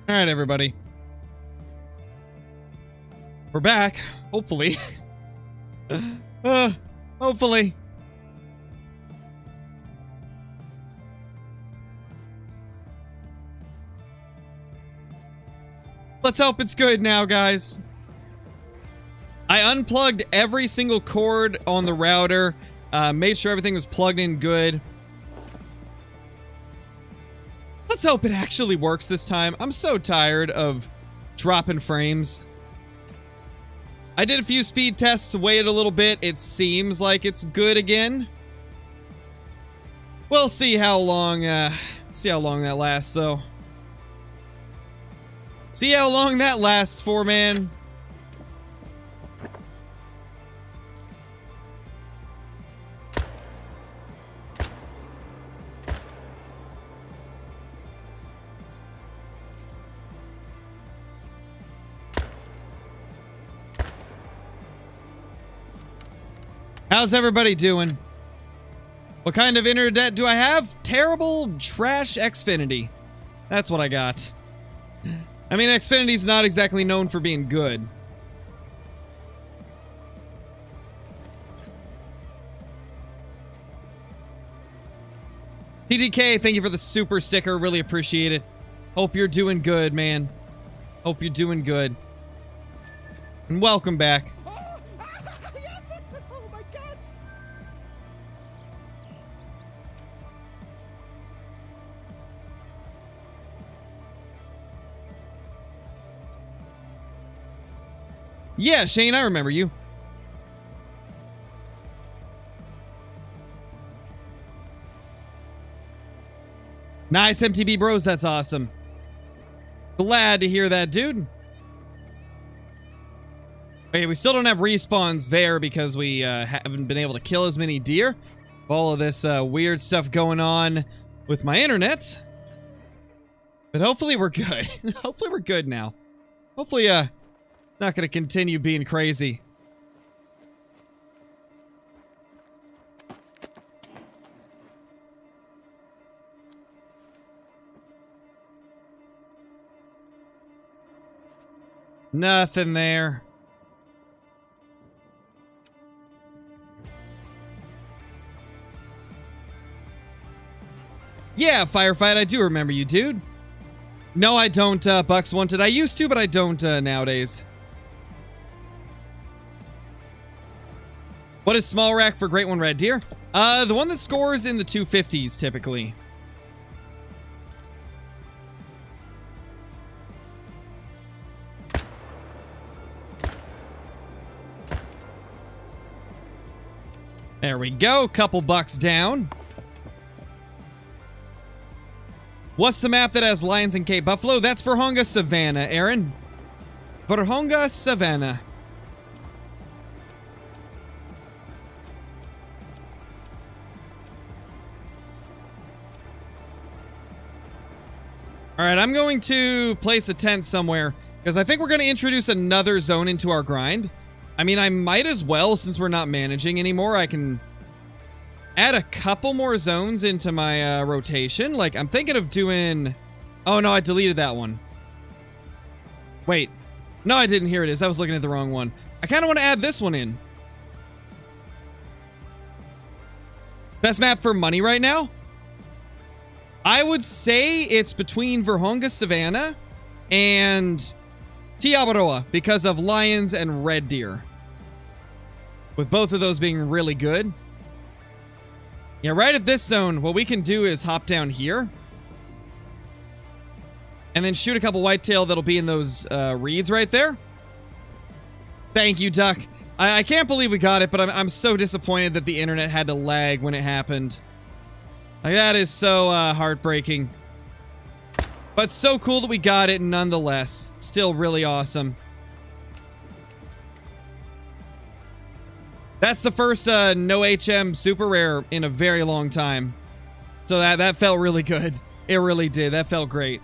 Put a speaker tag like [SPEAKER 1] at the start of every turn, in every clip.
[SPEAKER 1] All right, everybody. We're back. Hopefully. Hopefully. Let's hope it's good now, guys. I unplugged every single cord on the router, made sure everything was plugged in good. Let's hope it actually works this time. I'm so tired of dropping frames. I did a few speed tests, waited a little bit. It seems like it's good again. We'll see how long that lasts, though. See how long that lasts for, man. How's everybody doing? What kind of internet do I have? Terrible trash Xfinity. That's what I got. I mean, Xfinity's not exactly known for being good. TDK, thank you for the super sticker. Really appreciate it. Hope you're doing good, man. Hope you're doing good. And welcome back. Yeah, Shane, I remember you. Nice, MTB bros, that's awesome. Glad to hear that, dude. Okay, we still don't have respawns there because we haven't been able to kill as many deer. All of this weird stuff going on with my internet. But hopefully we're good. Hopefully we're good now. Hopefully, not gonna continue being crazy. Nothing there. Yeah, Firefight, I do remember you, dude. No, I don't, Bucks Wanted. I used to, but I don't nowadays. What is small rack for Great One Red Deer? The one that scores in the 250s, typically. There we go. Couple bucks down. What's the map that has lions and Cape Buffalo? That's Virhonga Savannah, Aaron. Virhonga Savannah. Alright, I'm going to place a tent somewhere, because I think we're going to introduce another zone into our grind. I mean, I might as well, since we're not managing anymore. I can add a couple more zones into my rotation. Like, I'm thinking of doing... Oh, no, I deleted that one. Wait. No, I didn't. Here it is. I was looking at the wrong one. I kind of want to add this one in. Best map for money right now? I would say it's between Virhonga Savannah and Tiabaroa because of lions and red deer. With both of those being really good. Yeah, right at this zone, what we can do is hop down here. And then shoot a couple whitetail that'll be in those reeds right there. Thank you, Duck. I can't believe we got it, but I'm so disappointed that the internet had to lag when it happened. Like, that is so heartbreaking. But so cool that we got it nonetheless. Still really awesome. That's the first no HM super rare in a very long time. So that felt really good. It really did. That felt great.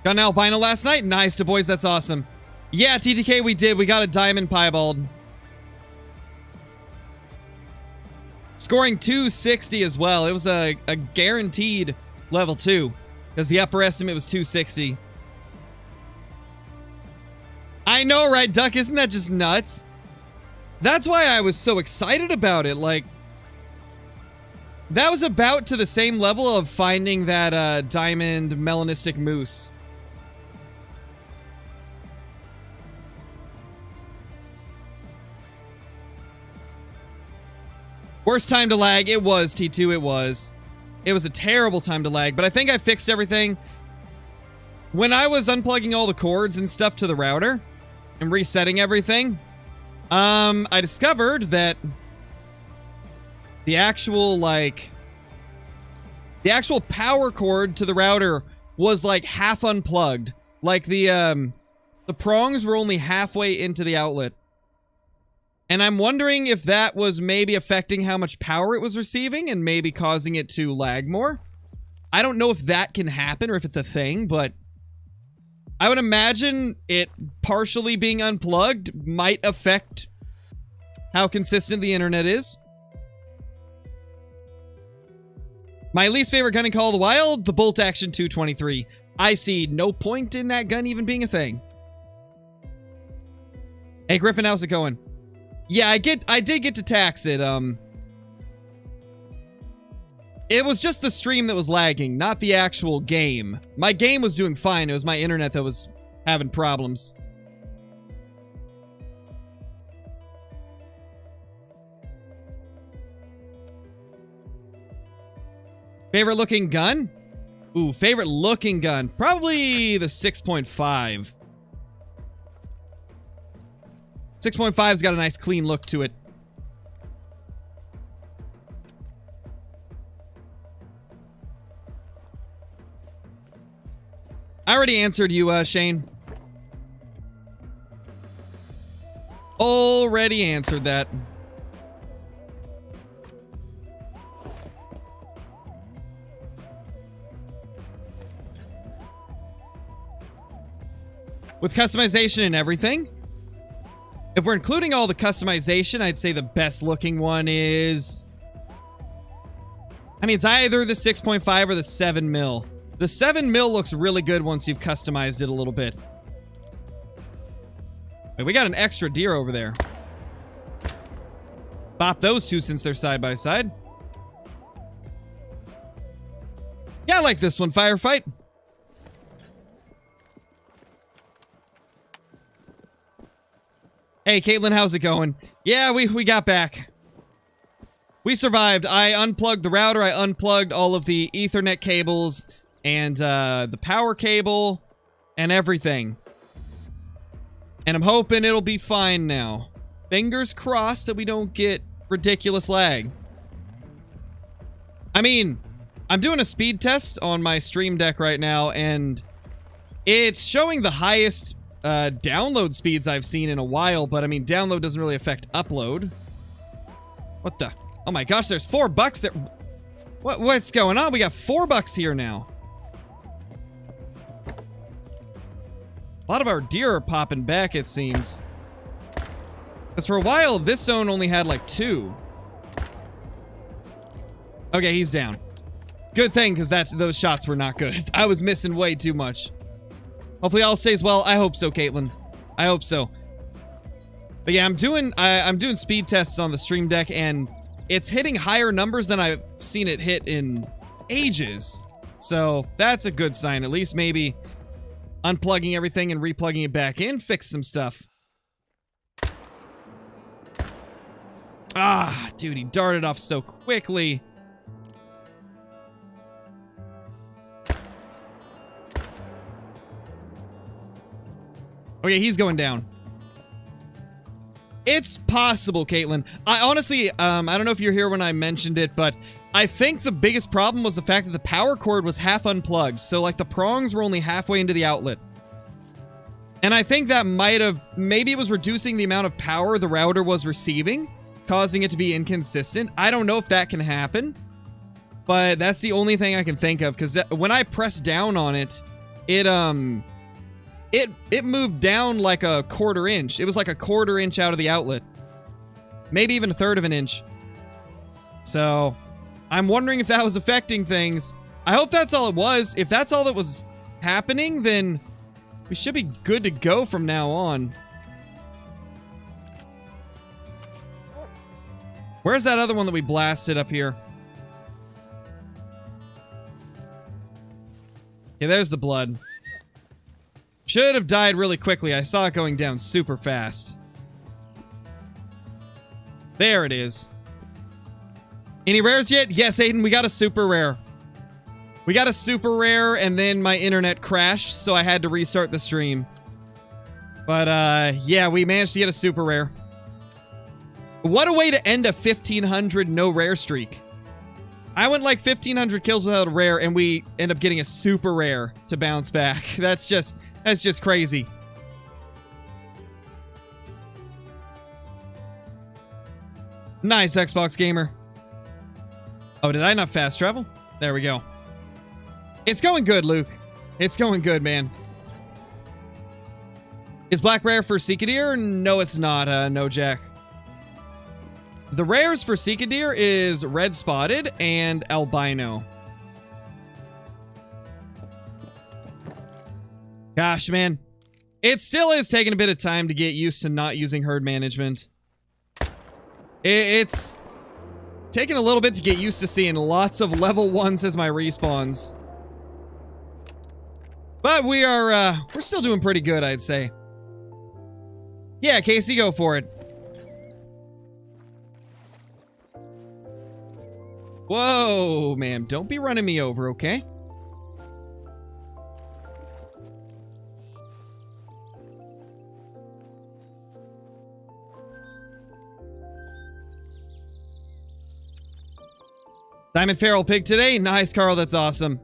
[SPEAKER 1] Got an albino last night? Nice, to boys. That's awesome. Yeah, TTK, we did. We got a diamond piebald. Scoring 260 as well. It was a guaranteed level 2 because the upper estimate was 260. I know, right, Duck? Isn't that just nuts? That's why I was so excited about it. Like, that was about to the same level of finding that diamond melanistic moose. Worst time to lag. It was, T2, it was. It was a terrible time to lag, but I think I fixed everything. When I was unplugging all the cords and stuff to the router and resetting everything, I discovered that the actual power cord to the router was like half unplugged. Like the prongs were only halfway into the outlet. And I'm wondering if that was maybe affecting how much power it was receiving and maybe causing it to lag more. I don't know if that can happen or if it's a thing, but I would imagine it partially being unplugged might affect how consistent the internet is. My least favorite gun in Call of the Wild, the Bolt Action 223. I see no point in that gun even being a thing. Hey Griffin, how's it going? Yeah, I did get to tax it. It was just the stream that was lagging, not the actual game. My game was doing fine. It was my internet that was having problems. Favorite looking gun? Ooh, favorite looking gun. Probably the 6.5. 6.5's got a nice clean look to it. I already answered you, Shane. Already answered that. With customization and everything? If we're including all the customization, I'd say the best looking one is... I mean, it's either the 6.5 or the 7mm. The 7mm looks really good once you've customized it a little bit. Wait, we got an extra deer over there. Bop those two since they're side by side. Yeah, I like this one, Firefight. Hey, Caitlin, how's it going? Yeah, we got back. We survived. I unplugged the router. I unplugged all of the Ethernet cables and the power cable and everything. And I'm hoping it'll be fine now. Fingers crossed that we don't get ridiculous lag. I mean, I'm doing a speed test on my Stream Deck right now, and it's showing the highest download speeds I've seen in a while, but I mean, download doesn't really affect upload. What the? Oh my gosh, there's $4 there. What's going on? We got $4 here now. A lot of our deer are popping back, it seems. Because for a while, this zone only had like 2. Okay, he's down. Good thing, because those shots were not good. I was missing way too much. Hopefully all stays well. I hope so, Caitlin. I hope so. But yeah, I'm doing speed tests on the Stream Deck, and it's hitting higher numbers than I've seen it hit in ages. So that's a good sign. At least maybe unplugging everything and replugging it back in fix some stuff. Ah, dude, he darted off so quickly. Okay, he's going down. It's possible, Caitlin. I honestly, I don't know if you're here when I mentioned it, but I think the biggest problem was the fact that the power cord was half unplugged. So, like, the prongs were only halfway into the outlet. And I think that might have, maybe it was reducing the amount of power the router was receiving, causing it to be inconsistent. I don't know if that can happen, but that's the only thing I can think of, because when I pressed down on it, it moved down like a 1/4 inch. It was like a 1/4 inch out of the outlet. Maybe even 1/3 of an inch. So I'm wondering if that was affecting things. I hope that's all it was. If that's all that was happening, then we should be good to go from now on. Where's that other one that we blasted up here? Yeah, there's the blood. Should have died really quickly. I saw it going down super fast. There it is. Any rares yet? Yes, Aiden, we got a super rare. We got a super rare, and then my internet crashed, so I had to restart the stream. But, yeah, we managed to get a super rare. What a way to end a 1,500 no rare streak. I went like 1,500 kills without a rare, and we end up getting a super rare to bounce back. That's just crazy. Nice, Xbox Gamer. Oh, did I not fast travel? There we go. It's going good, Luke. It's going good, man. Is black rare for Seek a Deer? No, it's not. No, Jack. The rares for Seek a Deer is red spotted and albino. Gosh, man. It still is taking a bit of time to get used to not using herd management. It's taking a little bit to get used to seeing lots of level 1s as my respawns. But we're still doing pretty good, I'd say. Yeah, Casey, go for it. Whoa, ma'am. Don't be running me over, okay? Diamond Feral Pig today. Nice, Carl. That's awesome.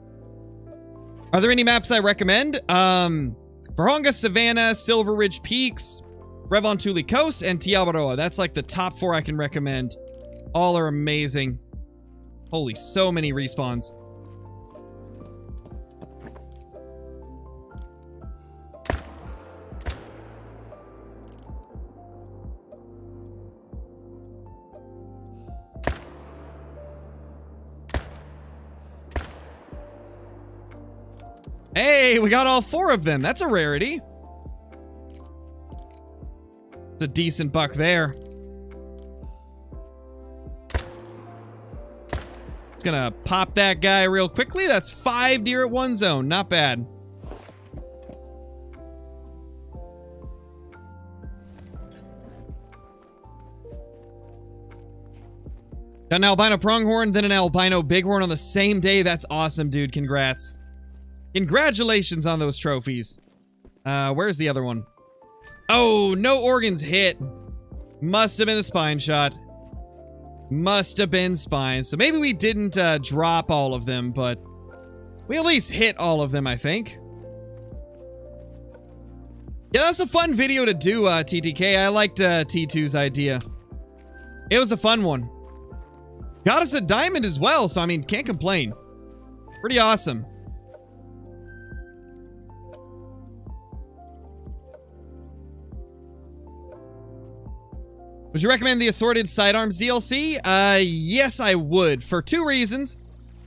[SPEAKER 1] Are there any maps I recommend? Varonga Savannah, Silver Ridge Peaks, Revontuli Coast, and Tiabaroa. That's like the top 4 I can recommend. All are amazing. Holy, so many respawns. Hey, we got all 4 of them. That's a rarity. It's a decent buck there. Just gonna pop that guy real quickly. That's 5 deer at one zone. Not bad. Got an albino pronghorn, then an albino bighorn on the same day. That's awesome, dude. Congrats. Congratulations on those trophies. Where's the other one? Oh, no organs hit. Must have been a spine shot. Must have been spine. So maybe we didn't drop all of them, but we at least hit all of them, I think. Yeah, that's a fun video to do, TTK. I liked T2's idea. It was a fun one. Got us a diamond as well, so I mean, can't complain. Pretty awesome. Would you recommend the Assorted Sidearms DLC? Yes, I would. For 2 reasons.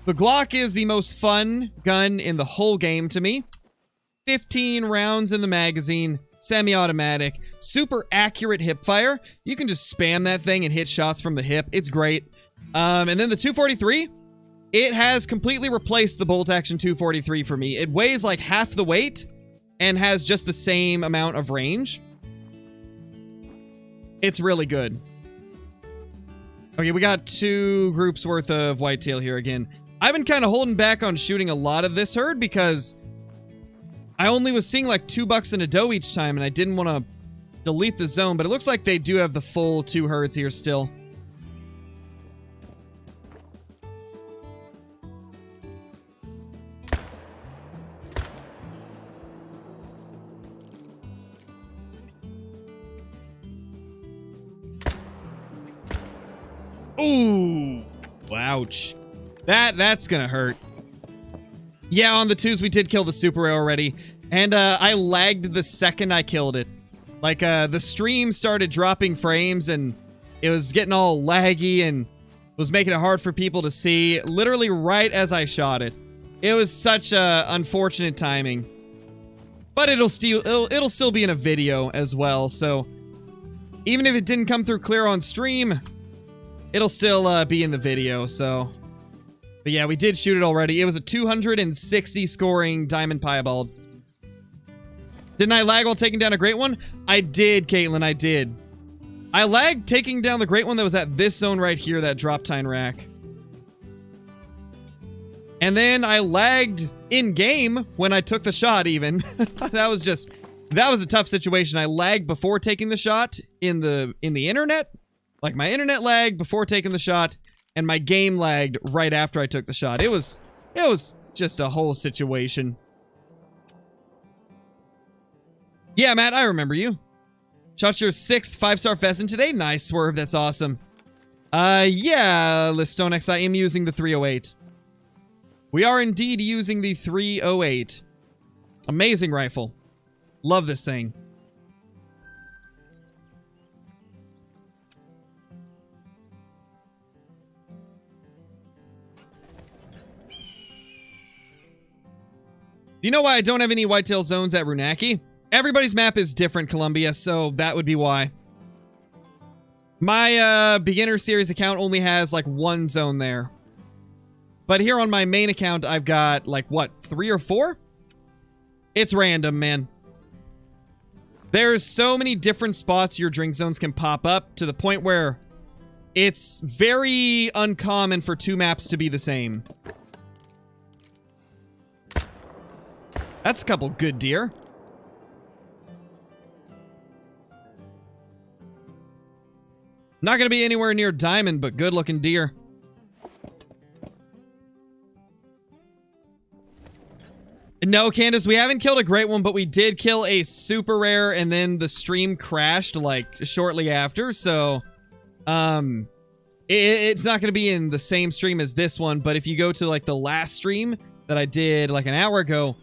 [SPEAKER 1] The Glock is the most fun gun in the whole game to me. 15 rounds in the magazine. Semi-automatic. Super accurate hip fire. You can just spam that thing and hit shots from the hip. It's great. And then the 243. It has completely replaced the bolt action 243 for me. It weighs like half the weight and has just the same amount of range. It's really good. Okay, we got 2 groups worth of whitetail here again. I've been kind of holding back on shooting a lot of this herd because I only was seeing like 2 bucks in a doe each time and I didn't want to delete the zone, but it looks like they do have the full 2 herds here still. Ooh, ouch. That's gonna hurt. Yeah, on the 2s we did kill the super rare already, and I lagged the second I killed it. Like the stream started dropping frames and it was getting all laggy, and was making it hard for people to see, literally right as I shot it. It was such unfortunate timing. But it'll still be in a video as well, so even if it didn't come through clear on stream, it'll still be in the video, so. But yeah, we did shoot it already. It was a 260 scoring diamond piebald. Didn't I lag while taking down a great one? I did, Caitlin, I did. I lagged taking down the great one that was at this zone right here, that drop tine rack. And then I lagged in-game when I took the shot, even. That was a tough situation. I lagged before taking the shot in the internet. Like, my internet lagged before taking the shot, and my game lagged right after I took the shot. It was just a whole situation. Yeah, Matt, I remember you. Shot your 6th 5-star pheasant today. Nice, Swerve. That's awesome. Yeah, Listonex, I am using the 308. We are indeed using the 308. Amazing rifle. Love this thing. Do you know why I don't have any whitetail zones at Runaki? Everybody's map is different, Columbia, so that would be why. My beginner series account only has like 1 zone there. But here on my main account, I've got like, what, 3 or 4? It's random, man. There's so many different spots your drink zones can pop up to the point where it's very uncommon for 2 maps to be the same. That's a couple good deer. Not gonna be anywhere near diamond, but good looking deer. No, Candace, we haven't killed a great one, but we did kill a super rare, and then the stream crashed, like, shortly after, so, it's not gonna be in the same stream as this one, but if you go to, like, the last stream that I did, like, an hour ago,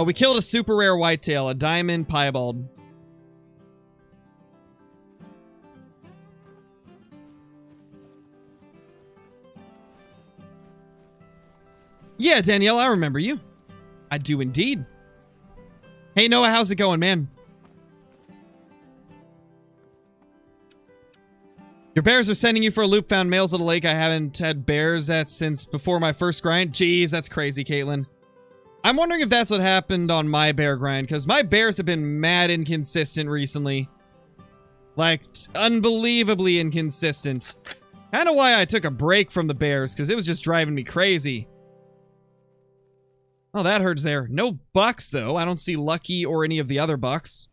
[SPEAKER 1] we killed a super rare whitetail, a diamond piebald. Yeah, Danielle, I remember you. I do indeed. Hey, Noah, how's it going, man? Your bears are sending you for a loop. Found males at a lake. I haven't had bears at since before my first grind. Jeez, that's crazy, Caitlin. I'm wondering if that's what happened on my bear grind, because my bears have been mad inconsistent recently. Like, unbelievably inconsistent. Kind of why I took a break from the bears, because it was just driving me crazy. Oh, that herd's there. No bucks, though. I don't see Lucky or any of the other bucks.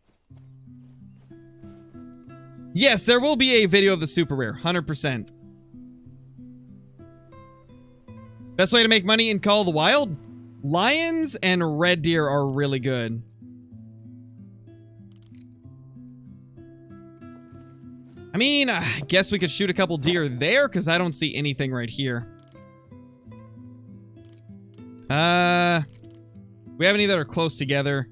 [SPEAKER 1] Yes, there will be a video of the super rare. 100%. Best way to make money in Call of the Wild? Lions and red deer are really good. I mean, I guess we could shoot a couple deer there, because I don't see anything right here. We have any that are close together.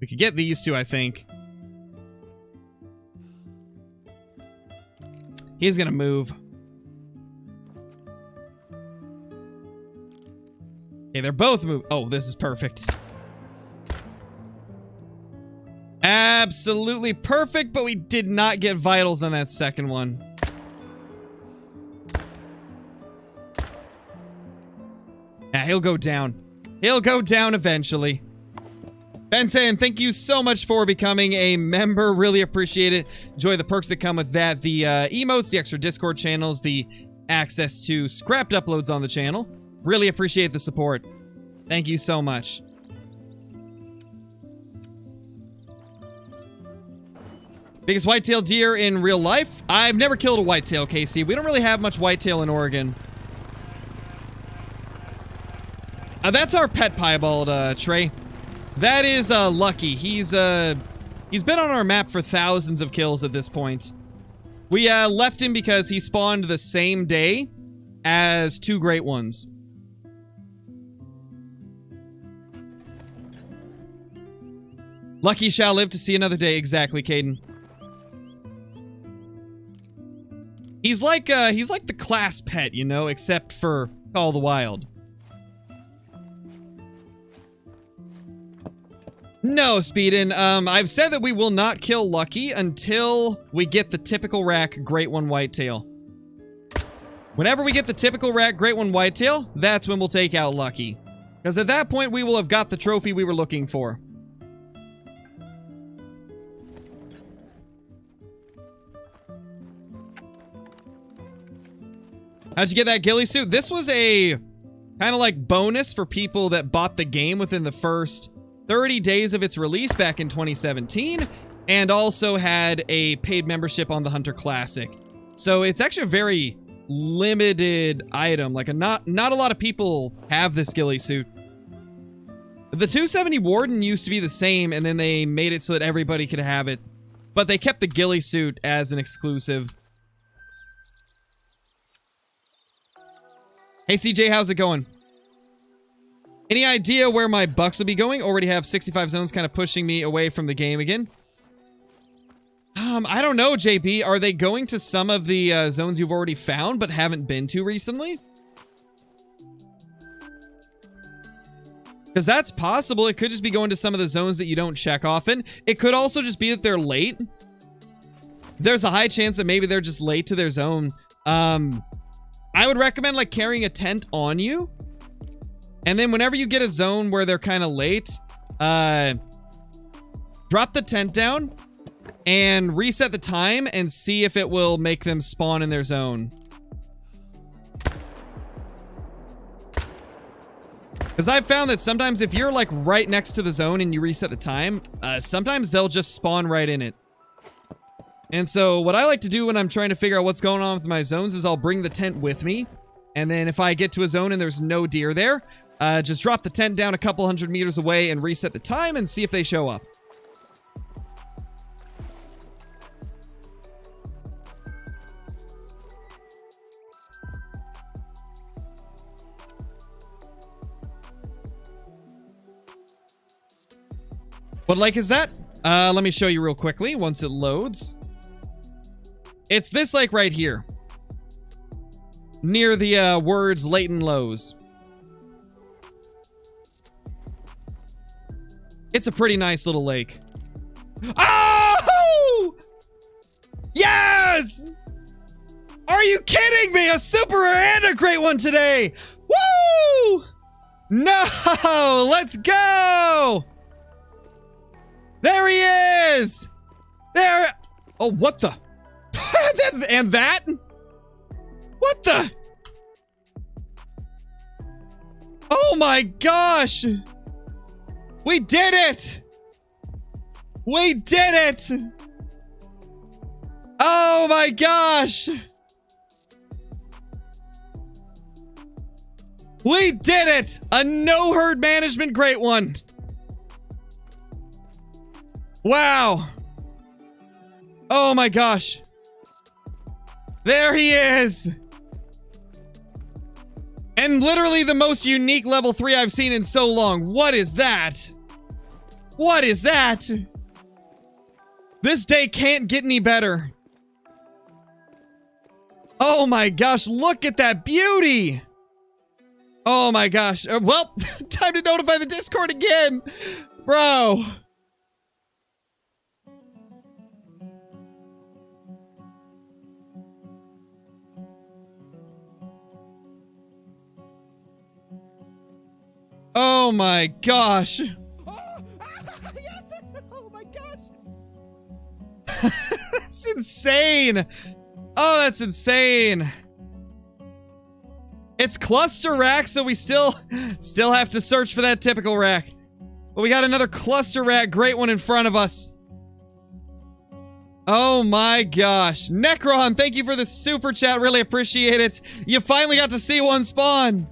[SPEAKER 1] We could get these two, I think. He's gonna move. Okay, they're both move. Oh, this is perfect. Absolutely perfect, but we did not get vitals on that second one. Yeah, he'll go down. He'll go down eventually. Ben saying, thank you so much for becoming a member. Really appreciate it. Enjoy the perks that come with that. The emotes, the extra Discord channels, the access to scrapped uploads on the channel. Really appreciate the support. Thank you so much. Biggest whitetail deer in real life? I've never killed a whitetail, Casey. We don't really have much whitetail in Oregon. That's our pet piebald, Trey. That is, Lucky. He's been on our map for thousands of kills at this point. We, left him because he spawned the same day as 2 great ones. Lucky shall live to see another day. Exactly, Caden. He's like the class pet, you know, except for Call of the Wild. No, Speedin. I've said that we will not kill Lucky until we get the typical rack Great One Whitetail. Whenever we get the typical rack Great One Whitetail, that's when we'll take out Lucky. Because at that point, we will have got the trophy we were looking for. How'd you get that ghillie suit? This was a kind of like bonus for people that bought the game within the first 30 days of its release back in 2017, and also had a paid membership on the Hunter Classic. So it's actually a very limited item. Like, not a lot of people have this ghillie suit. The 270 Warden used to be the same, and then they made it so that everybody could have it. But they kept the ghillie suit as an exclusive. Hey CJ, how's it going? Any idea where my bucks will be going? Already have 65 zones kind of pushing me away from the game again. I don't know, JB. Are they going to some of the zones you've already found but haven't been to recently? Because that's possible. It could just be going to some of the zones that you don't check often. It could also just be that they're late. There's a high chance that maybe they're just late to their zone. I would recommend like carrying a tent on you. And then whenever you get a zone where they're kind of late, drop the tent down and reset the time and see if it will make them spawn in their zone. Because I've found that sometimes if you're like right next to the zone and you reset the time, sometimes they'll just spawn right in it. And so what I like to do when I'm trying to figure out what's going on with my zones is I'll bring the tent with me. And then if I get to a zone and there's no deer there, just drop the tent down a couple hundred meters away and reset the time and see if they show up. What lake is that? Let me show you real quickly once it loads. It's this lake right here. Near the words Leighton Lows. It's a pretty nice little lake. Oh! Yes! Are you kidding me? A super rare and a great one today! Woo! No! Let's go! There he is! There! Oh, what the? And that? What the? Oh my gosh! We did it! We did it! Oh my gosh! We did it! A no herd management great one! Wow! Oh my gosh! There he is! And literally the most unique level 3 I've seen in so long. What is that? What is that? This day can't get any better. Oh my gosh, look at that beauty! Oh my gosh. Well, time to notify the Discord again! Bro! Oh my gosh.
[SPEAKER 2] Oh, yes, oh my gosh.
[SPEAKER 1] That's insane. Oh, that's insane. It's cluster rack, so we still have to search for that typical rack. But we got another cluster rack, great one in front of us. Oh my gosh. Necron, thank you for the super chat. Really appreciate it. You finally got to see one spawn.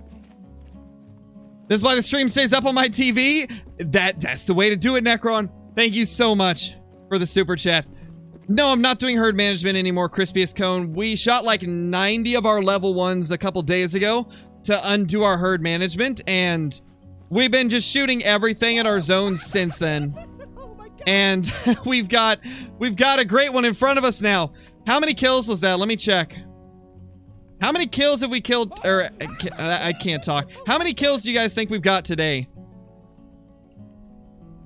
[SPEAKER 1] This is why the stream stays up on my TV. That's the way to do it, Necron. Thank you so much for the super chat. No, I'm not doing herd management anymore, Crispiest Cone. We shot like 90 of our level 1s a couple days ago to undo our herd management, and we've been just shooting everything at our zones since then. And we've got a great one in front of us now. How many kills was that? Let me check. How many kills have we killed? Or I can't talk. How many kills do you guys think we've got today?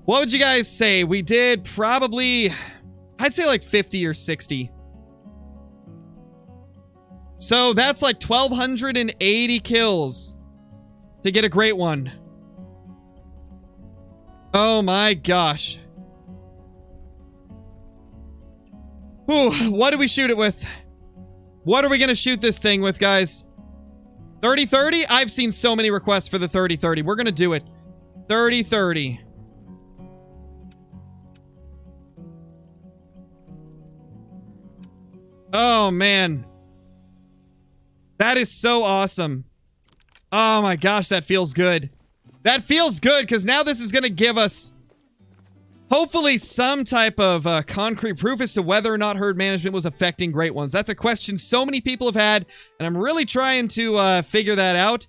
[SPEAKER 1] What would you guys say? We did probably, I'd say like 50 or 60. So that's like 1,280 kills to get a great one. Oh my gosh. Ooh, what do we shoot it with? What are we gonna shoot this thing with, guys? 30-30? I've seen so many requests for the 30-30. We're gonna do it. 30-30. Oh, man. That is so awesome. Oh my gosh, that feels good. That feels good, because now this is gonna give us hopefully some type of concrete proof as to whether or not herd management was affecting great ones. That's a question so many people have had, and I'm really trying to figure that out.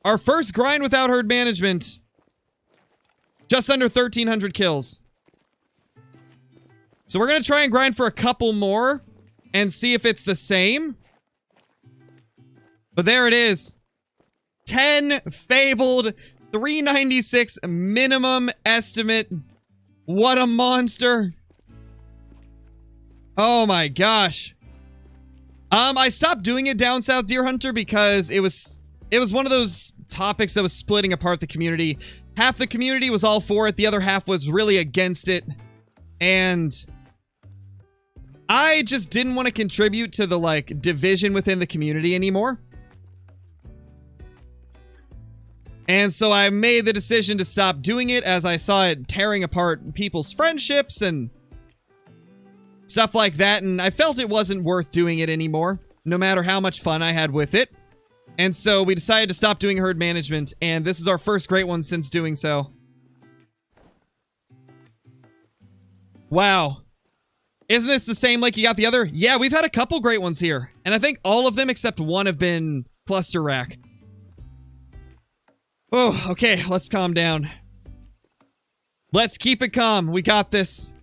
[SPEAKER 1] Our first grind without herd management, just under 1,300 kills. So we're going to try and grind for a couple more and see if it's the same. But there it is. 10 fabled, 396 minimum estimate. What a monster. Oh my gosh. I stopped doing it down south deer hunter because it was one of those topics that was splitting apart the community. Half the community was all for it, the other half was really against it. And I just didn't want to contribute to the like division within the community anymore. And so I made the decision to stop doing it as I saw it tearing apart people's friendships and stuff like that. And I felt it wasn't worth doing it anymore, no matter how much fun I had with it. And so we decided to stop doing herd management. And this is our first great one since doing so. Wow. Isn't this the same like you got the other? Yeah, we've had a couple great ones here. And I think all of them except one have been cluster rack. Oh, okay, let's calm down. Let's keep it calm. We got this.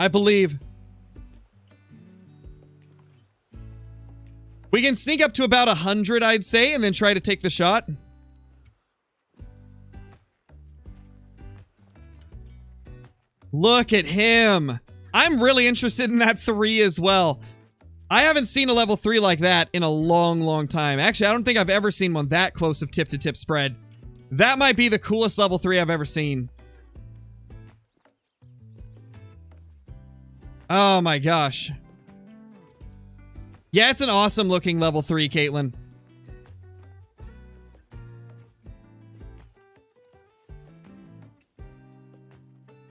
[SPEAKER 1] I believe. We can sneak up to about 100, I'd say, and then try to take the shot. Look at him. I'm really interested in that 3 as well. I haven't seen a level 3 like that in a long, long time. Actually, I don't think I've ever seen one that close of tip-to-tip spread. That might be the coolest level 3 I've ever seen. Oh my gosh. Yeah, it's an awesome looking level 3, Caitlin.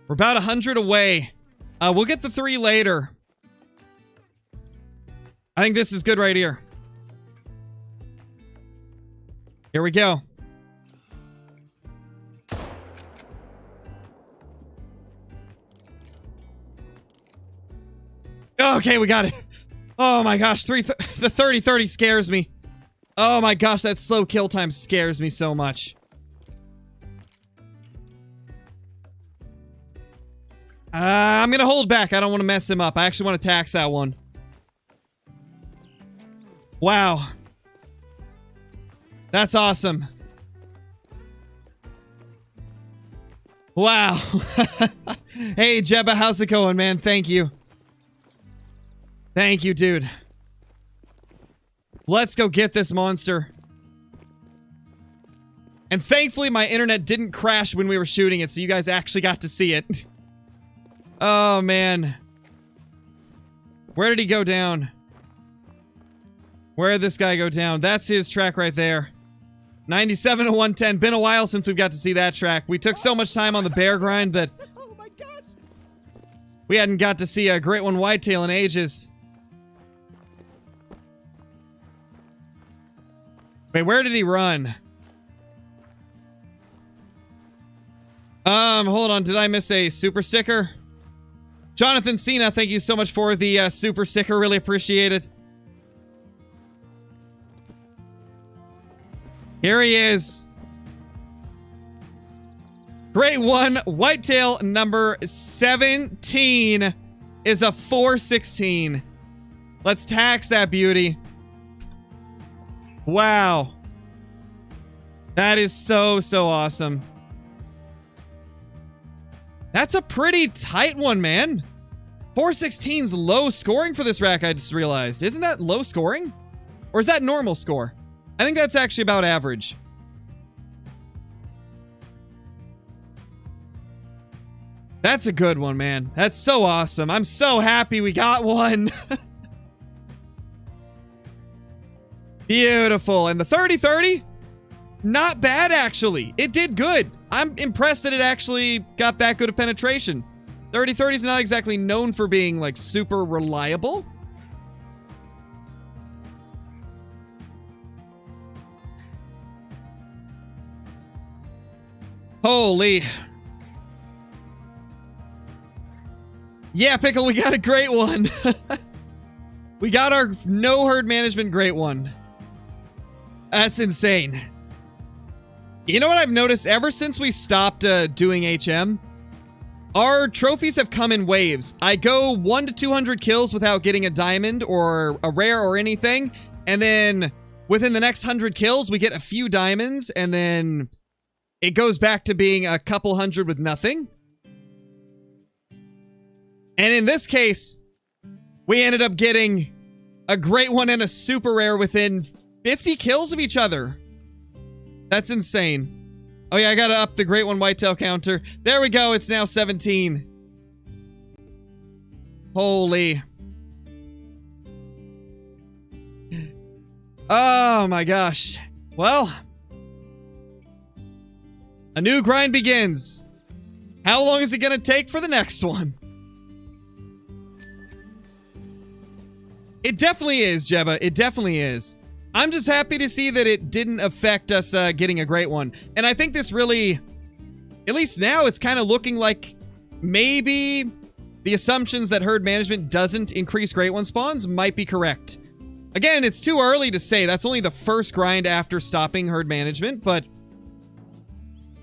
[SPEAKER 1] We're about 100 away. We'll get the 3 later. I think this is good right here. Here we go. Okay, we got it. Oh my gosh, the 30-30 scares me. Oh my gosh, that slow kill time scares me so much. I'm gonna hold back. I don't want to mess him up. I actually want to tax that one. Wow. That's awesome. Wow. Hey, Jebba, how's it going, man? Thank you. Thank you, dude. Let's go get this monster. And thankfully, my internet didn't crash when we were shooting it, so you guys actually got to see it. Oh, man. Where did he go down? Where did this guy go down? That's his track right there. 97 to 110. Been a while since we've got to see that track. We took so much time on the bear grind that
[SPEAKER 2] Oh my gosh.
[SPEAKER 1] we hadn't got to see a great one whitetail in ages. Wait, where did he run? Hold on. Did I miss a super sticker? Jonathan Cena, thank you so much for the super sticker. Really appreciate it. Here he is. Great one. Whitetail number 17 is a 416. Let's tax that beauty. Wow. That is so, so awesome. That's a pretty tight one, man. 416's low scoring for this rack, I just realized. Isn't that low scoring? Or is that normal score? I think that's actually about average. That's a good one, man. That's so awesome. I'm so happy we got one. Beautiful. And the 30-30? Not bad, actually. It did good. I'm impressed that it actually got that good of penetration. 30-30 is not exactly known for being, like, super reliable. Holy. Yeah, Pickle, we got a great one. We got our no herd management great one. That's insane. You know what I've noticed ever since we stopped doing HM? Our trophies have come in waves. I go 1 to 200 kills without getting a diamond or a rare or anything. And then within the next 100 kills, we get a few diamonds. And then it goes back to being a couple hundred with nothing. And in this case, we ended up getting a great one and a super rare within 50 kills of each other. That's insane. Oh yeah, I gotta up the great one whitetail counter. There we go, it's now 17. Holy. Oh my gosh. Well, a new grind begins. How long is it gonna take for the next one? It definitely is, Jebba. It definitely is. I'm just happy to see that it didn't affect us getting a great one. And I think this really, at least now, it's kind of looking like maybe the assumptions that herd management doesn't increase great one spawns might be correct. Again, it's too early to say. That's only the first grind after stopping herd management, but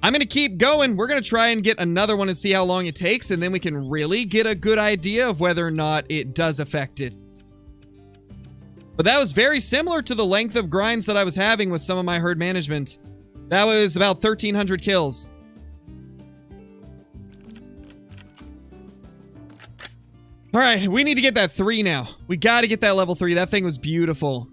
[SPEAKER 1] I'm going to keep going. We're going to try and get another one and see how long it takes, and then we can really get a good idea of whether or not it does affect it. But that was very similar to the length of grinds that I was having with some of my herd management. That was about 1,300 kills. All right, we need to get that 3 now. We got to get that level 3. That thing was beautiful.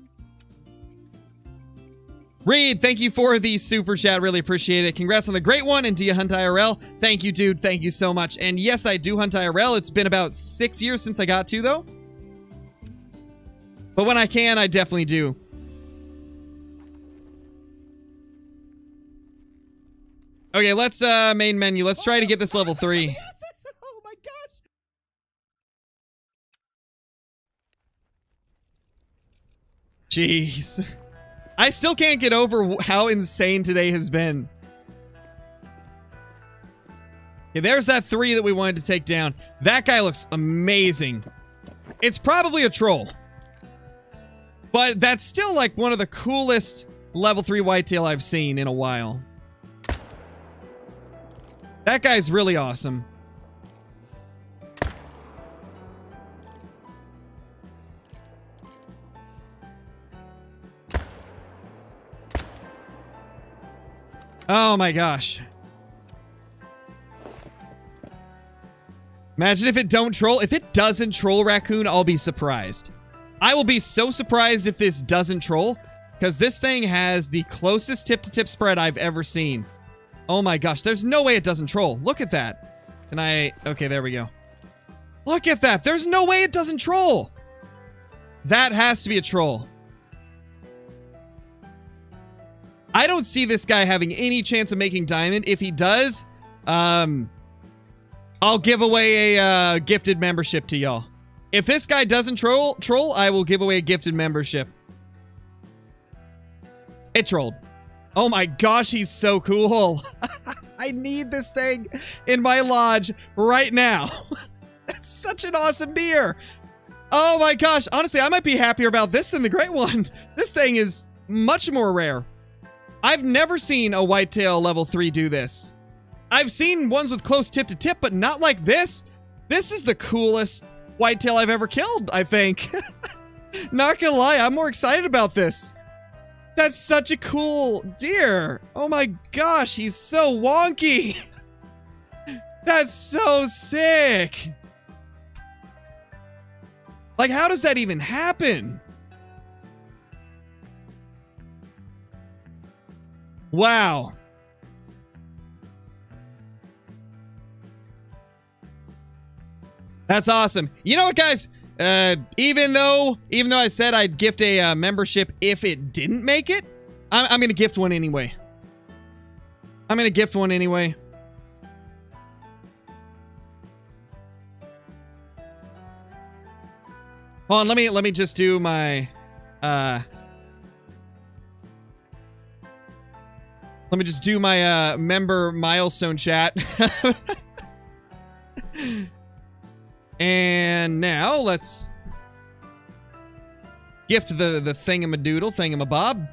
[SPEAKER 1] Reed, thank you for the super chat. Really appreciate it. Congrats on the great one. And do you hunt IRL? Thank you, dude. Thank you so much. And yes, I do hunt IRL. It's been about 6 years since I got to, though. But when I can, I definitely do. Okay, let's main menu. Let's try to get this level 3.
[SPEAKER 2] Yes, oh my gosh.
[SPEAKER 1] Jeez. I still can't get over how insane today has been. Okay, there's that 3 that we wanted to take down. That guy looks amazing. It's probably a troll. But that's still like one of the coolest level 3 whitetail I've seen in a while. That guy's really awesome. Oh my gosh. Imagine if it don't troll. If it doesn't troll raccoon, I'll be surprised. I will be so surprised if this doesn't troll, because this thing has the closest tip-to-tip spread I've ever seen. Oh my gosh, there's no way it doesn't troll. Look at that. Can I... Okay, there we go. Look at that. There's no way it doesn't troll. That has to be a troll. I don't see this guy having any chance of making diamond. If he does, I'll give away a gifted membership to y'all. If this guy doesn't troll, I will give away a gifted membership. It trolled. Oh my gosh, he's so cool. I need this thing in my lodge right now. That's such an awesome deer. Oh my gosh. Honestly, I might be happier about this than the great one. This thing is much more rare. I've never seen a whitetail level 3 do this. I've seen ones with close tip to tip, but not like this. This is the coolest whitetail I've ever killed, I think. Not gonna lie, I'm more excited about this. That's such a cool deer. Oh my gosh, he's so wonky. That's so sick. Like, how does that even happen? Wow. That's awesome. You know what, guys? Even though I said I'd gift a membership if it didn't make it, I'm gonna gift one anyway. I'm gonna gift one anyway. Hold on, let me just do my let me just do my member milestone chat. And now let's gift the thingamadoodle, thingamabob.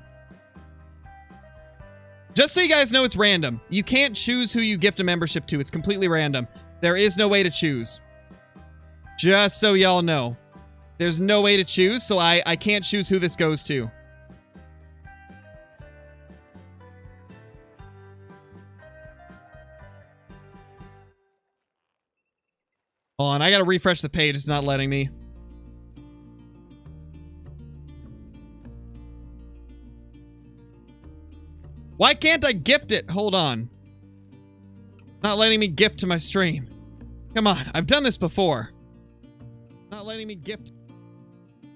[SPEAKER 1] Just so you guys know, it's random. You can't choose who you gift a membership to. It's completely random. There is no way to choose. Just so y'all know. There's no way to choose, so I can't choose who this goes to. Hold on, I gotta refresh the page. It's not letting me. Why can't I gift it? Hold on. Not letting me gift to my stream. Come on, I've done this before. Not letting me gift. Do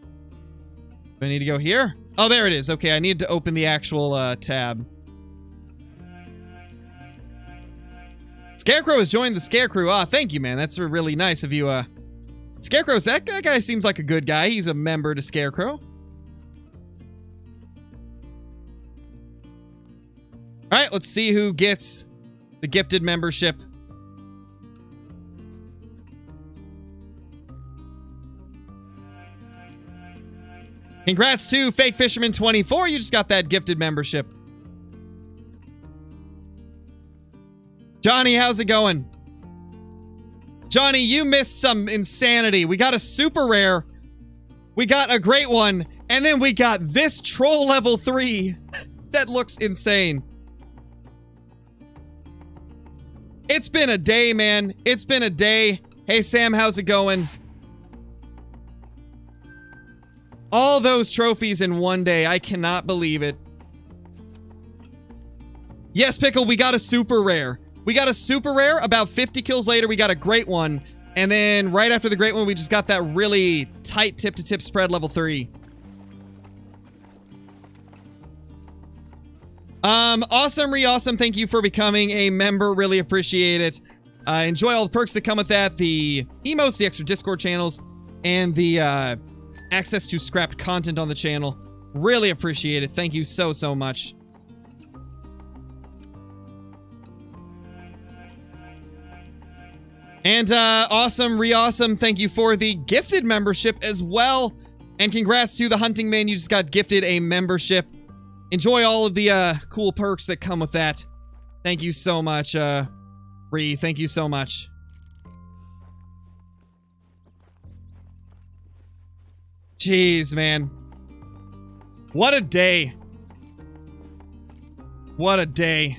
[SPEAKER 1] I need to go here? Oh, there it is. Okay, I need to open the actual tab. Scarecrow has joined the Scarecrow. Ah, thank you, man. That's really nice of you. Scarecrow's that guy seems like a good guy. He's a member to Scarecrow. All right, let's see who gets the gifted membership. Congrats to Fake Fisherman 24. You just got that gifted membership. Johnny, how's it going? Johnny, you missed some insanity. We got a super rare. We got a great one. And then we got this troll level 3. That looks insane. It's been a day, man. It's been a day. Hey, Sam, how's it going? All those trophies in one day. I cannot believe it. Yes, Pickle, we got a super rare. We got a super rare. About 50 kills later, we got a great one. And then right after the great one, we just got that really tight tip-to-tip spread level 3. Awesome, awesome. Thank you for becoming a member. Really appreciate it. Enjoy all the perks that come with that. The emotes, the extra Discord channels, and the access to scrapped content on the channel. Really appreciate it. Thank you so, so much. And awesome, awesome. Thank you for the gifted membership as well. And congrats to the Hunting Man. You just got gifted a membership. Enjoy all of the cool perks that come with that. Thank you so much, Ree. Thank you so much. Jeez, man. What a day. What a day.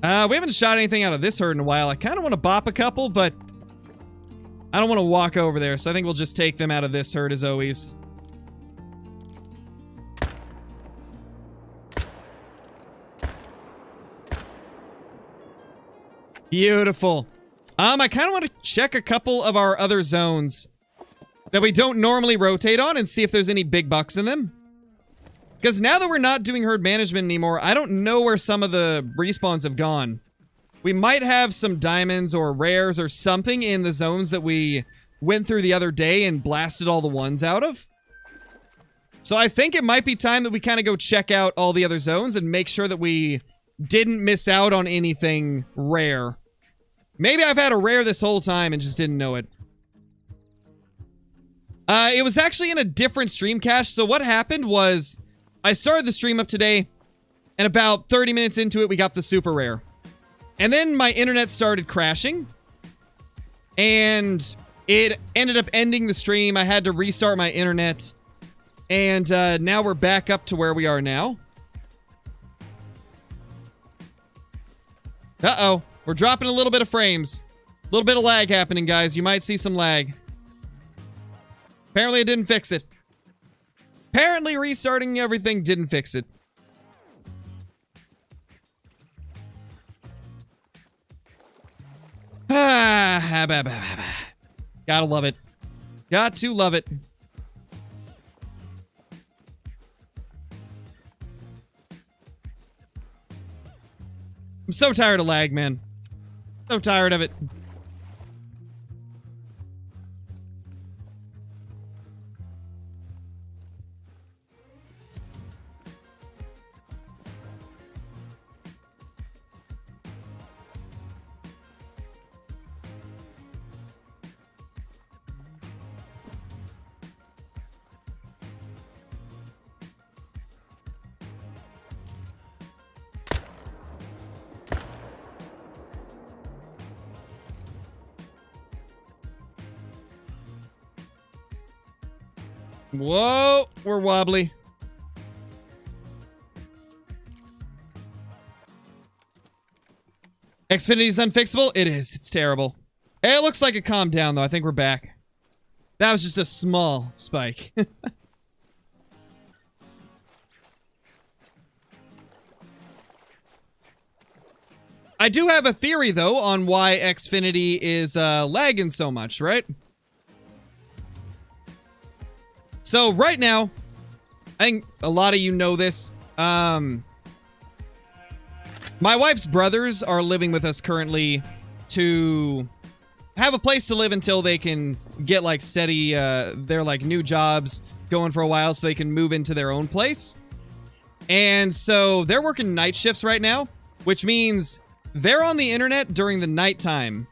[SPEAKER 1] We haven't shot anything out of this herd in a while. I kind of want to bop a couple, but I don't want to walk over there, so I think we'll just take them out of this herd as always. Beautiful. I kind of want to check a couple of our other zones that we don't normally rotate on and see if there's any big bucks in them. Because now that we're not doing herd management anymore, I don't know where some of the respawns have gone. We might have some diamonds or rares or something in the zones that we went through the other day and blasted all the ones out of. So I think it might be time that we kind of go check out all the other zones and make sure that we didn't miss out on anything rare. Maybe I've had a rare this whole time and just didn't know it. It was actually in a different stream cache. So what happened was I started the stream up today, and about 30 minutes into it, we got the super rare. And then my internet started crashing, and it ended up ending the stream. I had to restart my internet, And now we're back up to where we are now. Uh-oh. We're dropping a little bit of frames. A little bit of lag happening, guys. You might see some lag. Apparently it didn't fix it. Apparently restarting everything didn't fix it. Gotta love it. Got to love it. I'm so tired of lag, man. So tired of it. Whoa, we're wobbly. Xfinity's unfixable? It is. It's terrible. Hey, it looks like it calmed down, though. I think we're back. That was just a small spike. I do have a theory, though, on why Xfinity is lagging so much, right? So, right now, I think a lot of you know this. My wife's brothers are living with us currently to have a place to live until they can get, like, steady, their, like, new jobs going for a while so they can move into their own place. And so, they're working night shifts right now, which means they're on the internet during the nighttime.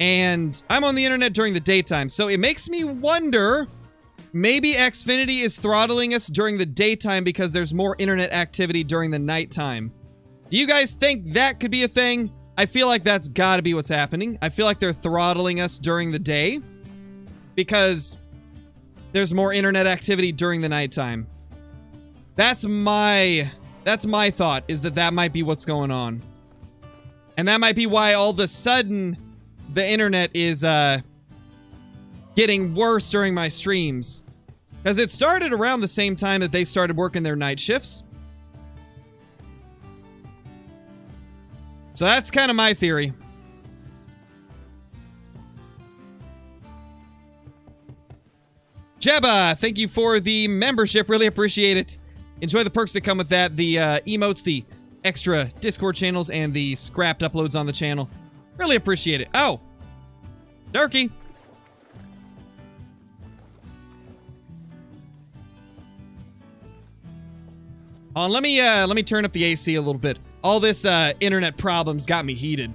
[SPEAKER 1] And I'm on the internet during the daytime. So, it makes me wonder... maybe Xfinity is throttling us during the daytime because there's more internet activity during the nighttime. Do you guys think that could be a thing? I feel like that's gotta be what's happening. I feel like they're throttling us during the day because there's more internet activity during the nighttime. That's my thought, is that might be what's going on. And that might be why all of a sudden the internet is getting worse during my streams. Because it started around the same time that they started working their night shifts. So that's kind of my theory. Jebba, thank you for the membership. Really appreciate it. Enjoy the perks that come with that. The emotes, the extra Discord channels, and the scrapped uploads on the channel. Really appreciate it. Oh! Turkey! Let me turn up the AC a little bit. All this internet problems got me heated.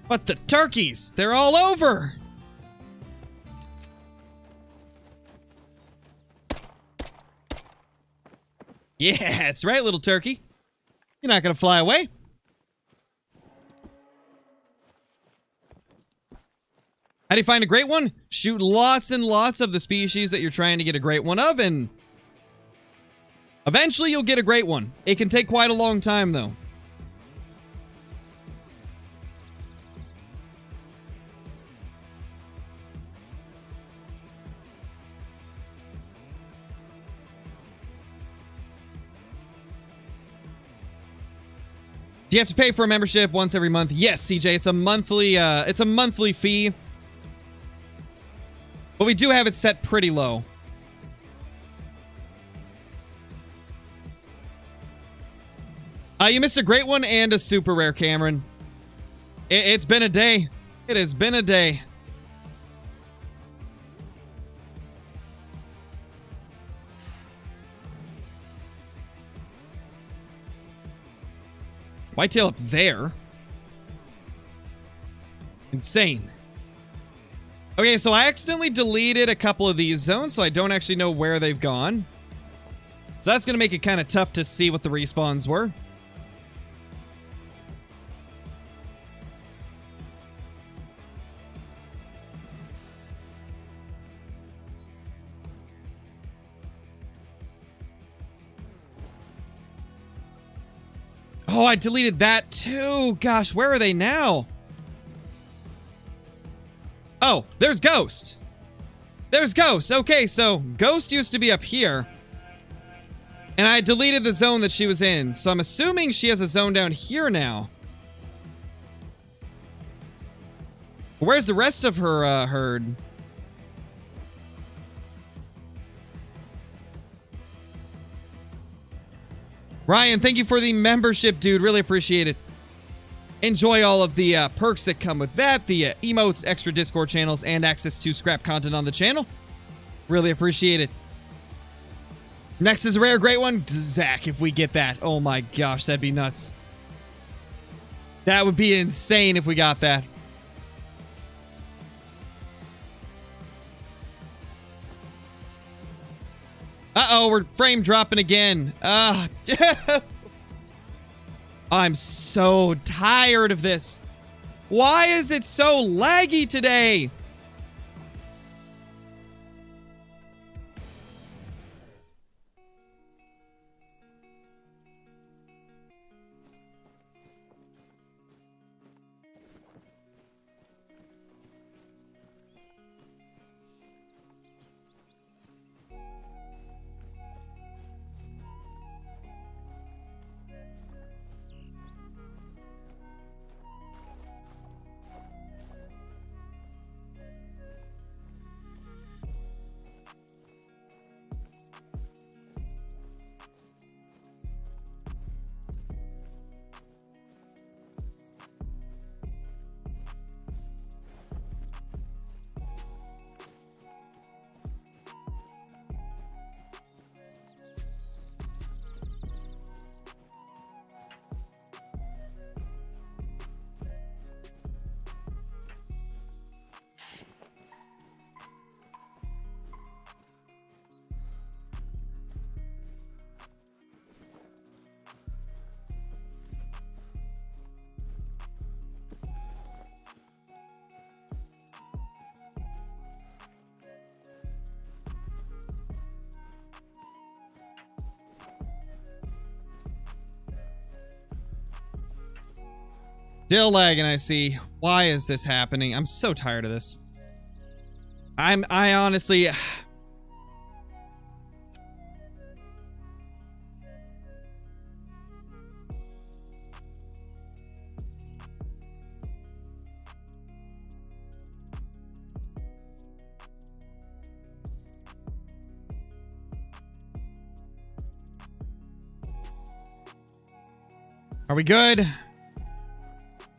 [SPEAKER 1] But the turkeys, they're all over. Yeah, that's right, little turkey. You're not gonna fly away. How do you find a great one? Shoot lots and lots of the species that you're trying to get a great one of, and eventually you'll get a great one. It can take quite a long time, though. Do you have to pay for a membership once every month? Yes, CJ, it's a monthly fee. But we do have it set pretty low. You missed a great one and a super rare, Cameron. It's been a day. It has been a day. Whitetail up there. Insane. Okay, so I accidentally deleted a couple of these zones, so I don't actually know where they've gone. So that's going to make it kind of tough to see what the respawns were. Oh, I deleted that too. Gosh, where are they now? Oh, there's Ghost. There's Ghost. Okay, so Ghost used to be up here. And I deleted the zone that she was in. So I'm assuming she has a zone down here now. Where's the rest of her herd? Ryan, thank you for the membership, dude. Really appreciate it. Enjoy all of the perks that come with that. The emotes, extra Discord channels, and access to scrap content on the channel. Really appreciate it. Next is a rare great one. Zach, if we get that. Oh my gosh, that'd be nuts. That would be insane if we got that. Uh-oh, we're frame dropping again. I'm so tired of this. Why is it so laggy today? Still lagging, I see. Why is this happening? I'm so tired of this. I honestly... Are we good?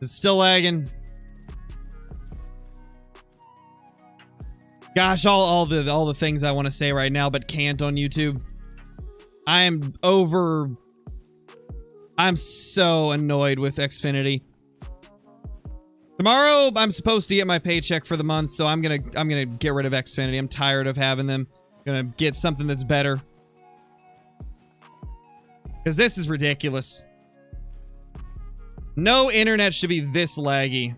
[SPEAKER 1] It's still lagging. Gosh, all the things I want to say right now, but can't on YouTube. I'm so annoyed with Xfinity. Tomorrow, I'm supposed to get my paycheck for the month, so I'm gonna get rid of Xfinity. I'm tired of having them. Gonna get something that's better. Because this is ridiculous. No internet should be this laggy.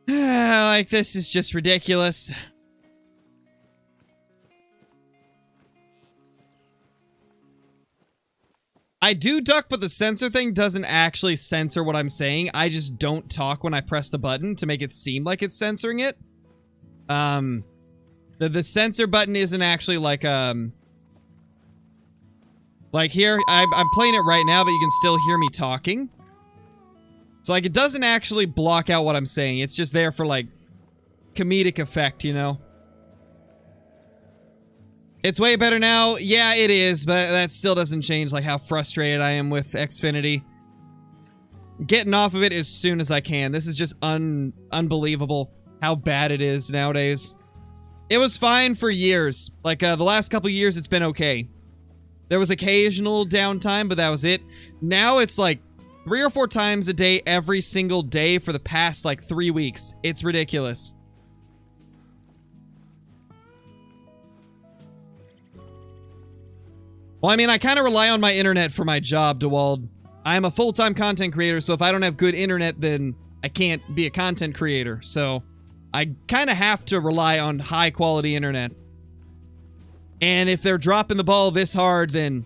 [SPEAKER 1] Like, this is just ridiculous. I do duck, but the censor thing doesn't actually censor what I'm saying. I just don't talk when I press the button to make it seem like it's censoring it. The censor button isn't actually like here, I'm playing it right now, but you can still hear me talking. So, like, it doesn't actually block out what I'm saying. It's just there for, like, comedic effect, you know? It's way better now. Yeah, it is, but that still doesn't change like how frustrated I am with Xfinity. Getting off of it as soon as I can. This is just unbelievable how bad it is nowadays. It was fine for years. Like, the last couple years, it's been okay. There was occasional downtime, but that was it. Now it's like 3 or 4 times a day, every single day for the past, like, 3 weeks. It's ridiculous. Well, I mean, I kind of rely on my internet for my job, DeWald. I'm a full-time content creator, so if I don't have good internet, then I can't be a content creator. So I kind of have to rely on high-quality internet. And if they're dropping the ball this hard, then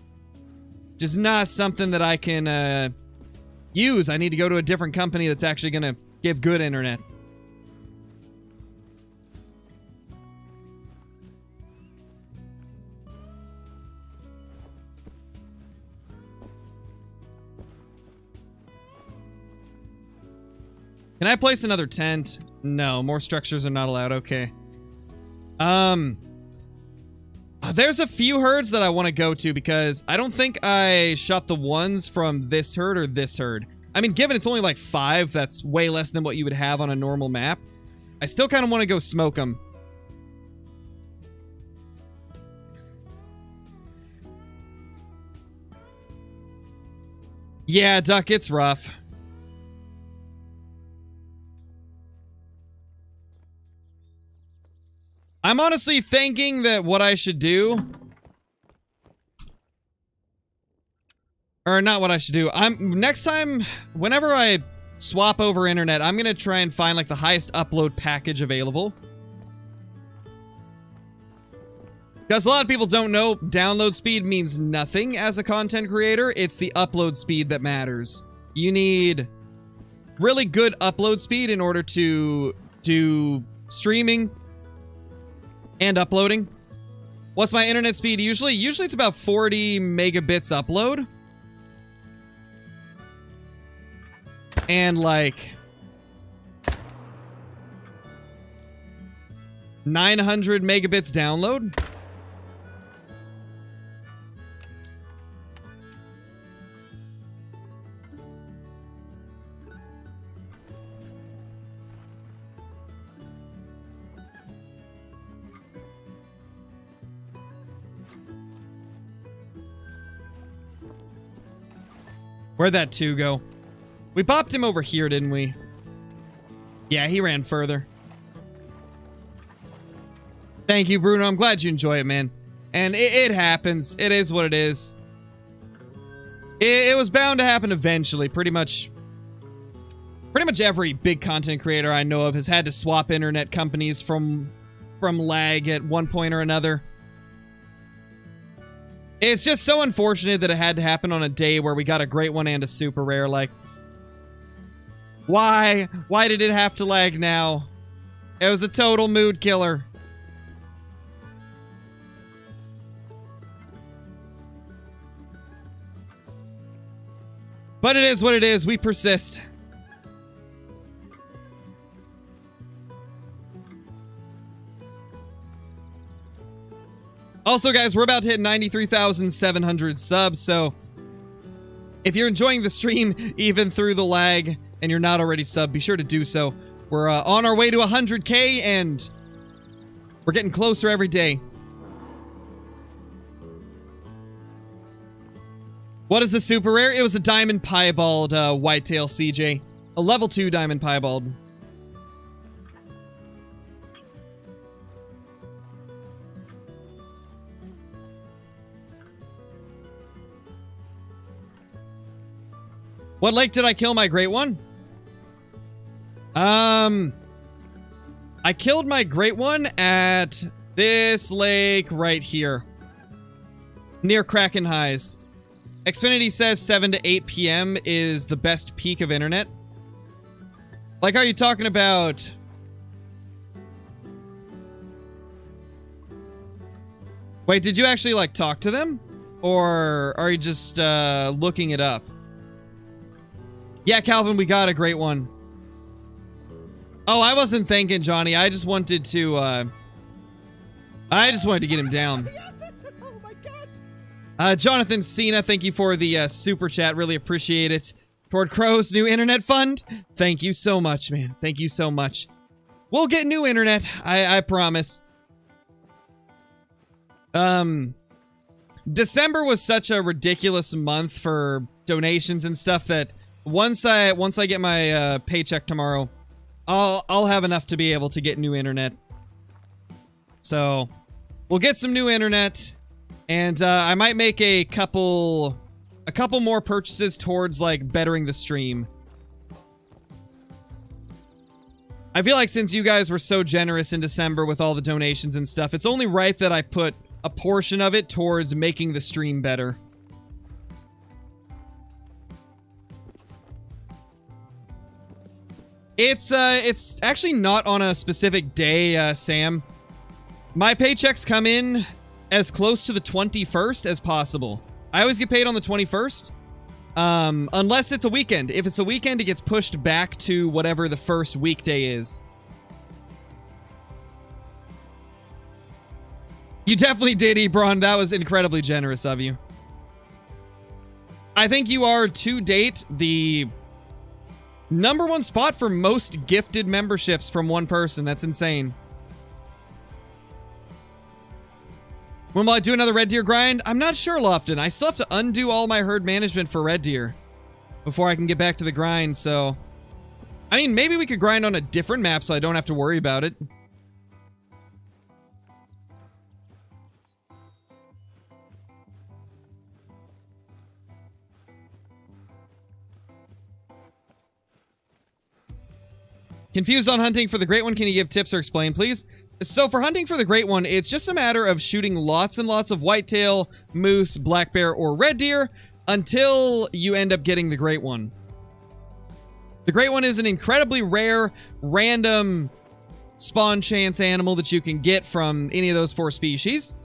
[SPEAKER 1] just not something that I can use. I need to go to a different company that's actually going to give good internet. Can I place another tent? No, more structures are not allowed. Okay. There's a few herds that I want to go to because I don't think I shot the ones from this herd or this herd. I mean, given it's only like 5, that's way less than what you would have on a normal map. I still kind of want to go smoke them. Yeah, Duck, it's rough. I'm honestly thinking that what I should do... Or not what I should do. Next time, whenever I swap over internet, I'm gonna try and find like the highest upload package available. Because a lot of people don't know, download speed means nothing as a content creator. It's the upload speed that matters. You need really good upload speed in order to do streaming and uploading. What's my internet speed usually? Usually it's about 40 megabits upload. And like 900 megabits download. Where'd that 2 go? We popped him over here, didn't we? Yeah, he ran further. Thank you, Bruno. I'm glad you enjoy it, man. And it happens. It is what it is. It was bound to happen eventually. Pretty much every big content creator I know of has had to swap internet companies from lag at one point or another. It's just so unfortunate that it had to happen on a day where we got a great one and a super rare. Like, why? Why did it have to lag now? It was a total mood killer. But it is what it is. We persist. Also, guys, we're about to hit 93,700 subs, so if you're enjoying the stream even through the lag and you're not already subbed, be sure to do so. We're on our way to 100K, and we're getting closer every day. What is the super rare? It was a diamond piebald whitetail CJ. A level 2 diamond piebald. What lake did I kill my great one? I killed my great one at this lake right here. Near Kraken Highs. Xfinity says 7 to 8 p.m. is the best peak of internet. Like, are you talking about... Wait, did you actually, like, talk to them? Or are you just, looking it up? Yeah, Calvin, we got a great one. Oh, I wasn't thinking, Johnny. I just wanted to get him down.
[SPEAKER 2] Yes, it's
[SPEAKER 1] Jonathan Cena, thank you for the super chat. Really appreciate it. Toward Crow's new internet fund. Thank you so much, man. Thank you so much. We'll get new internet. I promise. December was such a ridiculous month for donations and stuff that once I get my paycheck tomorrow, I'll have enough to be able to get new internet. So we'll get some new internet, and I might make a couple more purchases towards like bettering the stream. I feel like since you guys were so generous in December with all the donations and stuff, it's only right that I put a portion of it towards making the stream better. It's actually not on a specific day, Sam. My paychecks come in as close to the 21st as possible. I always get paid on the 21st. Unless it's a weekend. If it's a weekend, it gets pushed back to whatever the first weekday is. You definitely did, Ebron. That was incredibly generous of you. I think you are, to date, the #1 spot for most gifted memberships from one person. That's insane. When will I do another Red Deer grind? I'm not sure, Lofton. I still have to undo all my herd management for Red Deer before I can get back to the grind, so... I mean, maybe we could grind on a different map so I don't have to worry about it. Confused on hunting for the Great One. Can you give tips or explain, please? So for hunting for the Great One, it's just a matter of shooting lots and lots of whitetail, moose, black bear, or red deer until you end up getting the Great One. The Great One is an incredibly rare, random spawn chance animal that you can get from any of those 4 species.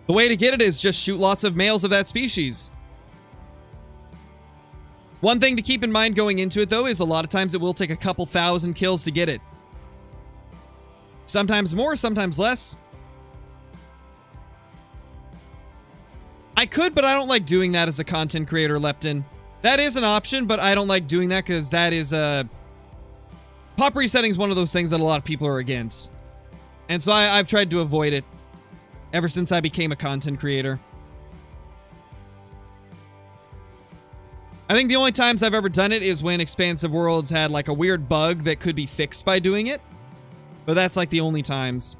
[SPEAKER 1] The way to get it is just shoot lots of males of that species. One thing to keep in mind going into it, though, is a lot of times it will take a couple thousand kills to get it. Sometimes more, sometimes less. I could, but I don't like doing that as a content creator, Leptin. That is an option, but I don't like doing that because that is a... Pop resetting is one of those things that a lot of people are against. And so I've tried to avoid it ever since I became a content creator. I think the only times I've ever done it is when Expansive Worlds had like a weird bug that could be fixed by doing it. But that's like the only times.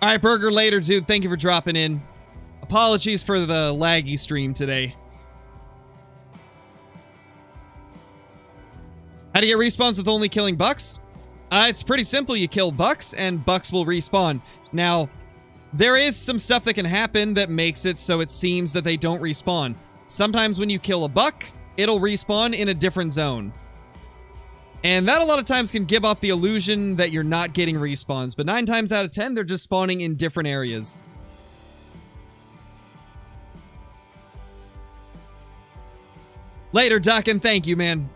[SPEAKER 1] Alright, Burger later, dude. Thank you for dropping in. Apologies for the laggy stream today. How do you get respawns with only killing bucks? It's pretty simple. You kill bucks, and bucks will respawn. Now, there is some stuff that can happen that makes it so it seems that they don't respawn. Sometimes when you kill a buck, it'll respawn in a different zone. And that a lot of times can give off the illusion that you're not getting respawns. But 9 times out of 10, they're just spawning in different areas. Later, Duck, and thank you, man.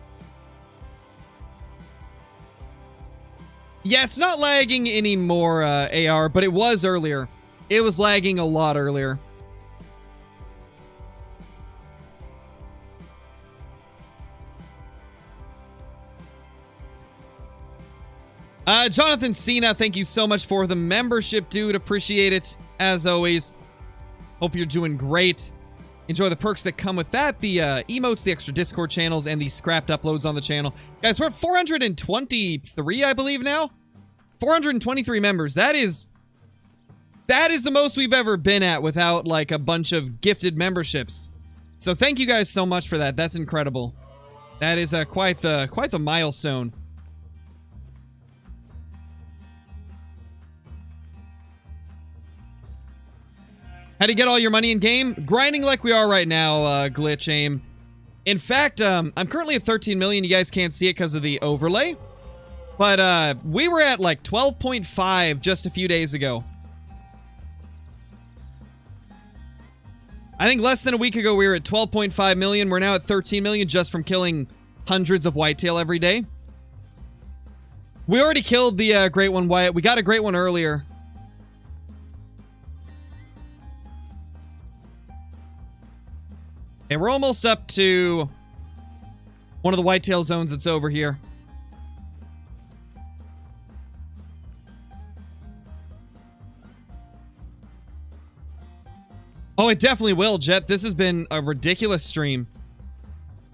[SPEAKER 1] Yeah, it's not lagging anymore, AR, but it was earlier. It was lagging a lot earlier. Jonathan Cena, thank you so much for the membership, dude. Appreciate it, as always. Hope you're doing great. Enjoy the perks that come with that. The emotes, the extra Discord channels, and the scrapped uploads on the channel. Guys, we're at 423, I believe, now. 423 members. That is the most we've ever been at without, like, a bunch of gifted memberships. So thank you guys so much for that. That's incredible. That is quite the milestone. How do you get all your money in game? Grinding like we are right now, Glitch Aim. In fact, I'm currently at 13 million. You guys can't see it because of the overlay. But we were at like 12.5 just a few days ago. I think less than a week ago we were at 12.5 million. We're now at 13 million just from killing hundreds of whitetail every day. We already killed the great one, Wyatt. We got a great one earlier. Okay, we're almost up to one of the whitetail zones that's over here. Oh, it definitely will, Jet. This has been a ridiculous stream.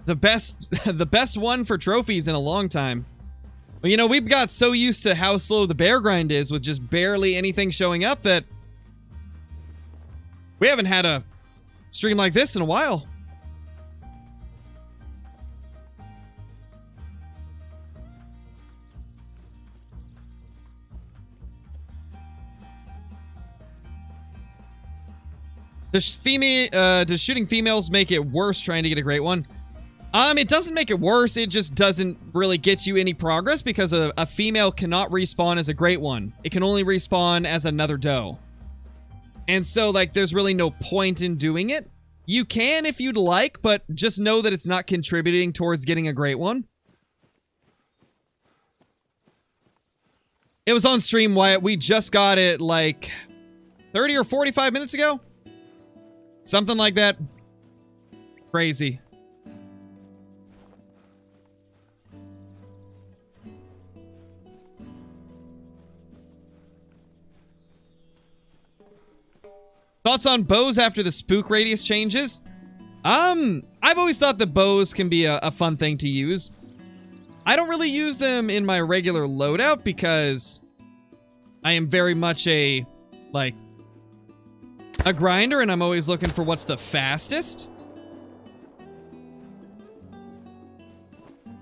[SPEAKER 1] The best one for trophies in a long time. But, you know, we've got so used to how slow the bear grind is with just barely anything showing up that we haven't had a stream like this in a while. Does shooting females make it worse trying to get a great one? It doesn't make it worse. It just doesn't really get you any progress because a female cannot respawn as a great one. It can only respawn as another doe. And so, like, there's really no point in doing it. You can if you'd like, but just know that it's not contributing towards getting a great one. It was on stream, Wyatt. We just got it, like, 30 or 45 minutes ago? Something like that. Crazy. Thoughts on bows after the spook radius changes? I've always thought that bows can be a fun thing to use. I don't really use them in my regular loadout because I am very much a grinder, and I'm always looking for what's the fastest.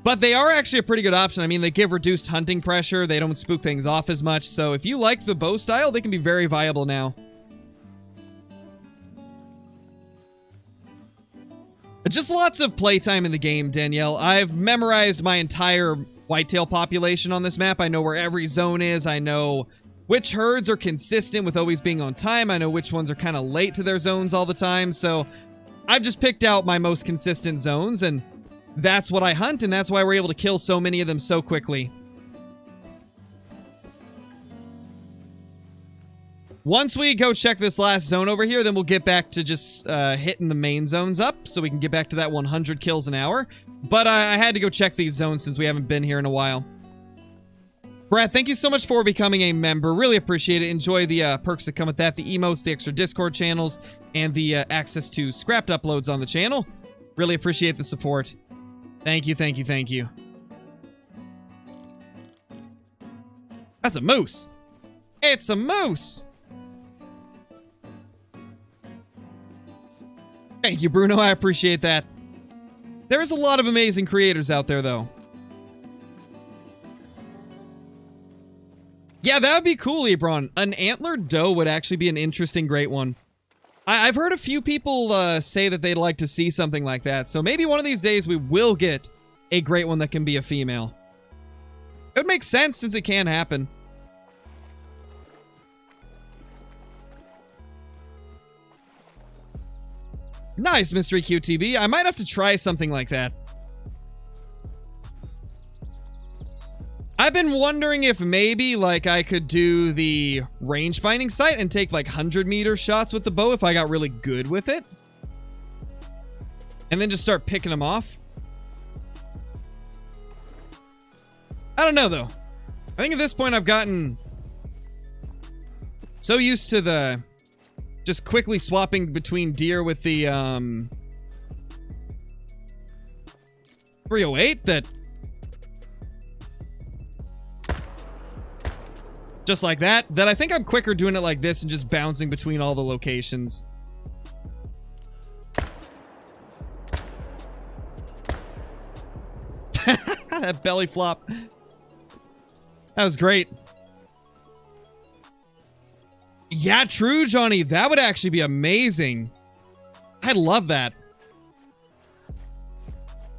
[SPEAKER 1] But they are actually a pretty good option. I mean, they give reduced hunting pressure. They don't spook things off as much. So if you like the bow style, they can be very viable now. Just lots of playtime in the game, Danielle. I've memorized my entire whitetail population on this map. I know where every zone is. I know which herds are consistent with always being on time. I know which ones are kind of late to their zones all the time. So I've just picked out my most consistent zones, and that's what I hunt, and that's why we're able to kill so many of them so quickly. Once we go check this last zone over here, then we'll get back to just hitting the main zones up so we can get back to that 100 kills an hour. But I had to go check these zones since we haven't been here in a while. Brad, thank you so much for becoming a member. Really appreciate it. Enjoy the perks that come with that. The emotes, the extra Discord channels, and the access to scrapped uploads on the channel. Really appreciate the support. Thank you, thank you, thank you. That's a moose. It's a moose. Thank you, Bruno. I appreciate that. There's a lot of amazing creators out there, though. Yeah, that would be cool, Ebron. An antlered doe would actually be an interesting great one. I've heard a few people say that they'd like to see something like that, so maybe one of these days we will get a great one that can be a female. It would make sense since it can happen. Nice, Mystery QTB. I might have to try something like that. I've been wondering if maybe, like, I could do the range finding sight and take, like, 100-meter shots with the bow if I got really good with it. And then just start picking them off. I don't know, though. I think at this point I've gotten so used to the just quickly swapping between deer with the 308 that just like that I think I'm quicker doing it like this and just bouncing between all the locations. That belly flop. That was great. Yeah, true, Johnny. That would actually be amazing. I love that.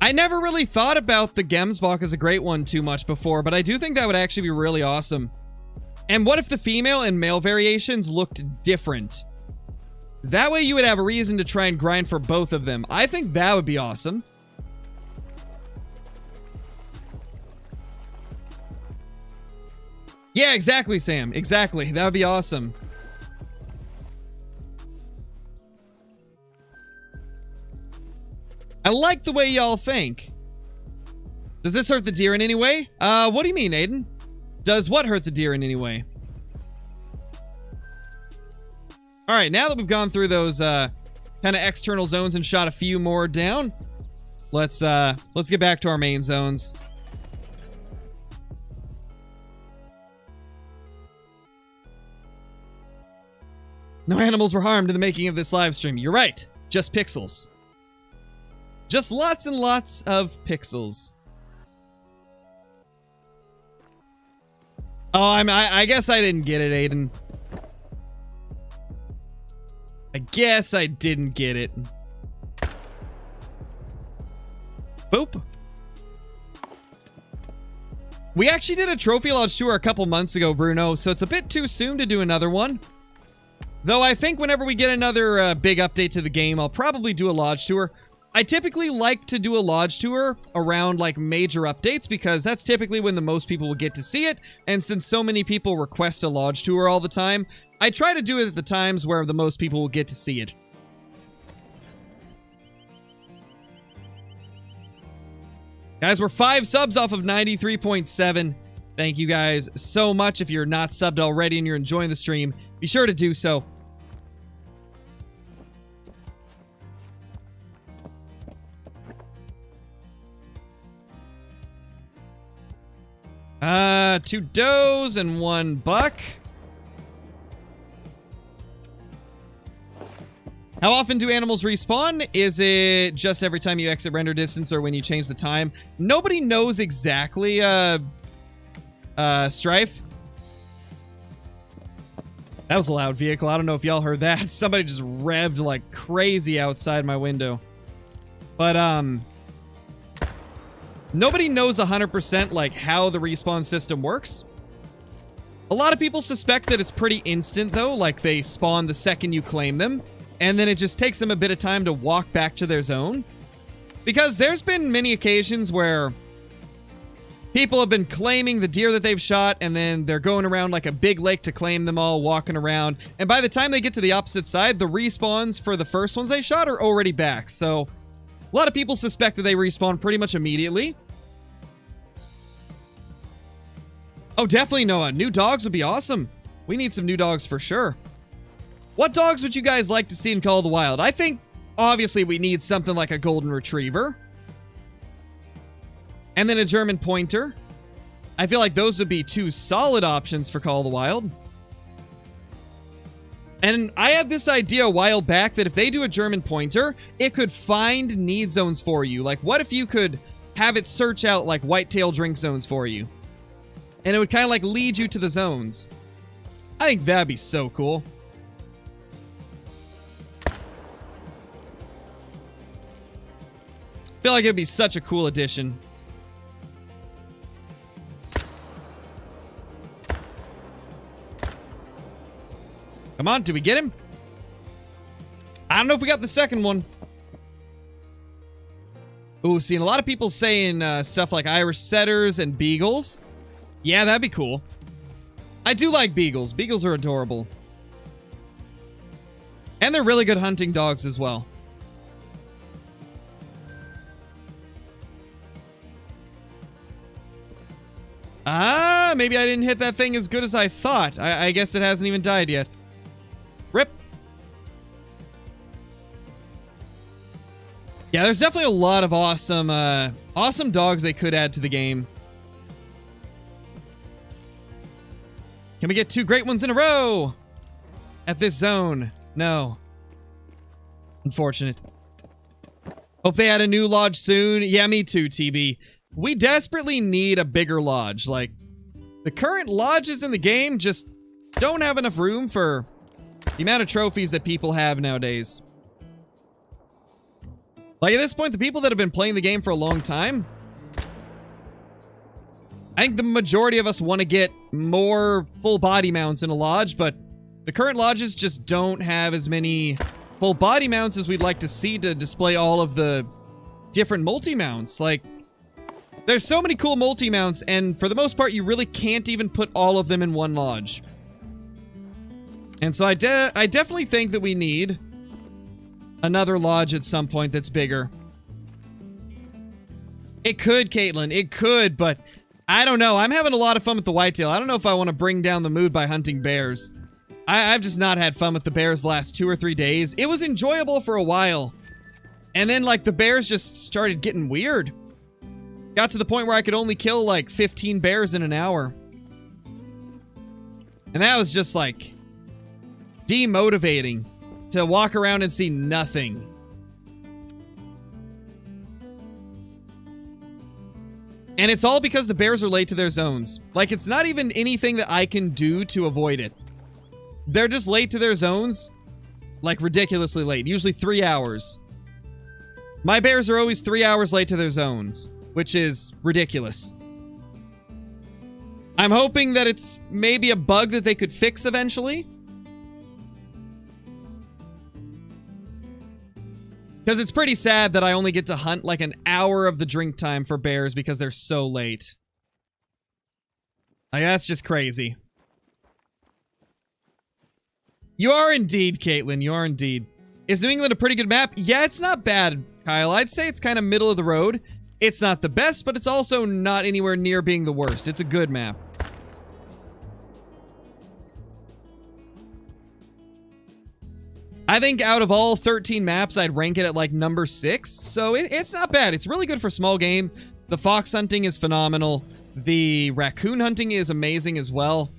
[SPEAKER 1] I never really thought about the Gemsbok as a great one too much before, but I do think that would actually be really awesome. And what if the female and male variations looked different? That way you would have a reason to try and grind for both of them. I think that would be awesome. Yeah, exactly, Sam. Exactly. That would be awesome. I like the way y'all think. Does this hurt the deer in any way? What do you mean, Aiden? Does what hurt the deer in any way? Alright, now that we've gone through those, kind of external zones and shot a few more down, let's get back to our main zones. No animals were harmed in the making of this live stream. You're right. Just pixels. Just lots and lots of pixels. Oh, I guess I didn't get it, Aiden. I guess I didn't get it. Boop. We actually did a Trophy Lodge tour a couple months ago, Bruno, so it's a bit too soon to do another one. Though I think whenever we get another big update to the game, I'll probably do a lodge tour. I typically like to do a lodge tour around like major updates because that's typically when the most people will get to see it. And since so many people request a lodge tour all the time, I try to do it at the times where the most people will get to see it. Guys, we're 5 subs off of 93.7. Thank you guys so much. If you're not subbed already and you're enjoying the stream, be sure to do so. Two does and 1 buck. How often do animals respawn? Is it just every time you exit render distance or when you change the time? Nobody knows exactly, Strife. That was a loud vehicle. I don't know if y'all heard that. Somebody just revved like crazy outside my window. But, nobody knows 100% like how the respawn system works. A lot of people suspect that it's pretty instant though, like they spawn the second you claim them, and then it just takes them a bit of time to walk back to their zone. Because there's been many occasions where people have been claiming the deer that they've shot, and then they're going around like a big lake to claim them all, walking around, and by the time they get to the opposite side, the respawns for the first ones they shot are already back, so a lot of people suspect that they respawn pretty much immediately. Oh, definitely, Noah. New dogs would be awesome. We need some new dogs for sure. What dogs would you guys like to see in Call of the Wild? I think, obviously, we need something like a Golden Retriever. And then a German Pointer. I feel like those would be 2 solid options for Call of the Wild. And I had this idea a while back that if they do a German Pointer, it could find need zones for you. Like, what if you could have it search out, like, whitetail drink zones for you? And it would kind of, like, lead you to the zones. I think that'd be so cool. I feel like it'd be such a cool addition. Come on, did we get him? I don't know if we got the second one. Ooh, seeing a lot of people saying stuff like Irish setters and beagles. Yeah, that'd be cool. I do like beagles. Beagles are adorable. And they're really good hunting dogs as well. Ah, maybe I didn't hit that thing as good as I thought. I guess it hasn't even died yet. Rip. Yeah, there's definitely a lot of awesome, awesome dogs they could add to the game. Can we get 2 great ones in a row? At this zone? No. Unfortunate. Hope they add a new lodge soon. Yeah, me too, TB. We desperately need a bigger lodge. Like, the current lodges in the game just don't have enough room for the amount of trophies that people have nowadays. Like, at this point, the people that have been playing the game for a long time, I think the majority of us want to get more full body mounts in a lodge, but the current lodges just don't have as many full body mounts as we'd like to see to display all of the different multi-mounts. Like, there's so many cool multi-mounts, and for the most part, you really can't even put all of them in one lodge. And so I definitely think that we need another lodge at some point that's bigger. It could, Caitlin. It could, but I don't know. I'm having a lot of fun with the whitetail. I don't know if I want to bring down the mood by hunting bears. I've just not had fun with the bears the last 2 or 3 days. It was enjoyable for a while. And then, like, the bears just started getting weird. Got to the point where I could only kill, like, 15 bears in an hour. And that was just, like, demotivating to walk around and see nothing. And it's all because the bears are late to their zones. Like, it's not even anything that I can do to avoid it. They're just late to their zones, like ridiculously late, usually 3 hours. My bears are always 3 hours late to their zones, which is ridiculous. I'm hoping that it's maybe a bug that they could fix eventually. Because it's pretty sad that I only get to hunt like an hour of the drink time for bears because they're so late. Like, that's just crazy. You are indeed, Caitlin. You are indeed. Is New England a pretty good map? Yeah, it's not bad, Kyle. I'd say it's kind of middle of the road. It's not the best, but it's also not anywhere near being the worst. It's a good map. I think out of all 13 maps, I'd rank it at like number 6. So it's not bad. It's really good for small game. The fox hunting is phenomenal. The raccoon hunting is amazing as well.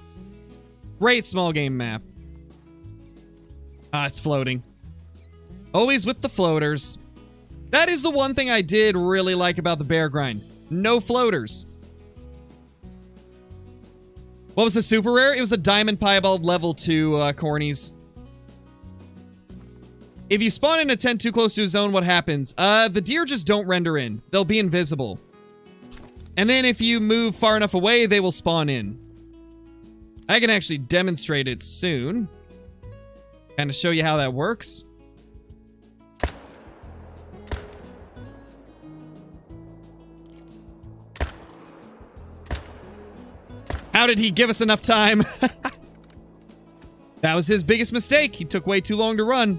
[SPEAKER 1] Great small game map. Ah, it's floating. Always with the floaters. That is the one thing I did really like about the bear grind. No floaters. What was the super rare? It was a diamond piebald level 2 cornies. If you spawn in a tent too close to a zone, what happens? The deer just don't render in. They'll be invisible. And then if you move far enough away, they will spawn in. I can actually demonstrate it soon. Kind of show you how that works. How did he give us enough time? That was his biggest mistake. He took way too long to run.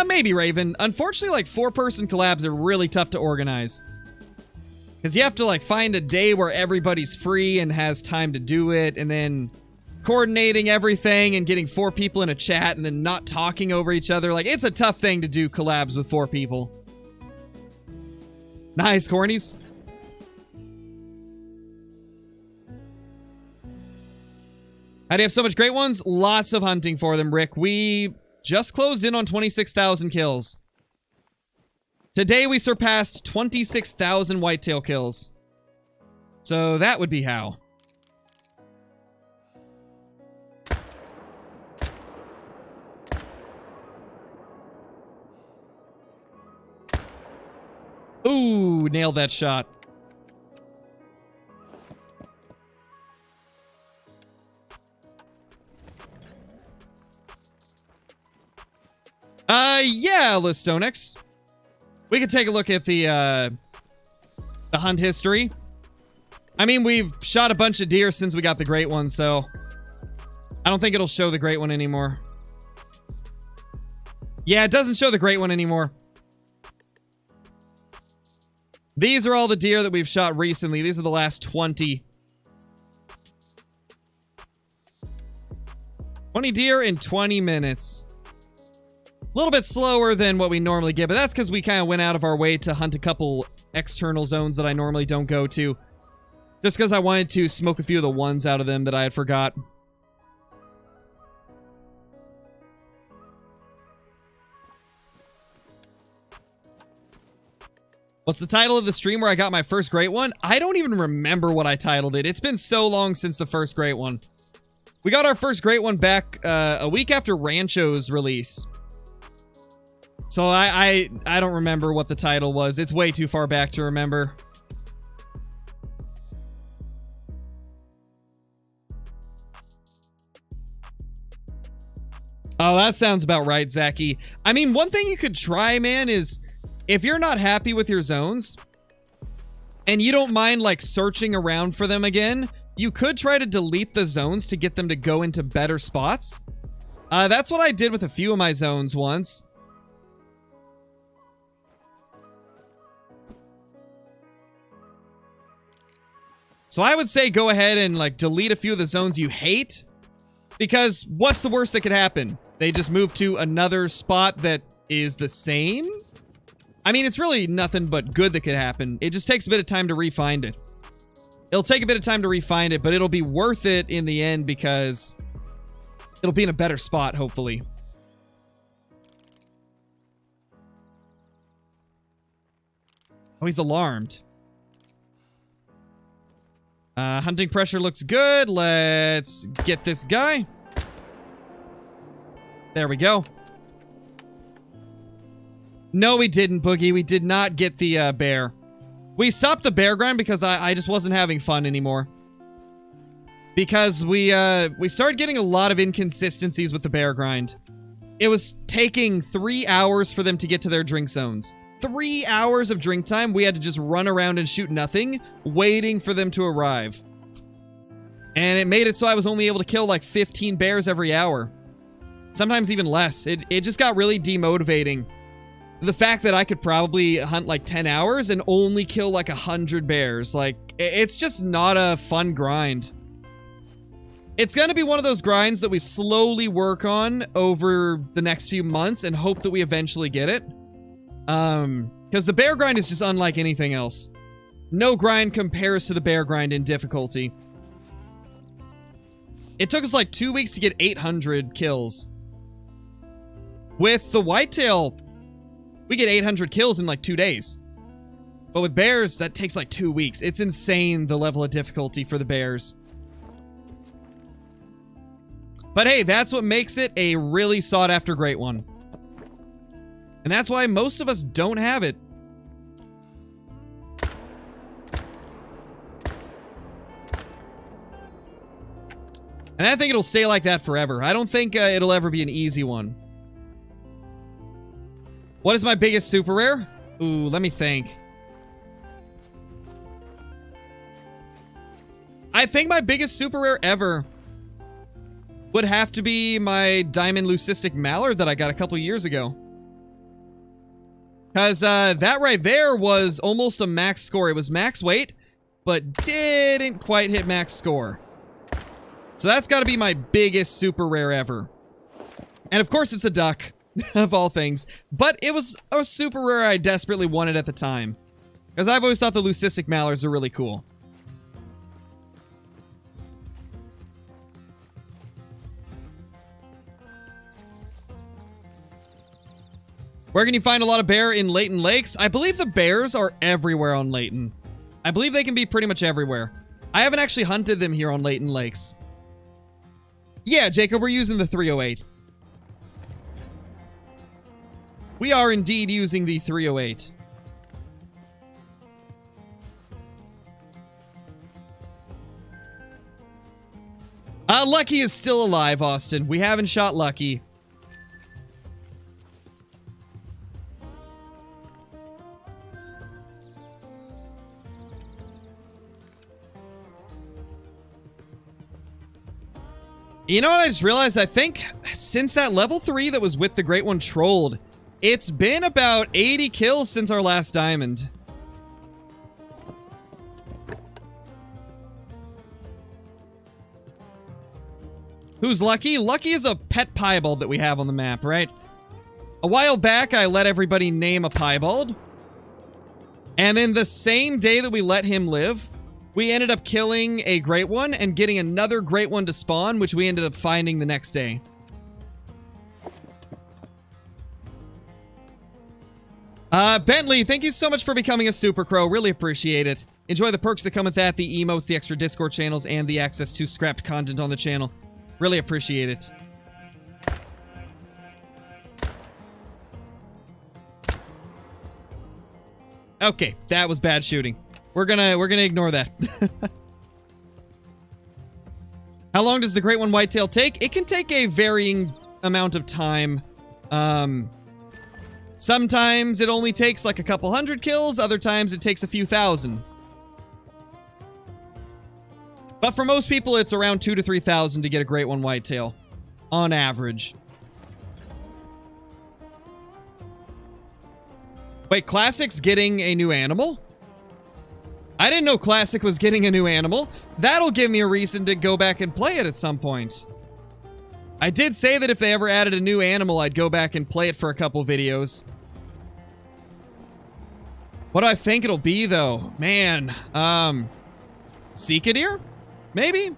[SPEAKER 1] Maybe, Raven. Unfortunately, like, 4-person collabs are really tough to organize. Because you have to, like, find a day where everybody's free and has time to do it, and then coordinating everything and getting 4 people in a chat and then not talking over each other. Like, it's a tough thing to do collabs with 4 people. Nice, cornies. How do you have so much great ones? Lots of hunting for them, Rick. We just closed in on 26,000 kills. Today we surpassed 26,000 whitetail kills. So that would be how. Ooh, nailed that shot. Yeah, Listonix. We could take a look at the hunt history. I mean, we've shot a bunch of deer since we got the great one, so I don't think it'll show the great one anymore. Yeah, it doesn't show the great one anymore. These are all the deer that we've shot recently. These are the last 20. 20 deer in 20 minutes. A little bit slower than what we normally get, but that's because we kind of went out of our way to hunt a couple external zones that I normally don't go to. Just because I wanted to smoke a few of the ones out of them that I had forgot. What's the title of the stream where I got my first great one? I don't even remember what I titled it. It's been so long since the first great one. We got our first great one back a week after Rancho's release. So I don't remember what the title was. It's way too far back to remember. Oh, that sounds about right, Zachy. I mean, one thing you could try, man, is if you're not happy with your zones and you don't mind like searching around for them again, you could try to delete the zones to get them to go into better spots. That's what I did with a few of my zones once. So I would say go ahead and like delete a few of the zones you hate, because what's the worst that could happen? They just move to another spot that is the same? I mean, it's really nothing but good that could happen. It just takes a bit of time to re-find it. It'll take a bit of time to re-find it, but it'll be worth it in the end because it'll be in a better spot, hopefully. Oh, he's alarmed. Hunting pressure looks good. Let's get this guy. There we go. No, we didn't, Boogie. We did not get the bear. We stopped the bear grind because I just wasn't having fun anymore. Because we started getting a lot of inconsistencies with the bear grind. It was taking 3 hours for them to get to their drink zones. 3 hours of drink time, we had to just run around and shoot nothing, waiting for them to arrive. And it made it so I was only able to kill like 15 bears every hour. Sometimes even less. It just got really demotivating. The fact that I could probably hunt like 10 hours and only kill like 100 bears. Like, it's just not a fun grind. It's gonna be one of those grinds that we slowly work on over the next few months and hope that we eventually get it. Because the bear grind is just unlike anything else. No grind compares to the bear grind in difficulty. It took us like 2 weeks to get 800 kills. With the whitetail, we get 800 kills in like 2 days. But with bears, that takes like 2 weeks. It's insane, the level of difficulty for the bears. But hey, that's what makes it a really sought-after great one. And that's why most of us don't have it. And I think it'll stay like that forever. I don't think it'll ever be an easy one. What is my biggest super rare? Ooh, let me think. I think my biggest super rare ever would have to be my diamond leucistic mallard that I got a couple years ago. Because that right there was almost a max score. It was max weight, but didn't quite hit max score. So that's got to be my biggest super rare ever. And of course it's a duck, of all things. But it was a super rare I desperately wanted at the time. Because I've always thought the leucistic mallards are really cool. Where can you find a lot of bear in Layton Lakes? I believe the bears are everywhere on Layton. I believe they can be pretty much everywhere. I haven't actually hunted them here on Layton Lakes. Yeah, Jacob, we're using the 308. We are indeed using the 308. Lucky is still alive, Austin. We haven't shot Lucky. You know what I just realized? I think since that level 3 that was with the Great One trolled, it's been about 80 kills since our last diamond. Who's Lucky? Lucky is a pet piebald that we have on the map, right? A while back, I let everybody name a piebald. And then the same day that we let him live, we ended up killing a Great One and getting another Great One to spawn, which we ended up finding the next day. Bentley, thank you so much for becoming a Super Crow. Really appreciate it. Enjoy the perks that come with that, the emotes, the extra Discord channels, and the access to scrapped content on the channel. Really appreciate it. Okay, that was bad shooting. We're gonna ignore that. How long does the Great One Whitetail take? It can take a varying amount of time. Sometimes it only takes like a couple hundred kills, other times it takes a few thousand. But for most people, it's around 2,000 to 3,000 to get a great one whitetail, on average. Wait, Classic's getting a new animal? I didn't know Classic was getting a new animal. That'll give me a reason to go back and play it at some point. I did say that if they ever added a new animal, I'd go back and play it for a couple videos. What do I think it'll be, though? Man, Seek a Deer? Maybe?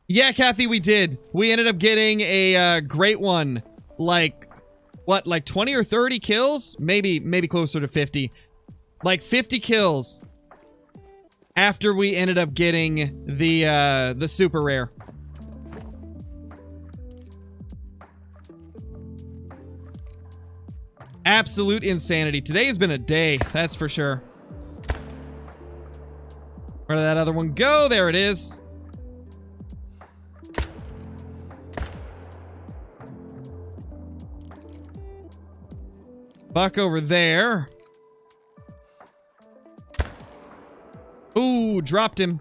[SPEAKER 1] Yeah, Kathy, we did. We ended up getting a great one. Like, what, like 20 or 30 kills? Maybe closer to 50. Like 50 kills. After we ended up getting the super rare. Absolute insanity. Today has been a day, that's for sure. Where did that other one go? There it is. Buck over there. Ooh, dropped him.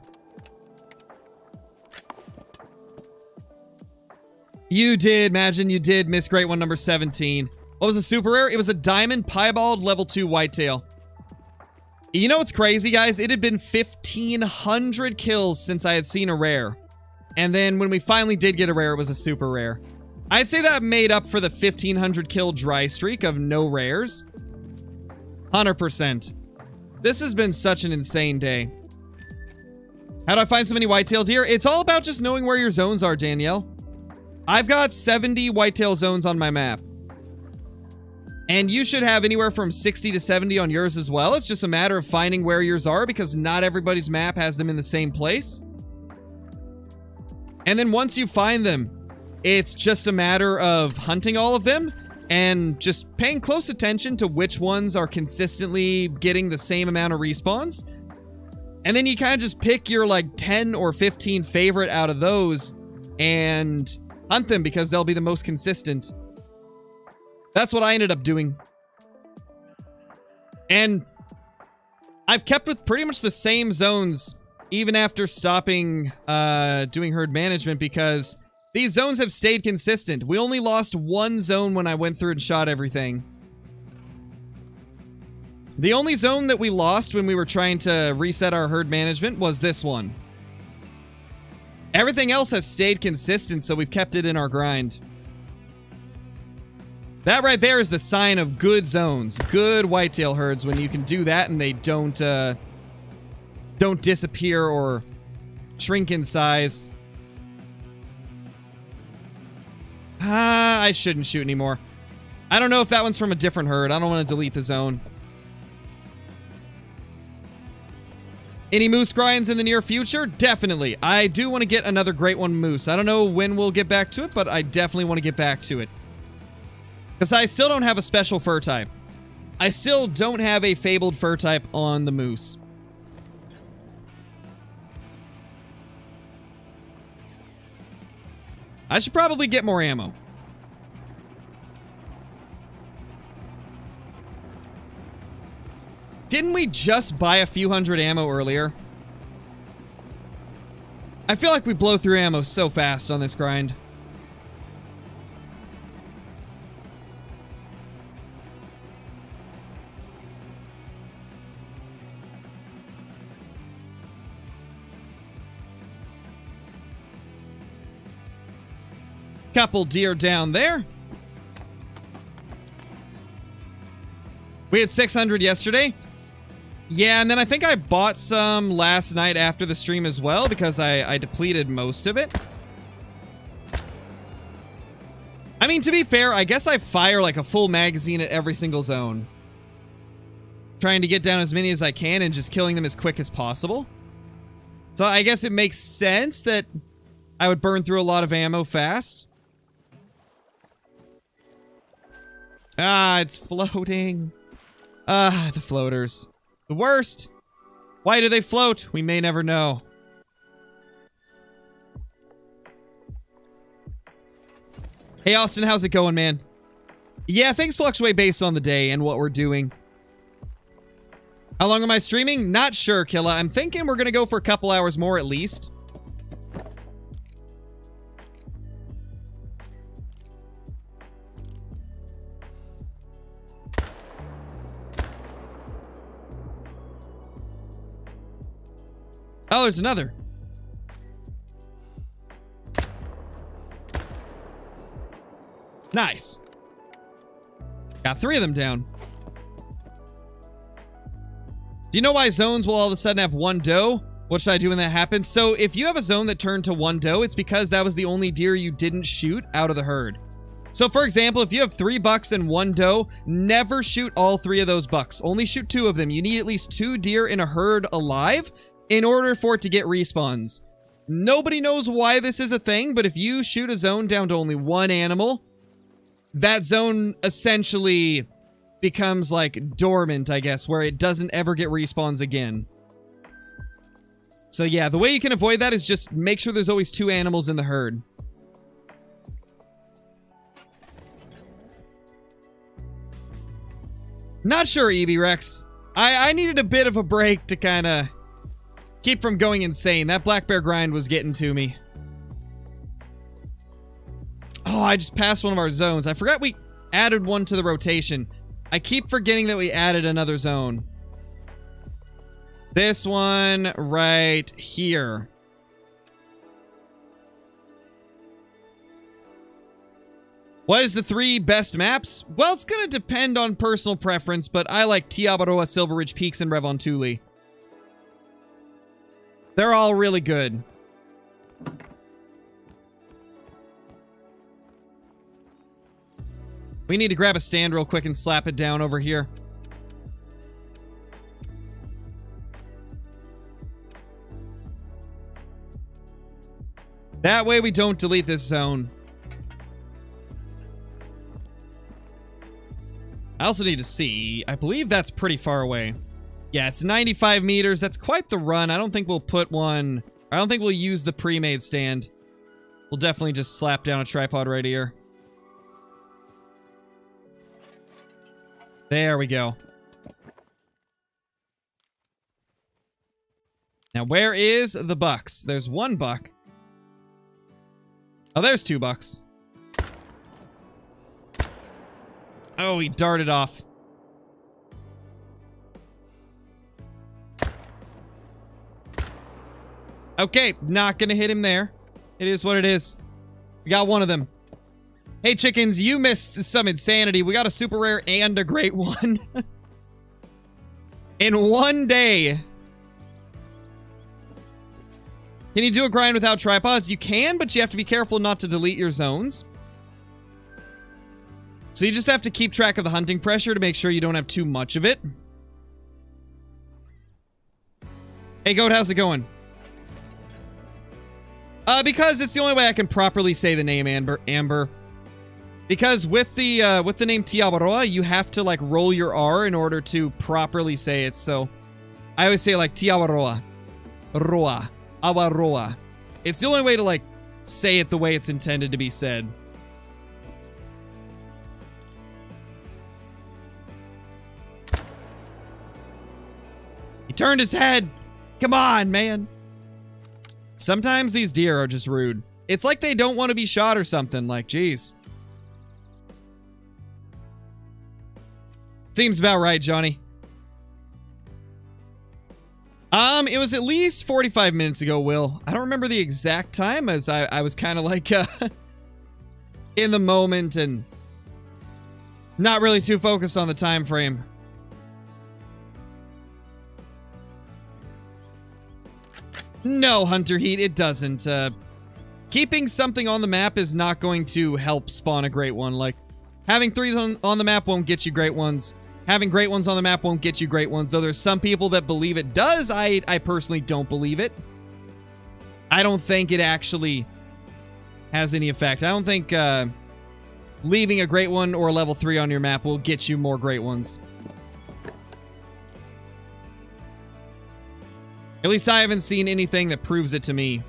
[SPEAKER 1] You did, imagine you did miss great one number 17. What was a super rare? It was a diamond piebald level 2 whitetail. You know what's crazy, guys? It had been 1,500 kills since I had seen a rare. And then when we finally did get a rare, it was a super rare. I'd say that made up for the 1,500 kill dry streak of no rares. 100%. This has been such an insane day. How do I find so many whitetail deer? It's all about just knowing where your zones are, Danielle. I've got 70 whitetail zones on my map. And you should have anywhere from 60 to 70 on yours as well. It's just a matter of finding where yours are because not everybody's map has them in the same place. And then once you find them, it's just a matter of hunting all of them and just paying close attention to which ones are consistently getting the same amount of respawns. And then you kind of just pick your like 10 or 15 favorite out of those and hunt them because they'll be the most consistent. That's what I ended up doing. And I've kept with pretty much the same zones even after stopping doing herd management because these zones have stayed consistent. We only lost one zone when I went through and shot everything. The only zone that we lost when we were trying to reset our herd management was this one. Everything else has stayed consistent, so we've kept it in our grind. That right there is the sign of good zones, good whitetail herds, when you can do that and they don't disappear or shrink in size. I shouldn't shoot anymore. I don't know if that one's from a different herd. I don't want to delete the zone. Any moose grinds in the near future? Definitely. I do want to get another great one moose. I don't know when we'll get back to it, but I definitely want to get back to it. Because I still don't have a special fur type. I still don't have a fabled fur type on the moose. I should probably get more ammo. Didn't we just buy a few hundred ammo earlier? I feel like we blow through ammo so fast on this grind. Couple deer down there. We had 600 yesterday. Yeah, and then I think I bought some last night after the stream as well because I depleted most of it. I mean, to be fair, I guess I fire like a full magazine at every single zone. Trying to get down as many as I can and just killing them as quick as possible. So I guess it makes sense that I would burn through a lot of ammo fast. Ah, it's floating. The floaters. The worst. Why do they float? We may never know. Hey, Austin, how's it going, man? Yeah, things fluctuate based on the day and what we're doing. How long am I streaming? Not sure, Killa. I'm thinking we're going to go for a couple hours more at least. Oh, there's another. Nice. Got 3 of them down. Do you know why zones will all of a sudden have 1 doe? What should I do when that happens? So if you have a zone that turned to 1 doe, it's because that was the only deer you didn't shoot out of the herd. So for example, if you have 3 bucks and 1 doe, never shoot all 3 of those bucks. Only shoot 2 of them. You need at least 2 deer in a herd alive in order for it to get respawns. Nobody knows why this is a thing, but if you shoot a zone down to only 1 animal, that zone essentially becomes like dormant, I guess, where it doesn't ever get respawns again. So yeah, the way you can avoid that is just make sure there's always 2 animals in the herd. Not sure, EB Rex. I needed a bit of a break to kind of keep from going insane. That black bear grind was getting to me. Oh, I just passed one of our zones. I forgot we added one to the rotation. I keep forgetting that we added another zone. This one right here. What is the 3 best maps? Well, it's going to depend on personal preference, but I like Tiabaroa, Silver Ridge Peaks, and Revontuli. They're all really good. We need to grab a stand real quick and slap it down over here. That way we don't delete this zone. I also need to see. I believe that's pretty far away. Yeah, it's 95 meters. That's quite the run. I don't think we'll put one... I don't think we'll use the pre-made stand. We'll definitely just slap down a tripod right here. There we go. Now, where is the bucks? There's 1 buck. Oh, there's 2 bucks. Oh, he darted off. Okay, not gonna hit him there. It is what it is. We got 1 of them. Hey, chickens, you missed some insanity. We got a super rare and a great one. In 1 day. Can you do a grind without tripods? You can, but you have to be careful not to delete your zones. So you just have to keep track of the hunting pressure to make sure you don't have too much of it. Hey, Goat, how's it going? Because it's the only way I can properly say the name Amber. Because with the name Tiabaroa, you have to like roll your R in order to properly say it. So I always say like Tiabaroa, Roa, Awaroa. It's the only way to like say it the way it's intended to be said. He turned his head. Come on, man. Sometimes these deer are just rude. It's like they don't want to be shot or something. Like, geez. Seems about right, Johnny. It was at least 45 minutes ago, Will. I don't remember the exact time, as I was kind of like, in the moment and not really too focused on the time frame. No, Hunter Heat, it doesn't. Keeping something on the map is not going to help spawn a great one. Like, having 3 on the map won't get you great ones. Having great ones on the map won't get you great ones. Though there's some people that believe it does. I personally don't believe it. I don't think it actually has any effect. I don't think leaving a great one or a level 3 on your map will get you more great ones. At least I haven't seen anything that proves it to me.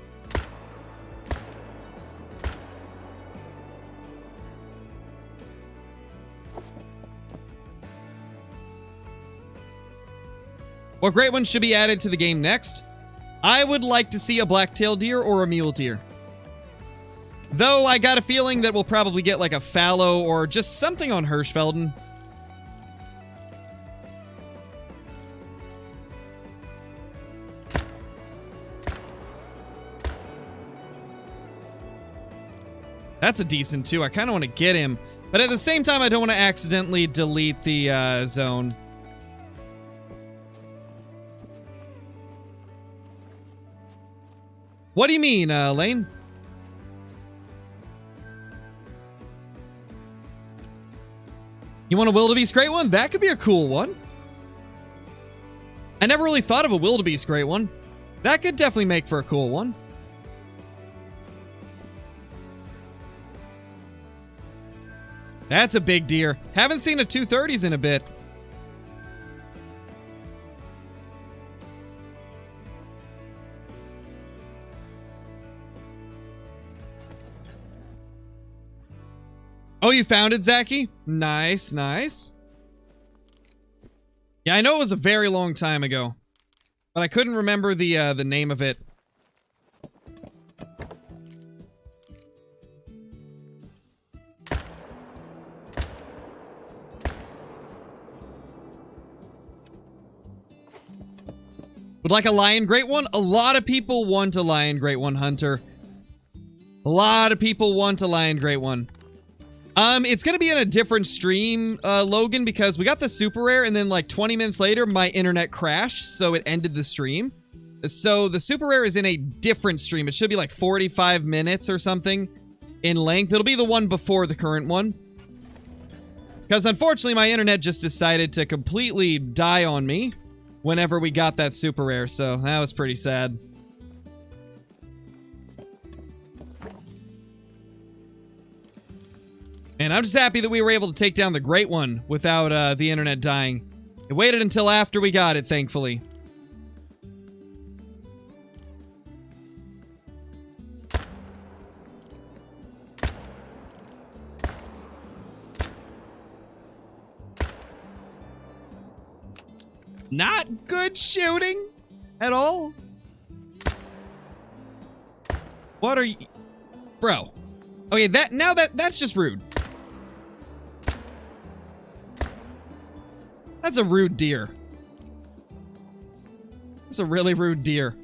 [SPEAKER 1] What great one should be added to the game next? I would like to see a black-tailed deer or a mule deer. Though I got a feeling that we'll probably get like a fallow or just something on Hirschfelden. That's a decent too. I kind of want to get him. But at the same time, I don't want to accidentally delete the zone. What do you mean, Lane? You want a wildebeest great one? That could be a cool one. I never really thought of a wildebeest great one. That could definitely make for a cool one. That's a big deer. Haven't seen a 230s in a bit. Oh, you found it, Zachy? Nice, nice. Yeah, I know it was a very long time ago, but I couldn't remember the name of it. Would like a lion great one? A lot of people want a lion great one, Hunter. A lot of people want a lion great one. It's gonna be in a different stream, Logan, because we got the super rare and then like 20 minutes later, my internet crashed, so it ended the stream. So the super rare is in a different stream. It should be like 45 minutes or something in length. It'll be the one before the current one. Because unfortunately, my internet just decided to completely die on me whenever we got that super rare, so that was pretty sad. And I'm just happy that we were able to take down the great one without the internet dying. It waited until after we got it, thankfully. Not good shooting at all. What are you... Bro. Okay, that's just rude. That's a rude deer. That's a really rude deer.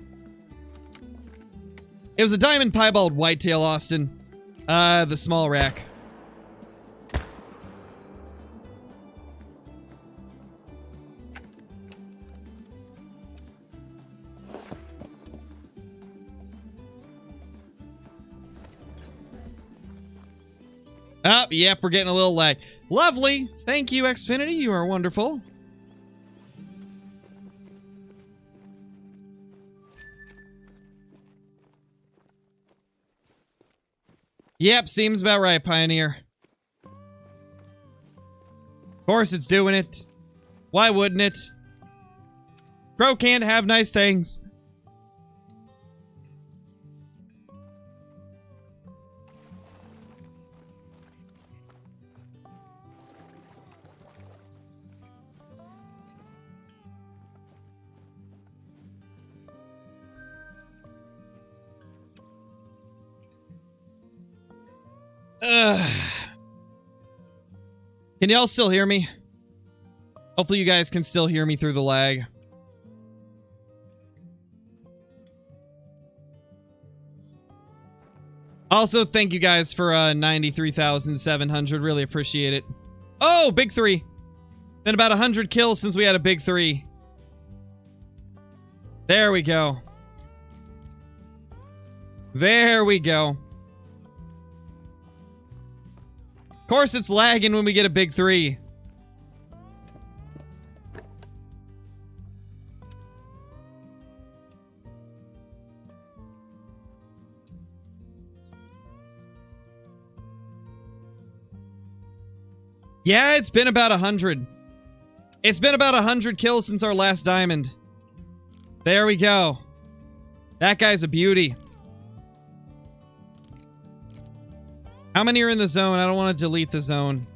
[SPEAKER 1] It was a diamond piebald whitetail, Austin. The small rack. Oh, yep, we're getting a little lag. Lovely. Thank you, Xfinity. You are wonderful. Yep, seems about right, Pioneer. Of course it's doing it. Why wouldn't it? Crow can't have nice things. Can y'all still hear me? Hopefully you guys can still hear me through the lag. Also, thank you guys for 93,700. Really appreciate it. Oh, big 3. Been about 100 kills since we had a big 3. There we go. There we go. Of course it's lagging when we get a big 3. Yeah, it's been about 100. It's been about 100 kills since our last diamond. There we go. That guy's a beauty. How many are in the zone? I don't want to delete the zone.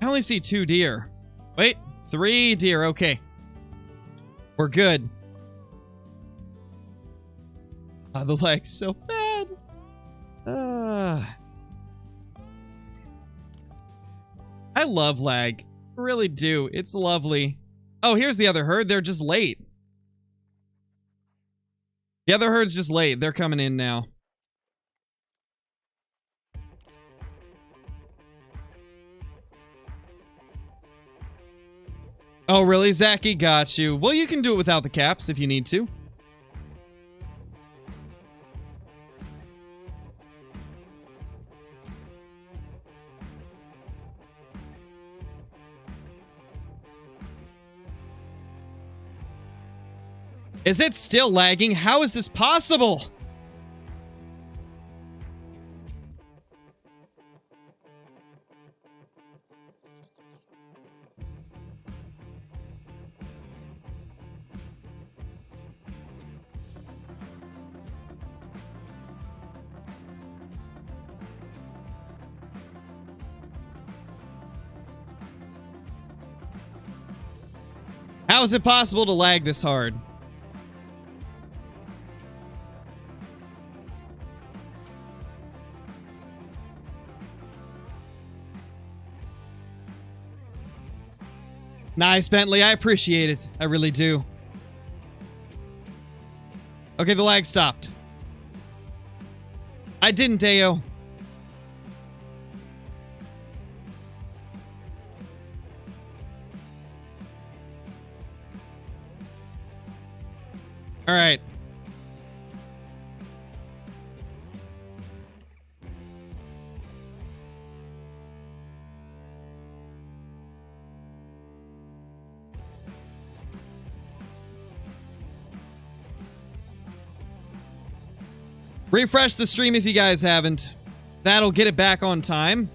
[SPEAKER 1] I only see 2 deer. Wait. 3 deer. Okay. We're good. Oh, the lag's so bad. I love lag. I really do. It's lovely. Oh, here's the other herd. They're just late. The other herd's just late. They're coming in now. Oh, really, Zachy? Got you. Well, you can do it without the caps if you need to. Is it still lagging? How is this possible? How is it possible to lag this hard? Nice, Bentley. I appreciate it. I really do. Okay, the lag stopped. I didn't, Ayo. All right. Refresh the stream if you guys haven't. That'll get it back on time.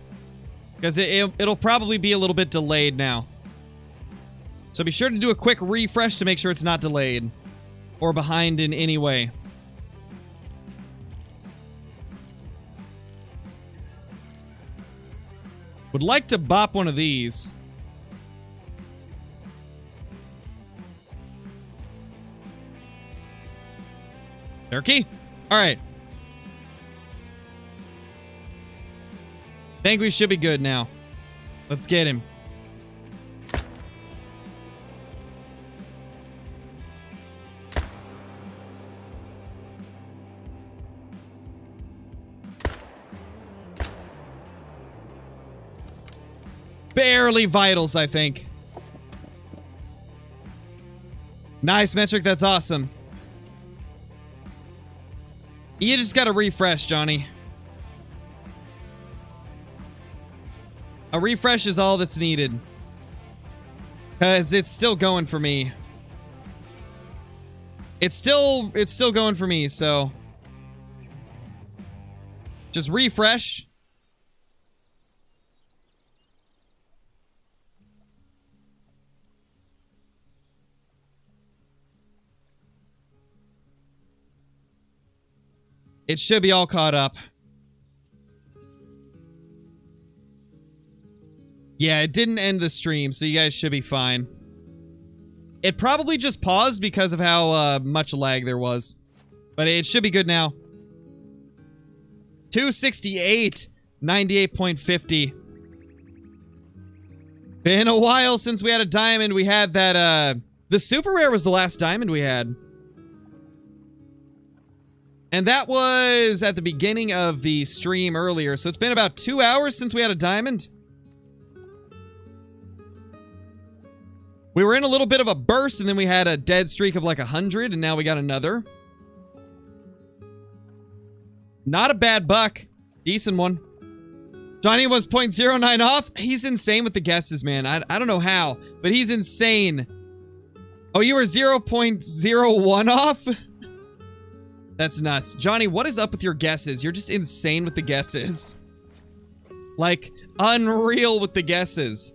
[SPEAKER 1] Because it'll probably be a little bit delayed now. So be sure to do a quick refresh to make sure it's not delayed. Or behind in any way. Would like to bop one of these. Turkey? Alright. Think we should be good now. Let's get him. Barely vitals, I think. Nice, Metric. That's awesome. You just gotta refresh, Johnny. A refresh is all that's needed. Because it's still going for me. It's still going for me, so... just refresh. It should be all caught up. Yeah, it didn't end the stream, so you guys should be fine. It probably just paused because of how much lag there was. But it should be good now. 268. 98.50. Been a while since we had a diamond. We had that, the super rare was the last diamond we had. And that was at the beginning of the stream earlier. So it's been about 2 hours since we had a diamond. We were in a little bit of a burst, and then we had a dead streak of like 100, and now we got another. Not a bad buck. Decent one. Johnny was 0.09 off. He's insane with the guesses, man. I don't know how, but he's insane. Oh, you were 0.01 off? That's nuts. Johnny, what is up with your guesses? You're just insane with the guesses. Like, unreal with the guesses.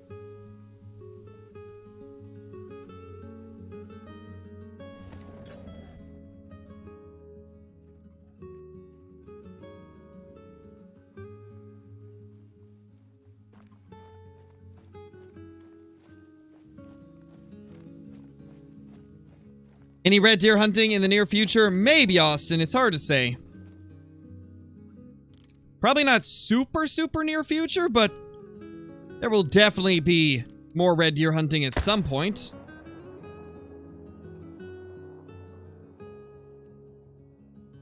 [SPEAKER 1] Any red deer hunting in the near future? Maybe, Austin. It's hard to say. Probably not super, super near future, but there will definitely be more red deer hunting at some point.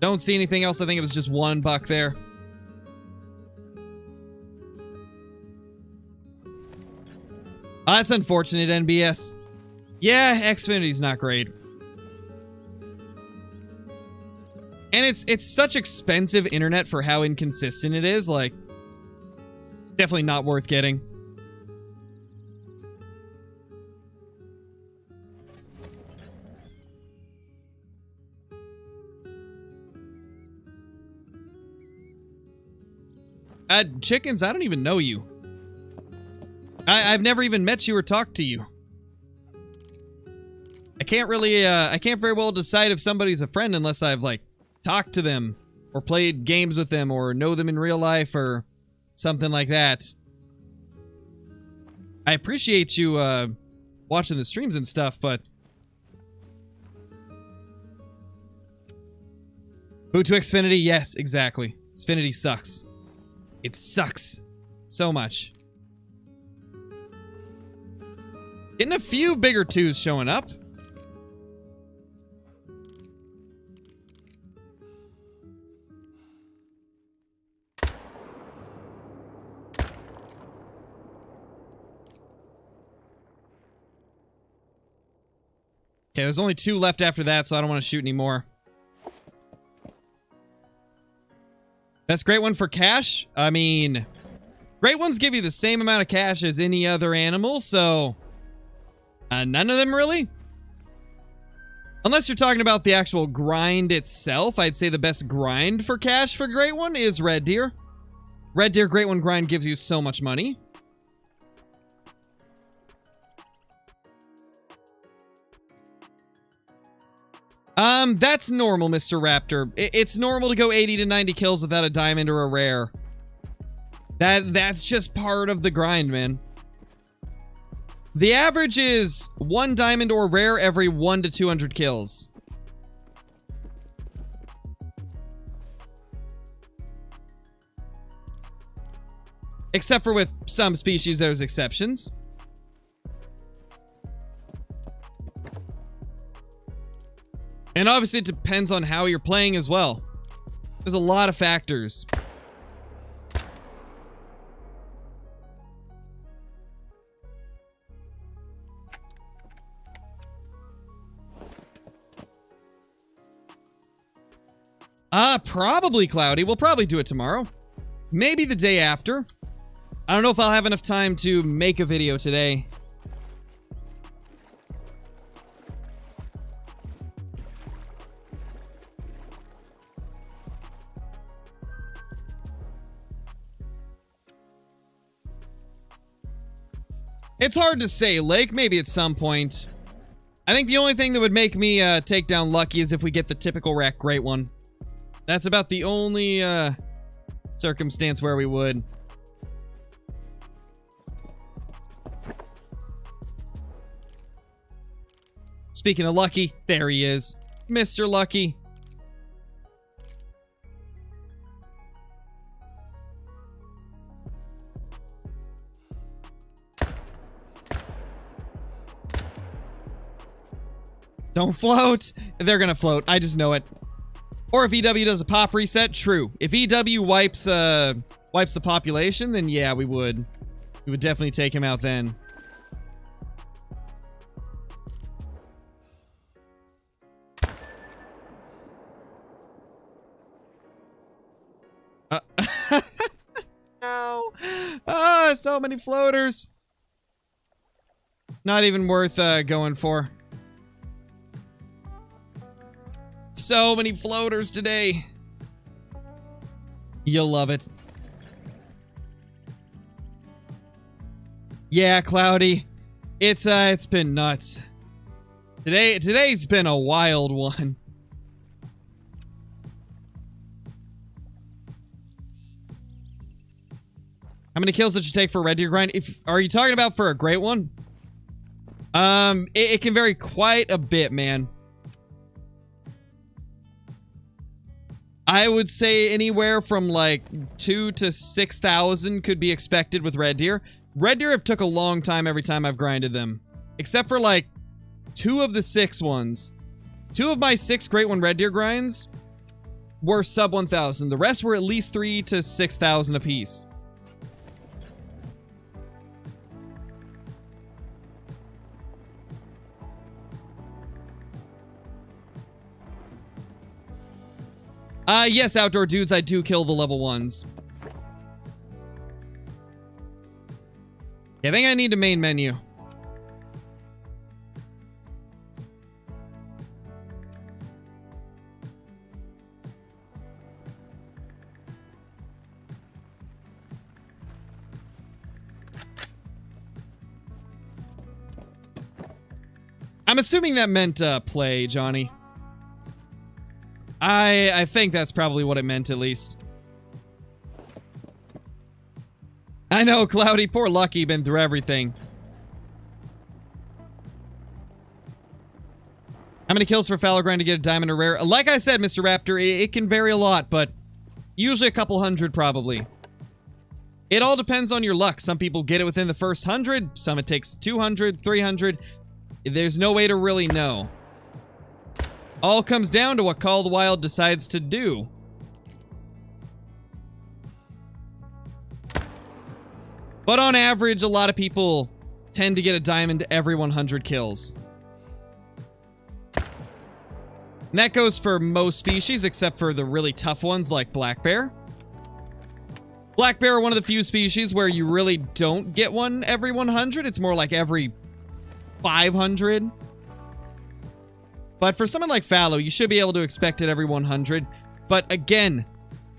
[SPEAKER 1] Don't see anything else. I think it was just one buck there. Oh, that's unfortunate, NBS. Yeah, Xfinity's not great. And it's such expensive internet for how inconsistent it is, like, definitely not worth getting. Chickens, I don't even know you. I've never even met you or talked to you. I can't really, I can't very well decide if somebody's a friend unless I've, like, talked to them, or played games with them, or know them in real life, or something like that. I appreciate you, watching the streams and stuff, but... Boot to Xfinity? Yes, exactly. Xfinity sucks. It sucks. So much. Getting a few bigger twos showing up. Okay, there's only 2 left after that, so I don't want to shoot anymore. Best great one for cash? I mean, great ones give you the same amount of cash as any other animal, so... none of them really? Unless you're talking about the actual grind itself, I'd say the best grind for cash for great one is red deer. Red deer great one grind gives you so much money. That's normal, Mr. Raptor. It's normal to go 80 to 90 kills without a diamond or a rare. That's just part of the grind, man. The average is 1 diamond or rare every 1 to 200 kills. Except for with some species, there's exceptions. And obviously it depends on how you're playing as well. There's a lot of factors. Probably cloudy. We'll probably do it tomorrow. Maybe the day after. I don't know if I'll have enough time to make a video today. It's hard to say, Lake. Maybe at some point. I think the only thing that would make me take down Lucky is if we get the typical rack great one. That's about the only circumstance where we would. Speaking of Lucky, there he is. Mr. Lucky. Don't float. They're gonna float. I just know it. Or if EW does a pop reset, true. If EW wipes the population, then yeah, we would. We would definitely take him out then. No. Ah, so many floaters. Not even worth going for. So many floaters today. You'll love it. Yeah, cloudy. It's been nuts. Today's been a wild one. How many kills did you take for a red deer grind? Are you talking about for a great one? It can vary quite a bit, man. I would say anywhere from like 2,000 to 6,000 could be expected with red deer. Red deer have took a long time every time I've grinded them. Except for like 2 of the 6 ones. 2 of my 6 Great One red deer grinds were sub 1,000. The rest were at least 3,000 to 6,000 apiece. Yes, outdoor dudes, I do kill the level 1s. I think I need a main menu. I'm assuming that meant play, Johnny. I think that's probably what it meant, at least. I know, Cloudy. Poor Lucky been through everything. How many kills for fallow grind to get a diamond or rare? Like I said, Mr. Raptor, it can vary a lot, but usually a couple hundred, probably. It all depends on your luck. Some people get it within the first 100. Some it takes 200, 300. There's no way to really know. All comes down to what Call of the Wild decides to do. But on average, a lot of people tend to get a diamond every 100 kills. And that goes for most species, except for the really tough ones like black bear. Black bear are one of the few species where you really don't get one every 100. It's more like every 500. But for someone like fallow, you should be able to expect it every 100. But again,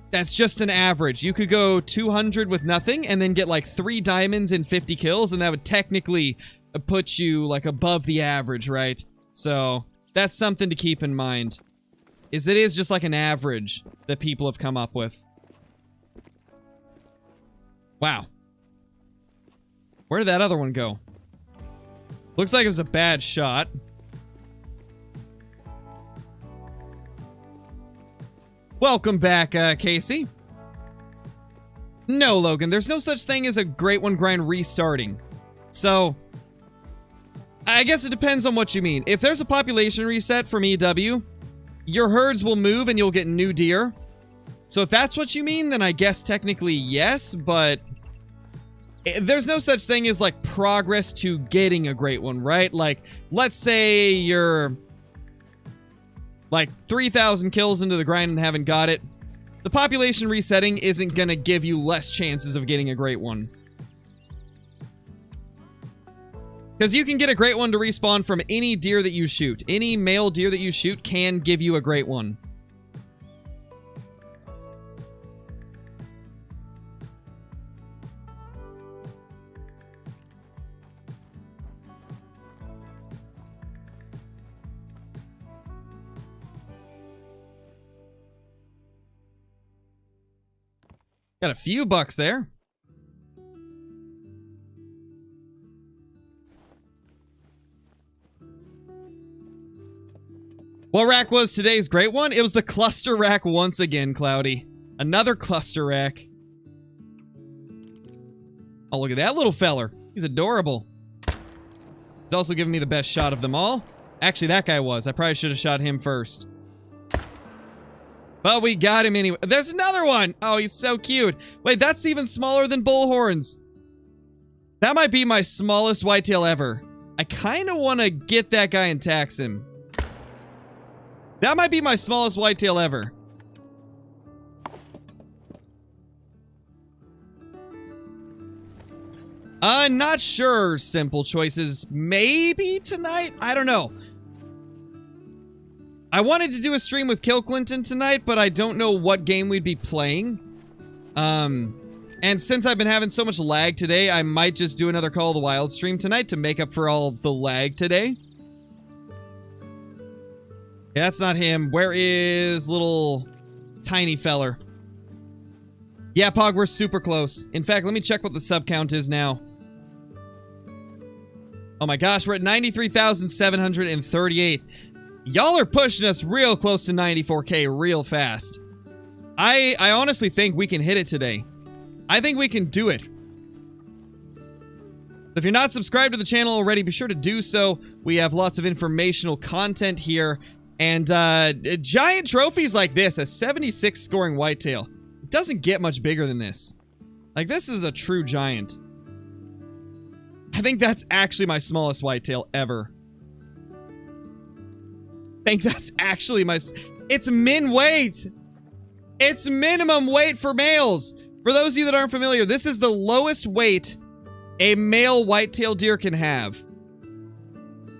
[SPEAKER 1] that's just an average. You could go 200 with nothing and then get like 3 diamonds and 50 kills, and that would technically put you like above the average, right? So that's something to keep in mind. Is it is just like an average that people have come up with. Wow. Where did that other one go? Looks like it was a bad shot. Welcome back, Casey. No, Logan, there's no such thing as a Great One grind restarting. So, I guess it depends on what you mean. If there's a population reset from EW, your herds will move and you'll get new deer. So if that's what you mean, then I guess technically yes, but there's no such thing as like progress to getting a Great One, right? Like, let's say you're like 3,000 kills into the grind and haven't got it. The population resetting isn't gonna give you less chances of getting a Great One. Because you can get a Great One to respawn from any deer that you shoot. Any male deer that you shoot can give you a Great One. Got a few bucks there. What rack was today's Great One? It was the cluster rack once again, Cloudy. Another cluster rack. Oh, look at that little feller. He's adorable. He's also giving me the best shot of them all. Actually, that guy was. I probably should have shot him first. But we got him anyway. There's another one! Oh, he's so cute. Wait, that's even smaller than bullhorns. That might be my smallest whitetail ever. I kind of want to get that guy and tax him. That might be my smallest whitetail ever. Not sure, Simple Choices. Maybe tonight? I don't know. I wanted to do a stream with Kill Clinton tonight, but I don't know what game we'd be playing. And since I've been having so much lag today, I might just do another Call of the Wild stream tonight to make up for all the lag today. Yeah, that's not him. Where is little tiny feller? Yeah, Pog, we're super close. In fact, let me check what the sub count is now. Oh my gosh, we're at 93,738. Y'all are pushing us real close to 94K real fast. I honestly think we can hit it today. I think we can do it. If you're not subscribed to the channel already, be sure to do so. We have lots of informational content here. And giant trophies like this, a 76 scoring whitetail. It doesn't get much bigger than this. Like, this is a true giant. I think that's actually my smallest whitetail ever. I think that's actually my... It's min weight! It's minimum weight for males! For those of you that aren't familiar, this is the lowest weight a male whitetail deer can have.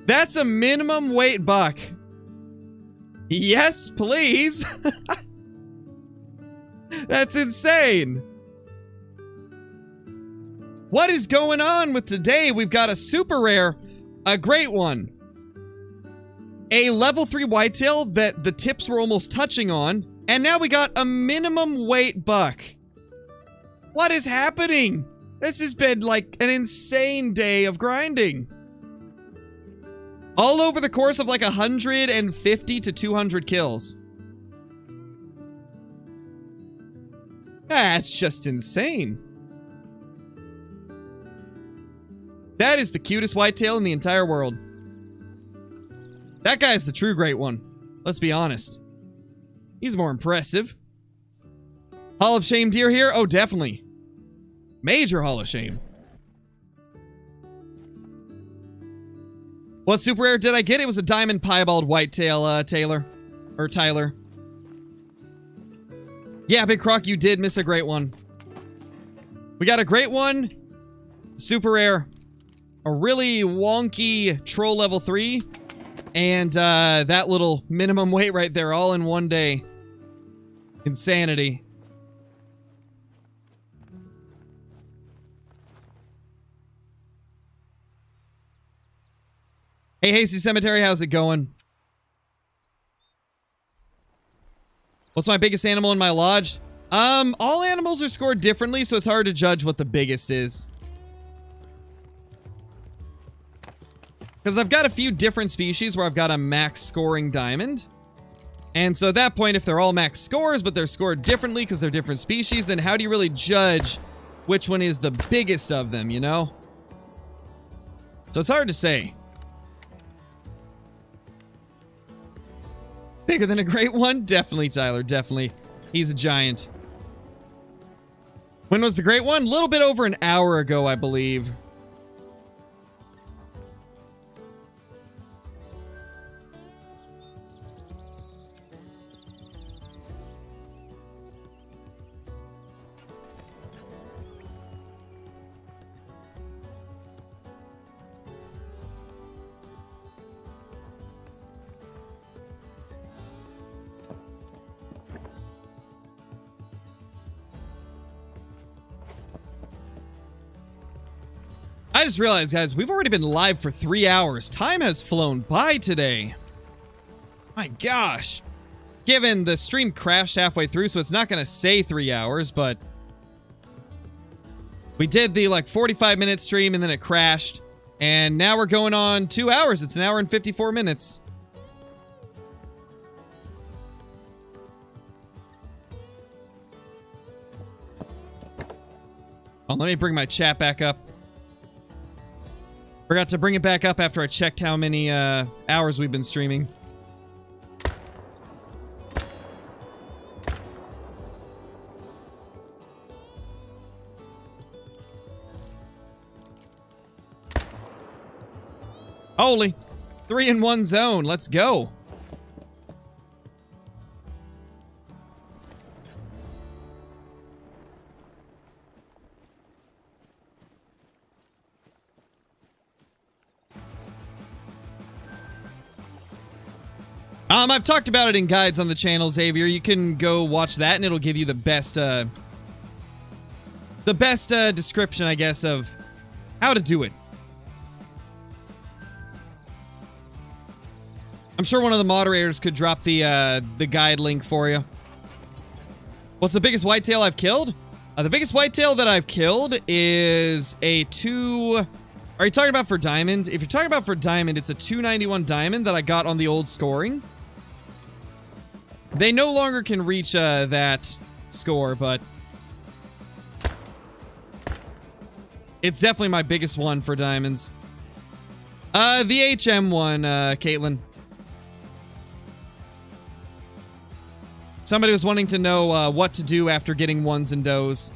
[SPEAKER 1] That's a minimum weight buck. Yes, please! That's insane! What is going on with today? We've got a super rare, a great one, a level 3 whitetail that the tips were almost touching on, and now we got a minimum weight buck. What is happening? This has been like an insane day of grinding. All over the course of like 150 to 200 kills. That's just insane. That is the cutest whitetail in the entire world. That guy's the true great one. Let's be honest. He's more impressive. Hall of Shame deer here? Oh, definitely. Major Hall of Shame. What super rare did I get? It was a diamond piebald whitetail, Taylor. Or Tyler. Yeah, Big Croc, you did miss a great one. We got a great one. Super rare. A really wonky troll level 3. And that little minimum weight right there, all in one day. Insanity. Hey, Hasty Cemetery, how's it going? What's my biggest animal in my lodge? All animals are scored differently, so it's hard to judge what the biggest is. Because I've got a few different species where I've got a max scoring diamond. And so at that point, if they're all max scores, but they're scored differently because they're different species, then how do you really judge which one is the biggest of them, you know? So it's hard to say. Bigger than a great one? Definitely, Tyler, definitely. He's a giant. When was the great one? A little bit over an hour ago, I believe. I just realized, guys, we've already been live for 3 hours. Time has flown by today. My gosh. Given the stream crashed halfway through, so it's not going to say 3 hours, but... we did the, like, 45-minute stream, and then it crashed. And now we're going on 2 hours. It's an hour and 54 minutes. Oh, let me bring my chat back up. Forgot to bring it back up after I checked how many hours we've been streaming. Holy. 3-in-1 zone. Let's go. I've talked about it in guides on the channel, Xavier. You can go watch that, and it'll give you the best description, I guess, of how to do it. I'm sure one of the moderators could drop the guide link for you. What's the biggest whitetail I've killed? The biggest whitetail that I've killed is a 2... Are you talking about for diamond? If you're talking about for diamond, it's a 291 diamond that I got on the old scoring. They no longer can reach that score, but it's definitely my biggest one for diamonds. The HM one, Caitlin. Somebody was wanting to know what to do after getting ones and does.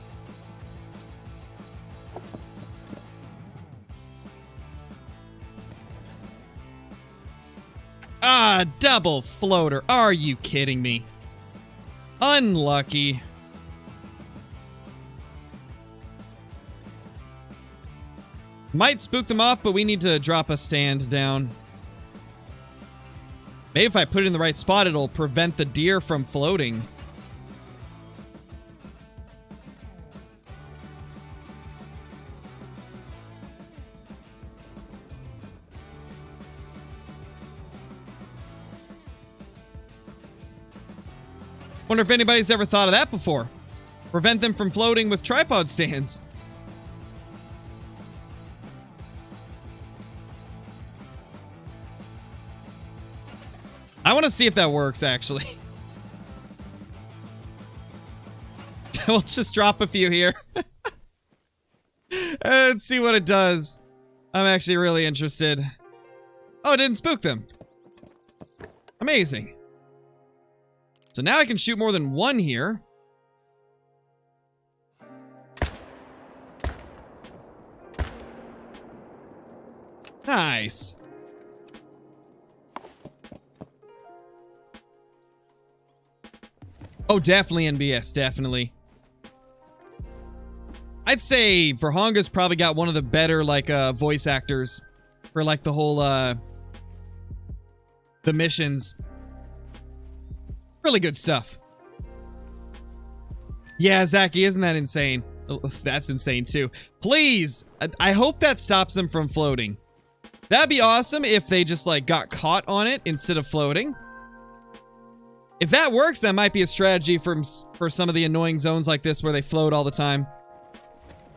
[SPEAKER 1] Ah, double floater. Are you kidding me? Unlucky. Might spook them off, but we need to drop a stand down. Maybe if I put it in the right spot, it'll prevent the deer from floating. Wonder if anybody's ever thought of that before. Prevent them from floating with tripod stands. I want to see if that works, actually. We'll just drop a few here. And see what it does. I'm actually really interested. Oh, it didn't spook them. Amazing. So now I can shoot more than one here. Nice. Oh, definitely NBS, definitely. I'd say Verhonga's probably got one of the better, like, voice actors for, like, the whole, the missions. Really good stuff. Yeah, Zachy, isn't that insane? Oh, that's insane, too. Please! I hope that stops them from floating. That'd be awesome if they just, like, got caught on it instead of floating. If that works, that might be a strategy for some of the annoying zones like this where they float all the time.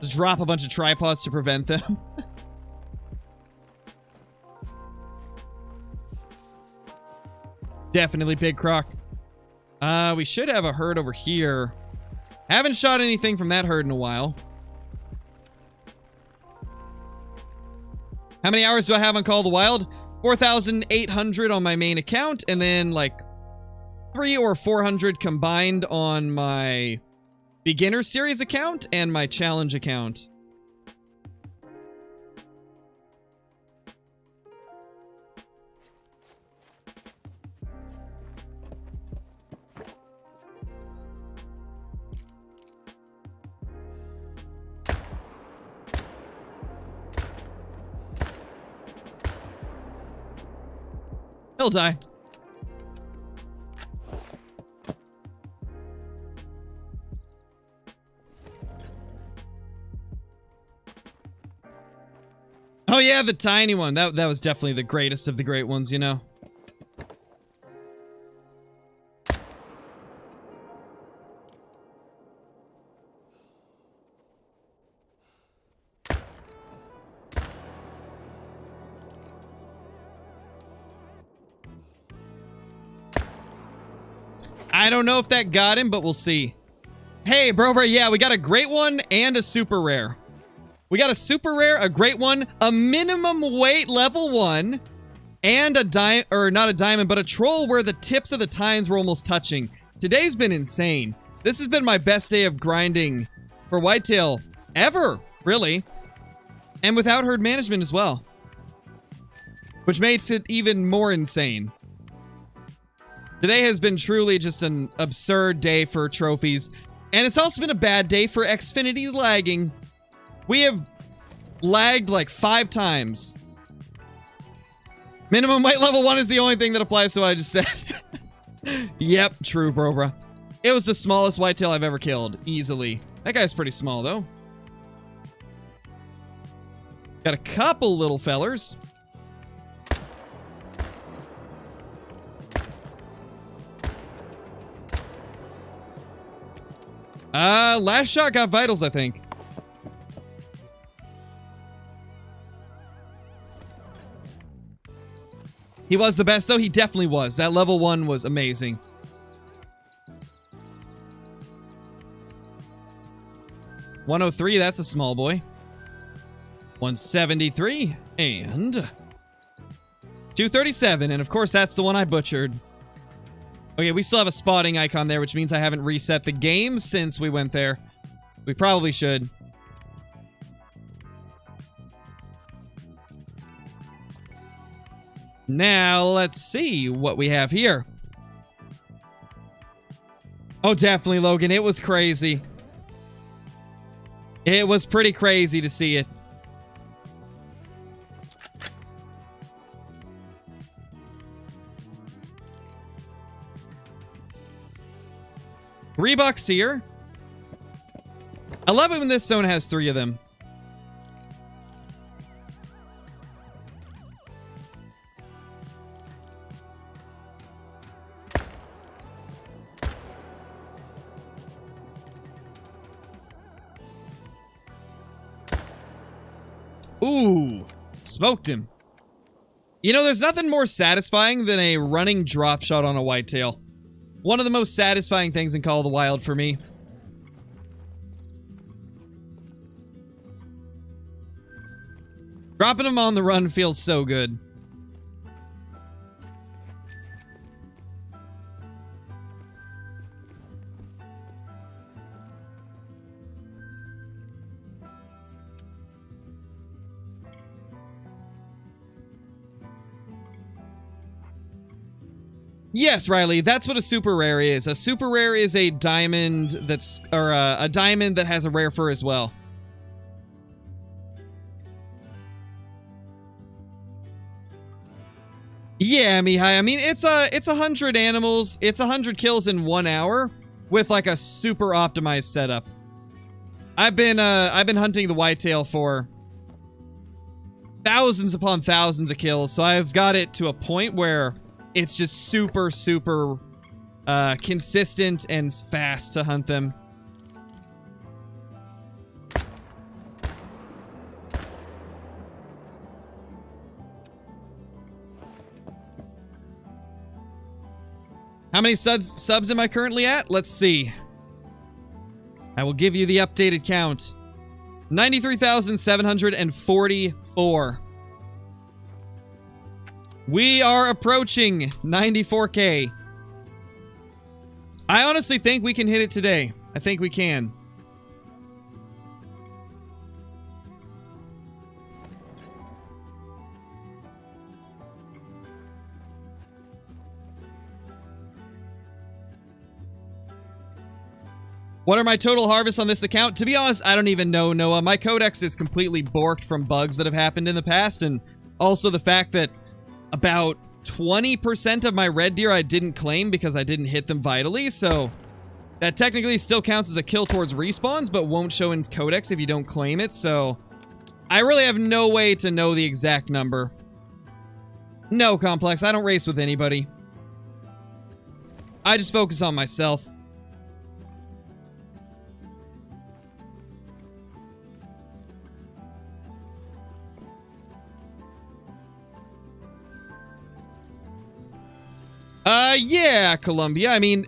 [SPEAKER 1] Just drop a bunch of tripods to prevent them. Definitely Big Croc. We should have a herd over here. Haven't shot anything from that herd in a while. How many hours do I have on Call of the Wild? 4,800 on my main account, and then like 300 or 400 combined on my beginner series account and my challenge account. He'll die. Oh yeah, the tiny one. That was definitely the greatest of the great ones, you know. I don't know if that got him, but we'll see. Hey, Brober, yeah, we got a great one and a super rare. We got a super rare, a great one, a minimum weight level 1, and a diamond, or not a diamond, but a troll where the tips of the tines were almost touching. Today's been insane. This has been my best day of grinding for Whitetail ever, really. And without herd management as well. Which makes it even more insane. Today has been truly just an absurd day for trophies. And it's also been a bad day for Xfinity's lagging. We have lagged like 5 times. Minimum weight level 1 is the only thing that applies to what I just said. Yep, true, bro. It was the smallest whitetail I've ever killed, easily. That guy's pretty small, though. Got a couple little fellers. Last shot got vitals, I think. He was the best, though. He definitely was. That level 1 was amazing. 103, that's a small boy. 173 and 237, and of course that's the one I butchered. Okay, we still have a spotting icon there, which means I haven't reset the game since we went there. We probably should. Now, let's see what we have here. Oh, definitely, Logan. It was crazy. It was pretty crazy to see it. $3 here. I love it when this zone has 3 of them. Ooh, smoked him. You know, there's nothing more satisfying than a running drop shot on a whitetail. One of the most satisfying things in Call of the Wild for me. Dropping them on the run feels so good. Yes, Riley, that's what a super rare is. A super rare is a diamond that's, or a diamond that has a rare fur as well. Yeah, Mihai, I mean, it's 100 animals, it's 100 kills in 1 hour with like a super optimized setup. I've been hunting the whitetail for thousands upon thousands of kills, so I've got it to a point where it's just super, super consistent and fast to hunt them. How many subs am I currently at? Let's see. I will give you the updated count. 93,744. We are approaching 94K. I honestly think we can hit it today. I think we can. What are my total harvests on this account? To be honest, I don't even know, Noah. My codex is completely borked from bugs that have happened in the past, and also the fact that about 20% of my red deer I didn't claim because I didn't hit them vitally, so that technically still counts as a kill towards respawns, but won't show in codex if you don't claim it, so I really have no way to know the exact number. No, Complex, I don't race with anybody. I just focus on myself. Yeah, Columbia. I mean,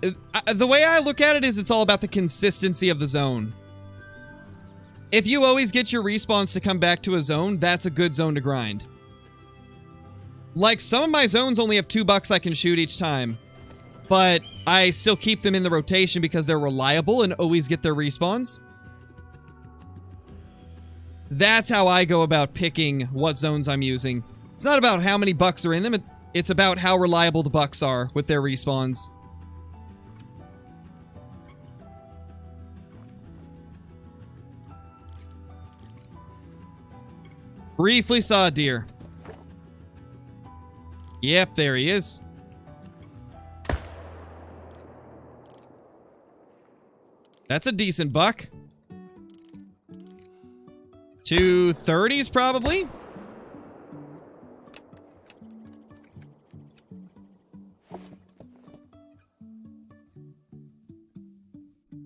[SPEAKER 1] the way I look at it is it's all about the consistency of the zone. If you always get your respawns to come back to a zone, that's a good zone to grind. Like, some of my zones only have $2 I can shoot each time, but I still keep them in the rotation because they're reliable and always get their respawns. That's how I go about picking what zones I'm using. It's not about how many bucks are in them, it's about how reliable the bucks are with their respawns. Briefly saw a deer. Yep, there he is. That's a decent buck. 230s probably.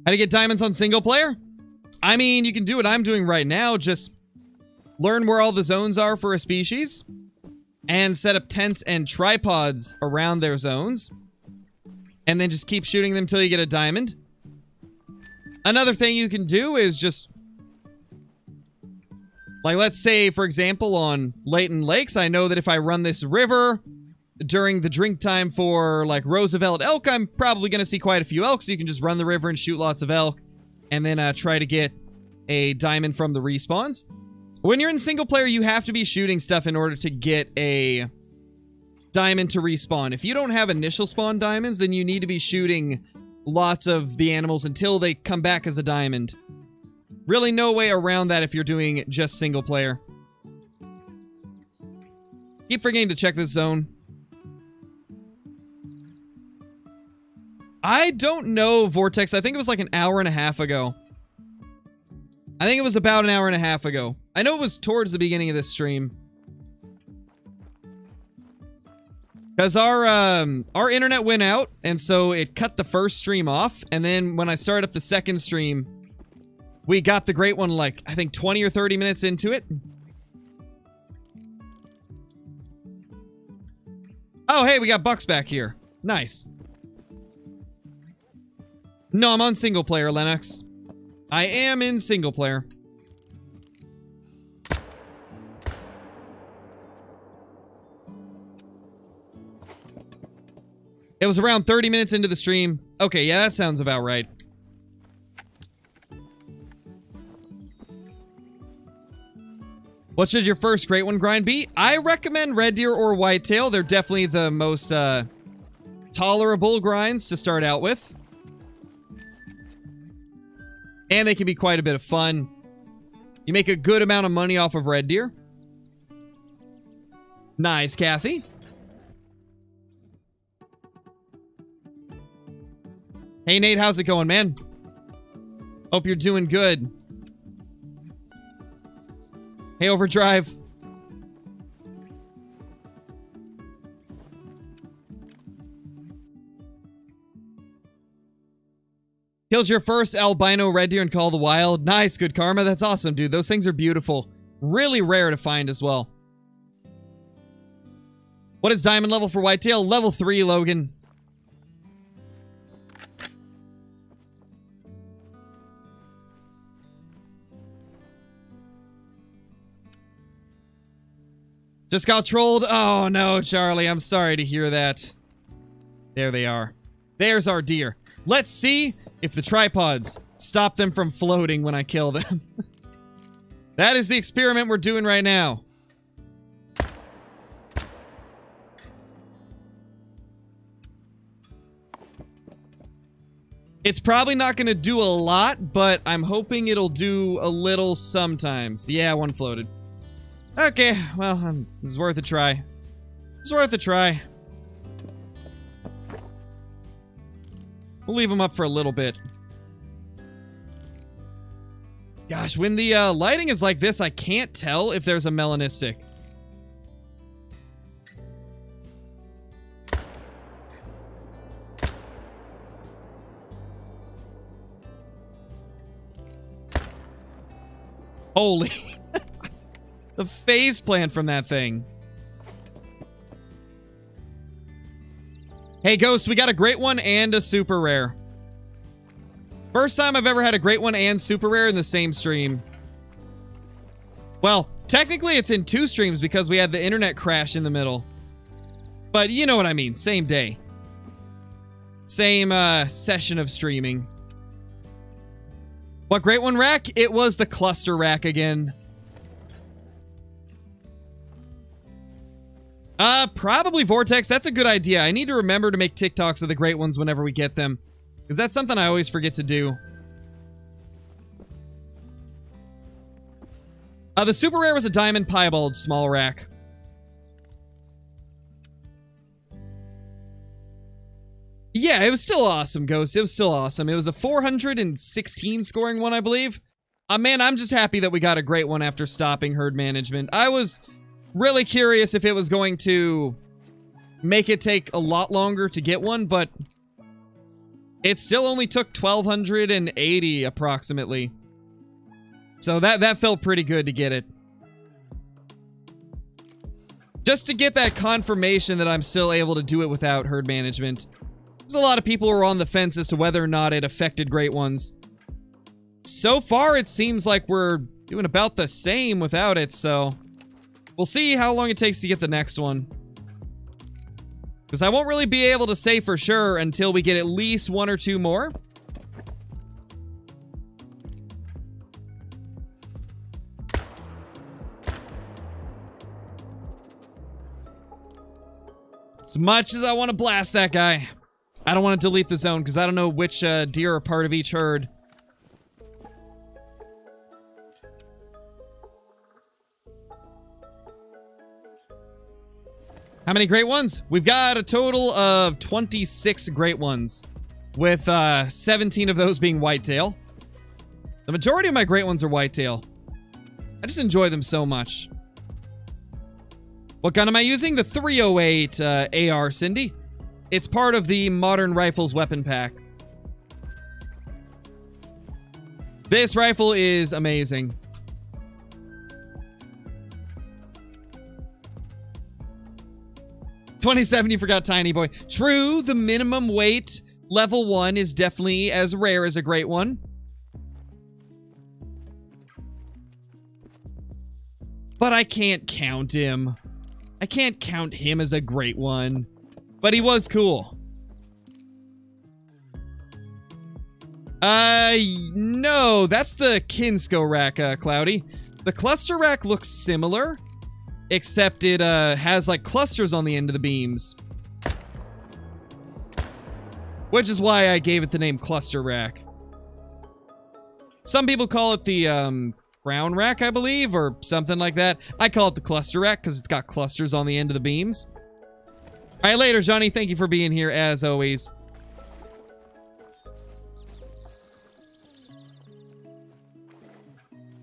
[SPEAKER 1] How to get diamonds on single player? I mean, you can do what I'm doing right now. Just learn where all the zones are for a species and set up tents and tripods around their zones. And then just keep shooting them till you get a diamond. Another thing you can do is just Like, let's say, for example, on Layton Lakes, I know that if I run this river during the drink time for, like, Roosevelt elk, I'm probably going to see quite a few elk, so you can just run the river and shoot lots of elk, and then try to get a diamond from the respawns. When you're in single player, you have to be shooting stuff in order to get a diamond to respawn. If you don't have initial spawn diamonds, then you need to be shooting lots of the animals until they come back as a diamond. Really no way around that if you're doing just single player. Keep forgetting to check this zone. I don't know, Vortex. I think it was like an hour and a half ago. I think it was about an hour and a half ago. I know it was towards the beginning of this stream. Because our internet went out, and so it cut the first stream off. And then when I started up the second stream, we got the great one like, I think 20 or 30 minutes into it. Oh, hey, we got Bucks back here. Nice. No, I'm on single player, Lennox. I am in single player. It was around 30 minutes into the stream. Okay, yeah, that sounds about right. What should your first great one grind be? I recommend red deer or whitetail. They're definitely the most tolerable grinds to start out with. And they can be quite a bit of fun. You make a good amount of money off of red deer. Nice, Kathy. Hey, Nate, how's it going, man? Hope you're doing good. Hey, Overdrive. Kills your first albino red deer in Call of the Wild. Nice, good karma. That's awesome, dude. Those things are beautiful. Really rare to find as well. What is diamond level for whitetail? Level 3, Logan. Just got trolled? Oh no, Charlie. I'm sorry to hear that. There they are. There's our deer. Let's see if the tripods stop them from floating when I kill them. That is the experiment we're doing right now. It's probably not going to do a lot, but I'm hoping it'll do a little sometimes. Yeah, one floated. Okay, well, this is worth a try. It's worth a try. We'll leave them up for a little bit. Gosh, when the lighting is like this, I can't tell if there's a melanistic. Holy. The phase plant from that thing. Hey, Ghost, we got a great one and a super rare. First time I've ever had a great one and super rare in the same stream. Well, technically it's in 2 streams because we had the internet crash in the middle. But you know what I mean. Same day. Same session of streaming. What great one rack? It was the cluster rack again. Probably Vortex. That's a good idea. I need to remember to make TikToks of the great ones whenever we get them. Because that's something I always forget to do. The super rare was a diamond piebald small rack. Yeah, it was still awesome, Ghost. It was still awesome. It was a 416 scoring one, I believe. Man, I'm just happy that we got a great one after stopping herd management. I was really curious if it was going to make it take a lot longer to get one, but it still only took 1,280 approximately. So that felt pretty good to get it. Just to get that confirmation that I'm still able to do it without herd management. There's a lot of people who are on the fence as to whether or not it affected great ones. So far, it seems like we're doing about the same without it, so we'll see how long it takes to get the next one. Because I won't really be able to say for sure until we get at least 1 or 2 more. As much as I want to blast that guy, I don't want to delete the zone because I don't know which deer are part of each herd. How many great ones? We've got a total of 26 great ones, with 17 of those being whitetail. The majority of my great ones are whitetail. I just enjoy them so much. What gun am I using? The 308 AR, Cindy. It's part of the Modern Rifles weapon pack. This rifle is amazing. $27, you forgot Tiny Boy. True, the minimum weight level 1 is definitely as rare as a great one. But I can't count him. I can't count him as a great one. But he was cool. No, that's the Kinsko rack, Cloudy. The cluster rack looks similar, except it has like clusters on the end of the beams, which is why I gave it the name cluster rack. Some people call it the crown rack, I believe, or something like that. I call it the cluster rack because it's got clusters on the end of the beams. All right, later, Johnny. Thank you for being here as always.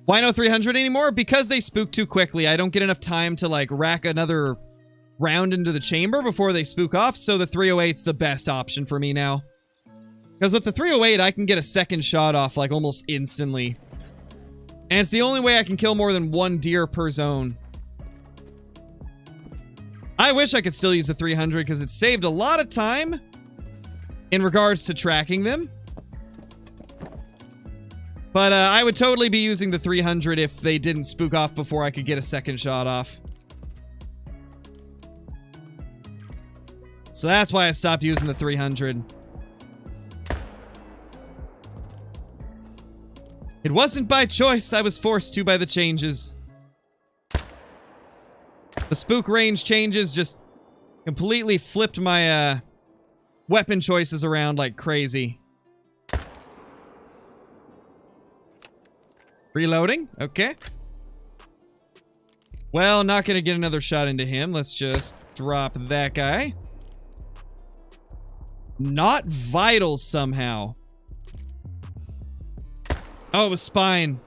[SPEAKER 1] Why no 300 anymore? Because they spook too quickly. I don't get enough time to, like, rack another round into the chamber before they spook off, so the 308's the best option for me now. Because with the 308, I can get a second shot off, like, almost instantly. And it's the only way I can kill more than 1 deer per zone. I wish I could still use the 300, because it saved a lot of time in regards to tracking them. But I would totally be using the 300 if they didn't spook off before I could get a second shot off. So that's why I stopped using the 300. It wasn't by choice, I was forced to by the changes. The spook range changes just completely flipped my weapon choices around like crazy. Reloading? Okay. Well, not gonna get another shot into him. Let's just drop that guy. Not vital somehow. Oh, it was spine.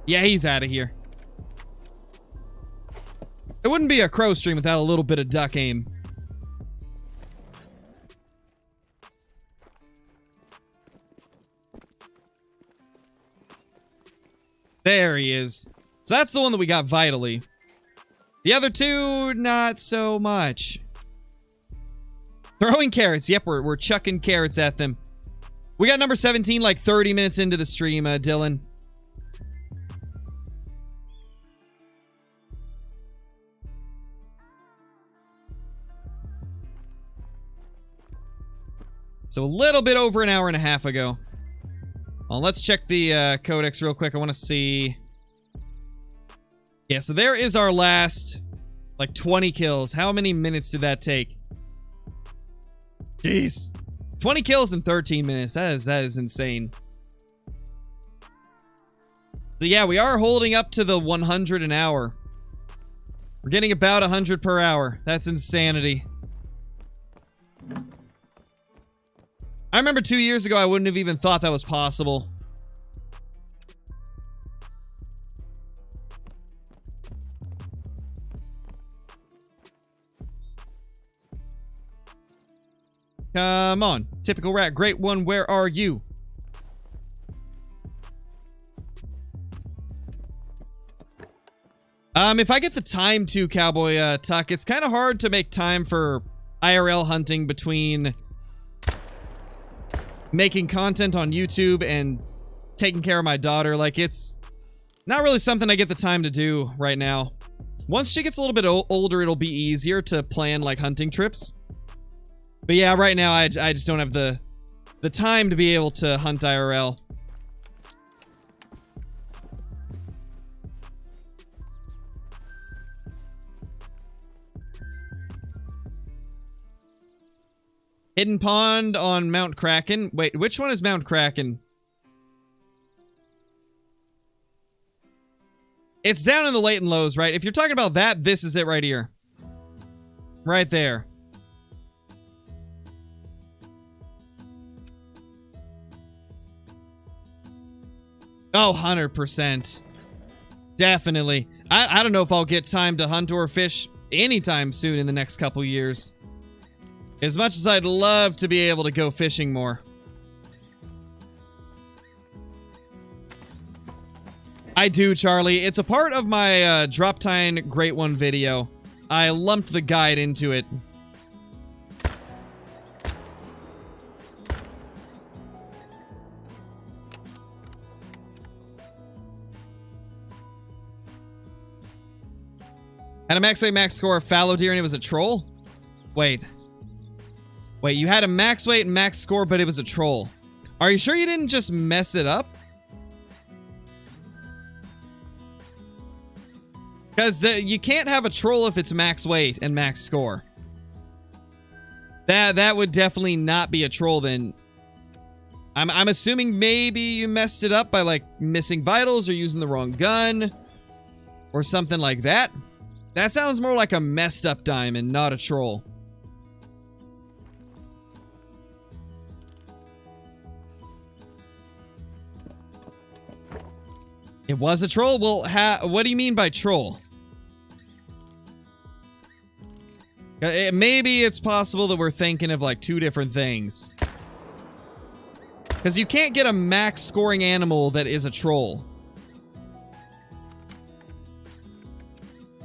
[SPEAKER 1] Yeah, he's out of here. It wouldn't be a crow stream without a little bit of duck aim. There he is. So that's the one that we got vitally. The other two, not so much. Throwing carrots. Yep, we're chucking carrots at them. We got number 17 like 30 minutes into the stream, Dylan. So a little bit over an hour and a half ago. Well, let's check the codex real quick. I want to see. Yeah, so there is our last, like, 20 kills. How many minutes did that take? Jeez. 20 kills in 13 minutes. That is insane. So yeah, we are holding up to the 100 an hour. We're getting about 100 per hour. That's insanity. I remember 2 years ago, I wouldn't have even thought that was possible. Come on. Typical rat. Great one. Where are you? If I get the time to, Cowboy Tuck, it's kind of hard to make time for IRL hunting between making content on YouTube and taking care of my daughter. Like, it's not really something I get the time to do right now. Once she gets a little bit older, it'll be easier to plan, like, hunting trips. But yeah, right now, I just don't have the time to be able to hunt IRL. Hidden Pond on Mount Kraken. Wait, which one is Mount Kraken? It's down in the Leighton Lows, right? If you're talking about that, this is it right here. Right there. Oh, 100%. Definitely. I don't know if I'll get time to hunt or fish anytime soon in the next couple years. As much as I'd love to be able to go fishing more. I do, Charlie. It's a part of my Drop Tine Great One video. I lumped the guide into it. Had a max weight, max score of fallow deer and it was a troll? Wait, you had a max weight and max score, but it was a troll. Are you sure you didn't just mess it up? Because you can't have a troll if it's max weight and max score. That would definitely not be a troll then. I'm assuming maybe you messed it up by, like, missing vitals or using the wrong gun. Or something like that. That sounds more like a messed up diamond, not a troll. It was a troll? Well, what do you mean by troll? Maybe it's possible that we're thinking of, like, two different things. Because you can't get a max scoring animal that is a troll.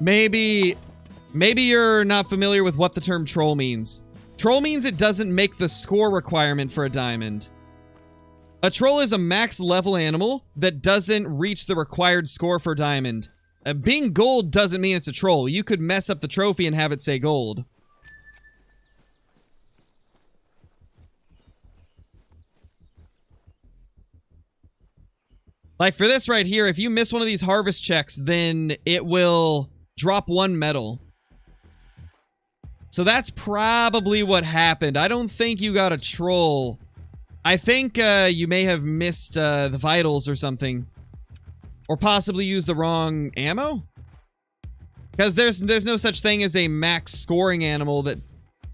[SPEAKER 1] Maybe you're not familiar with what the term troll means. Troll means it doesn't make the score requirement for a diamond. A troll is a max level animal that doesn't reach the required score for diamond. Being gold doesn't mean it's a troll. You could mess up the trophy and have it say gold. Like for this right here, if you miss one of these harvest checks, then it will drop one medal. So that's probably what happened. I don't think you got a troll. I think you may have missed the vitals or something. Or possibly used the wrong ammo? Because there's no such thing as a max scoring animal that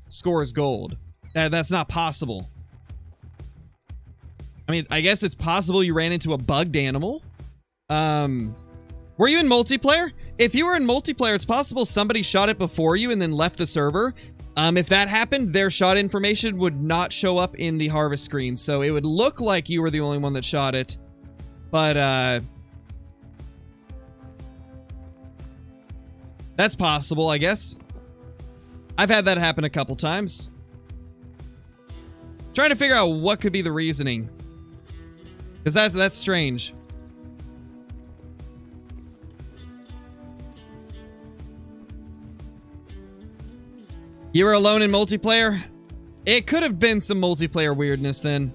[SPEAKER 1] scores gold. That's not possible. I mean, I guess it's possible you ran into a bugged animal. Were you in multiplayer? If you were in multiplayer, it's possible somebody shot it before you and then left the server. If that happened, their shot information would not show up in the harvest screen. So it would look like you were the only one that shot it. But, that's possible, I guess. I've had that happen a couple times. Trying to figure out what could be the reasoning. Because that's strange. You were alone in multiplayer? It could have been some multiplayer weirdness then.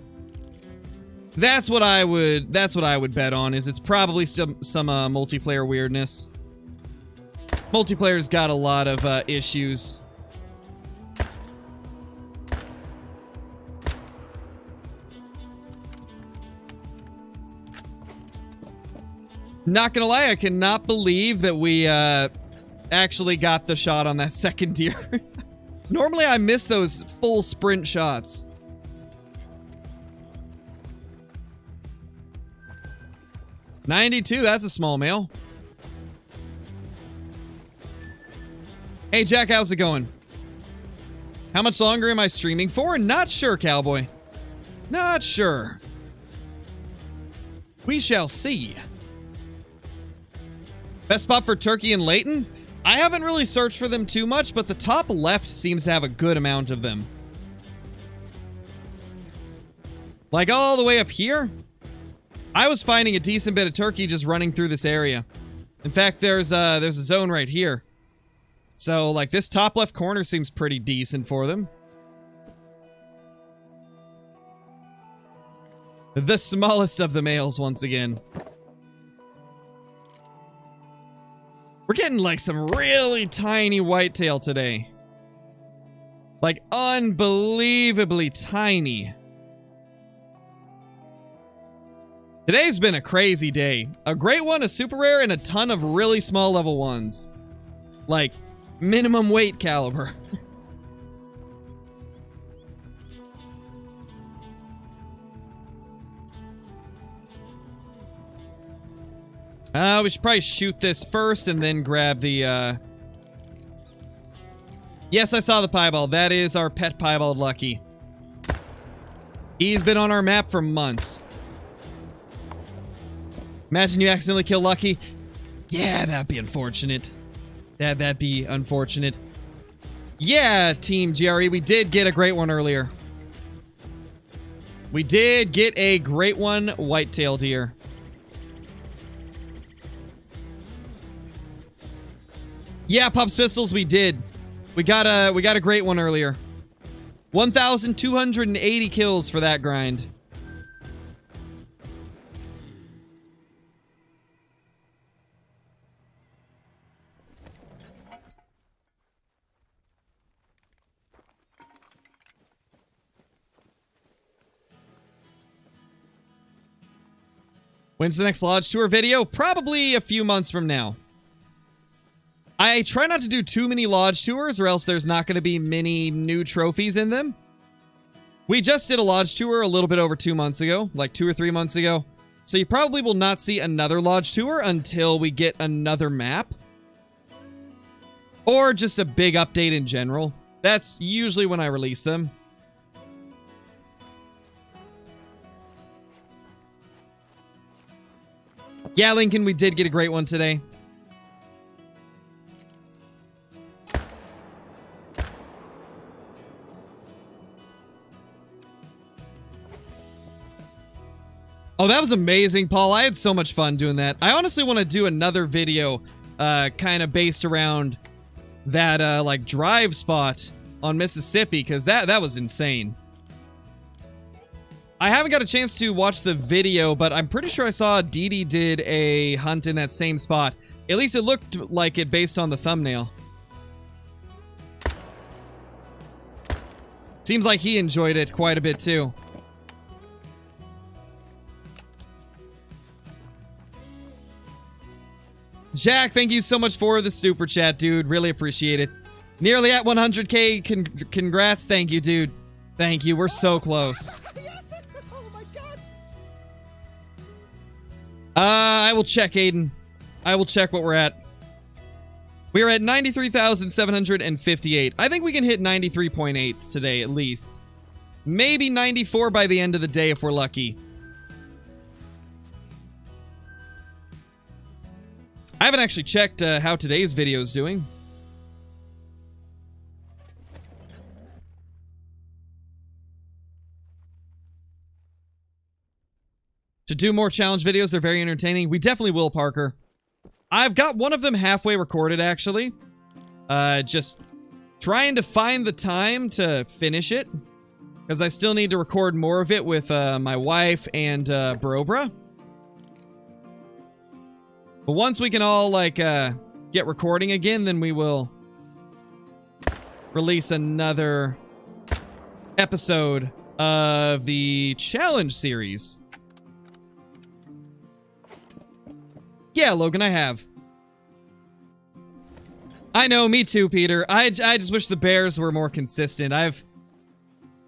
[SPEAKER 1] That's what I would bet on, is it's probably some multiplayer weirdness. Multiplayer's got a lot of issues. Not gonna lie, I cannot believe that we actually got the shot on that second deer. Normally I miss those full sprint shots. $92, that's a small male. Hey Jack, how's it going? How much longer am I streaming for? Not sure, cowboy. Not sure. We shall see. Best spot for turkey in Leighton? I haven't really searched for them too much, but the top left seems to have a good amount of them. Like all the way up here? I was finding a decent bit of turkey just running through this area. In fact, there's a zone right here. So, like, this top left corner seems pretty decent for them. The smallest of the males once again. We're getting, like, some really tiny whitetail today. Like, unbelievably tiny. Today's been a crazy day. A great one, a super rare, and a ton of really small level ones. Like, minimum weight caliber. We should probably shoot this first and then grab the, Yes, I saw the piebald. That is our pet piebald, Lucky. He's been on our map for months. Imagine you accidentally kill Lucky. Yeah, that'd be unfortunate. That'd be unfortunate. Yeah, Team GRE, we did get a great one earlier. We did get a great one, whitetail deer. Yeah, Pops Pistols, we did. We got a great one earlier. 1,280 kills for that grind. When's the next Lodge Tour video? Probably a few months from now. I try not to do too many Lodge Tours or else there's not going to be many new trophies in them. We just did a Lodge Tour a little bit over 2 months ago, like 2 or 3 months ago. So you probably will not see another Lodge Tour until we get another map. Or just a big update in general. That's usually when I release them. Yeah, Lincoln, we did get a great one today. Oh, that was amazing, Paul. I had so much fun doing that. I honestly want to do another video kind of based around that like drive spot on Mississippi, because that was insane. I haven't got a chance to watch the video, but I'm pretty sure I saw Dee Dee did a hunt in that same spot. At least it looked like it based on the thumbnail. Seems like he enjoyed it quite a bit too. Jack, thank you so much for the super chat, dude. Really appreciate it. Nearly at 100K. Congrats. Thank you, dude. Thank you. We're so close.
[SPEAKER 2] Oh my god.
[SPEAKER 1] I will check, Aiden. I will check what we're at. We are at 93,758. I think we can hit 93.8 today, at least. Maybe 94 by the end of the day if we're lucky. I haven't actually checked how today's video is doing. To do more challenge videos, they're very entertaining. We definitely will, Parker. I've got one of them halfway recorded, actually. Just trying to find the time to finish it. Because I still need to record more of it with my wife and Brobra. But once we can all, like, get recording again, then we will release another episode of the challenge series. Yeah, Logan, I have. I know, me too, Peter. I just wish the bears were more consistent.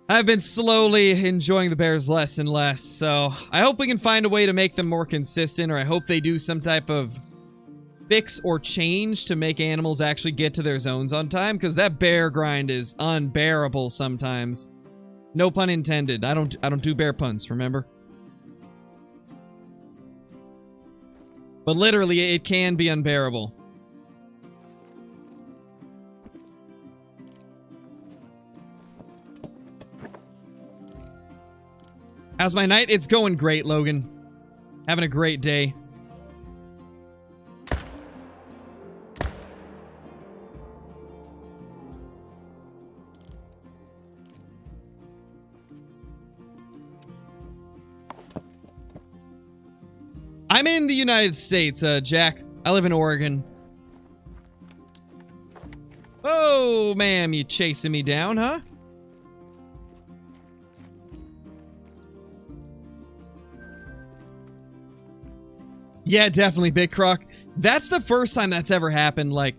[SPEAKER 1] I've been slowly enjoying the bears less and less, so I hope we can find a way to make them more consistent, or I hope they do some type of fix or change to make animals actually get to their zones on time, because that bear grind is unbearable sometimes. No pun intended. I don't do bear puns, remember? But literally, it can be unbearable. How's my night? It's going great, Logan. Having a great day. I'm in the United States, Jack. I live in Oregon. Oh, ma'am, you chasing me down, huh? Yeah, definitely, Big Croc. That's the first time that's ever happened. Like,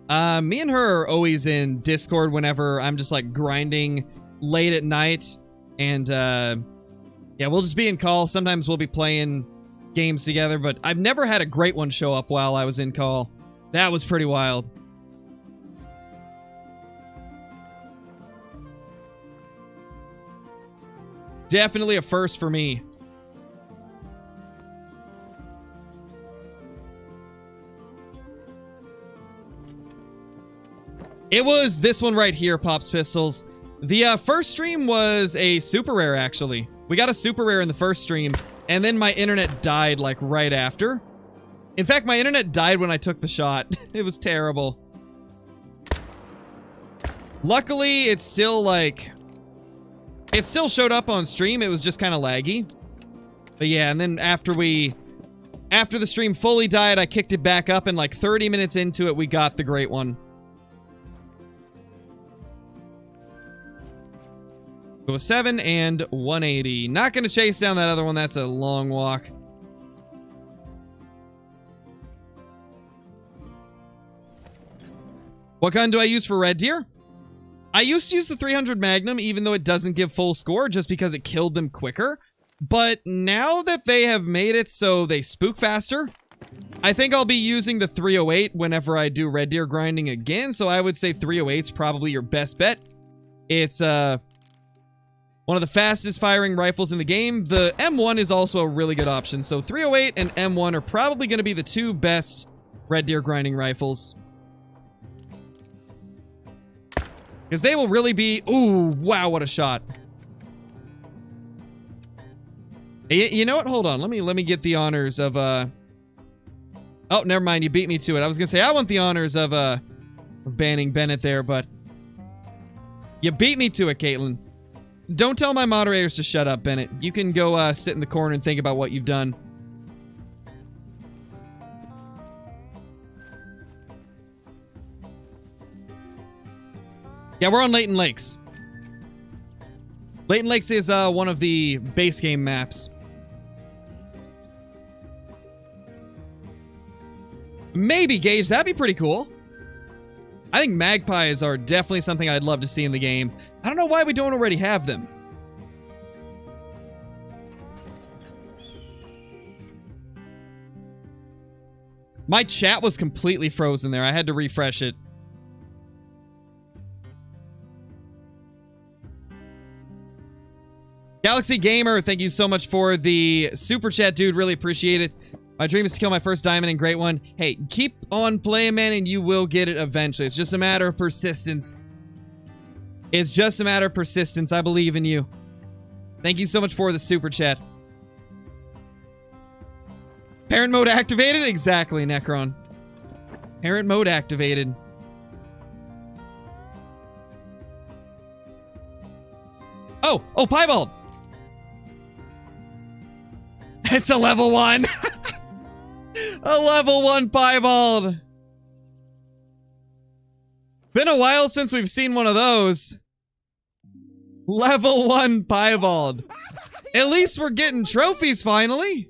[SPEAKER 1] me and her are always in Discord whenever I'm just, like, grinding late at night. And, yeah, we'll just be in call. Sometimes we'll be playing games together, but I've never had a great one show up while I was in call. That was pretty wild. Definitely a first for me. It was this one right here, Pops Pistols. The first stream was a super rare, actually. We got a super rare in the first stream, and then my internet died, like, right after. In fact, my internet died when I took the shot. It was terrible. Luckily, it's still, like... It still showed up on stream. It was just kind of laggy. But yeah, and then after the stream fully died, I kicked it back up, and like 30 minutes into it, we got the great one. It was 7 and 180. Not going to chase down that other one. That's a long walk. What gun do I use for red deer? I used to use the 300 Magnum, even though it doesn't give full score, just because it killed them quicker. But now that they have made it so they spook faster, I think I'll be using the 308 whenever I do red deer grinding again. So I would say 308 is probably your best bet. It's one of the fastest firing rifles in the game. The M1 is also a really good option. So 308 and M1 are probably going to be the two best red deer grinding rifles. Because they will really be... Ooh, wow, what a shot. You know what? Hold on. Let me get the honors of... Oh, never mind. You beat me to it. I was going to say, I want the honors of banning Bennett there, but... You beat me to it, Caitlin. Don't tell my moderators to shut up, Bennett. You can go sit in the corner and think about what you've done. Yeah, we're on Leighton Lakes. Leighton Lakes is one of the base game maps. Maybe, Gage. That'd be pretty cool. I think magpies are definitely something I'd love to see in the game. I don't know why we don't already have them. My chat was completely frozen there. I had to refresh it. Galaxy Gamer, thank you so much for the super chat, dude. Really appreciate it. My dream is to kill my first diamond and great one. Hey, keep on playing, man, and you will get it eventually. It's just a matter of persistence. It's just a matter of persistence. I believe in you. Thank you so much for the super chat. Parent mode activated? Exactly, Necron. Parent mode activated. Oh, piebald. It's a level 1. A level 1 piebald. Been a while since we've seen one of those. Level 1 piebald. At least we're getting trophies finally.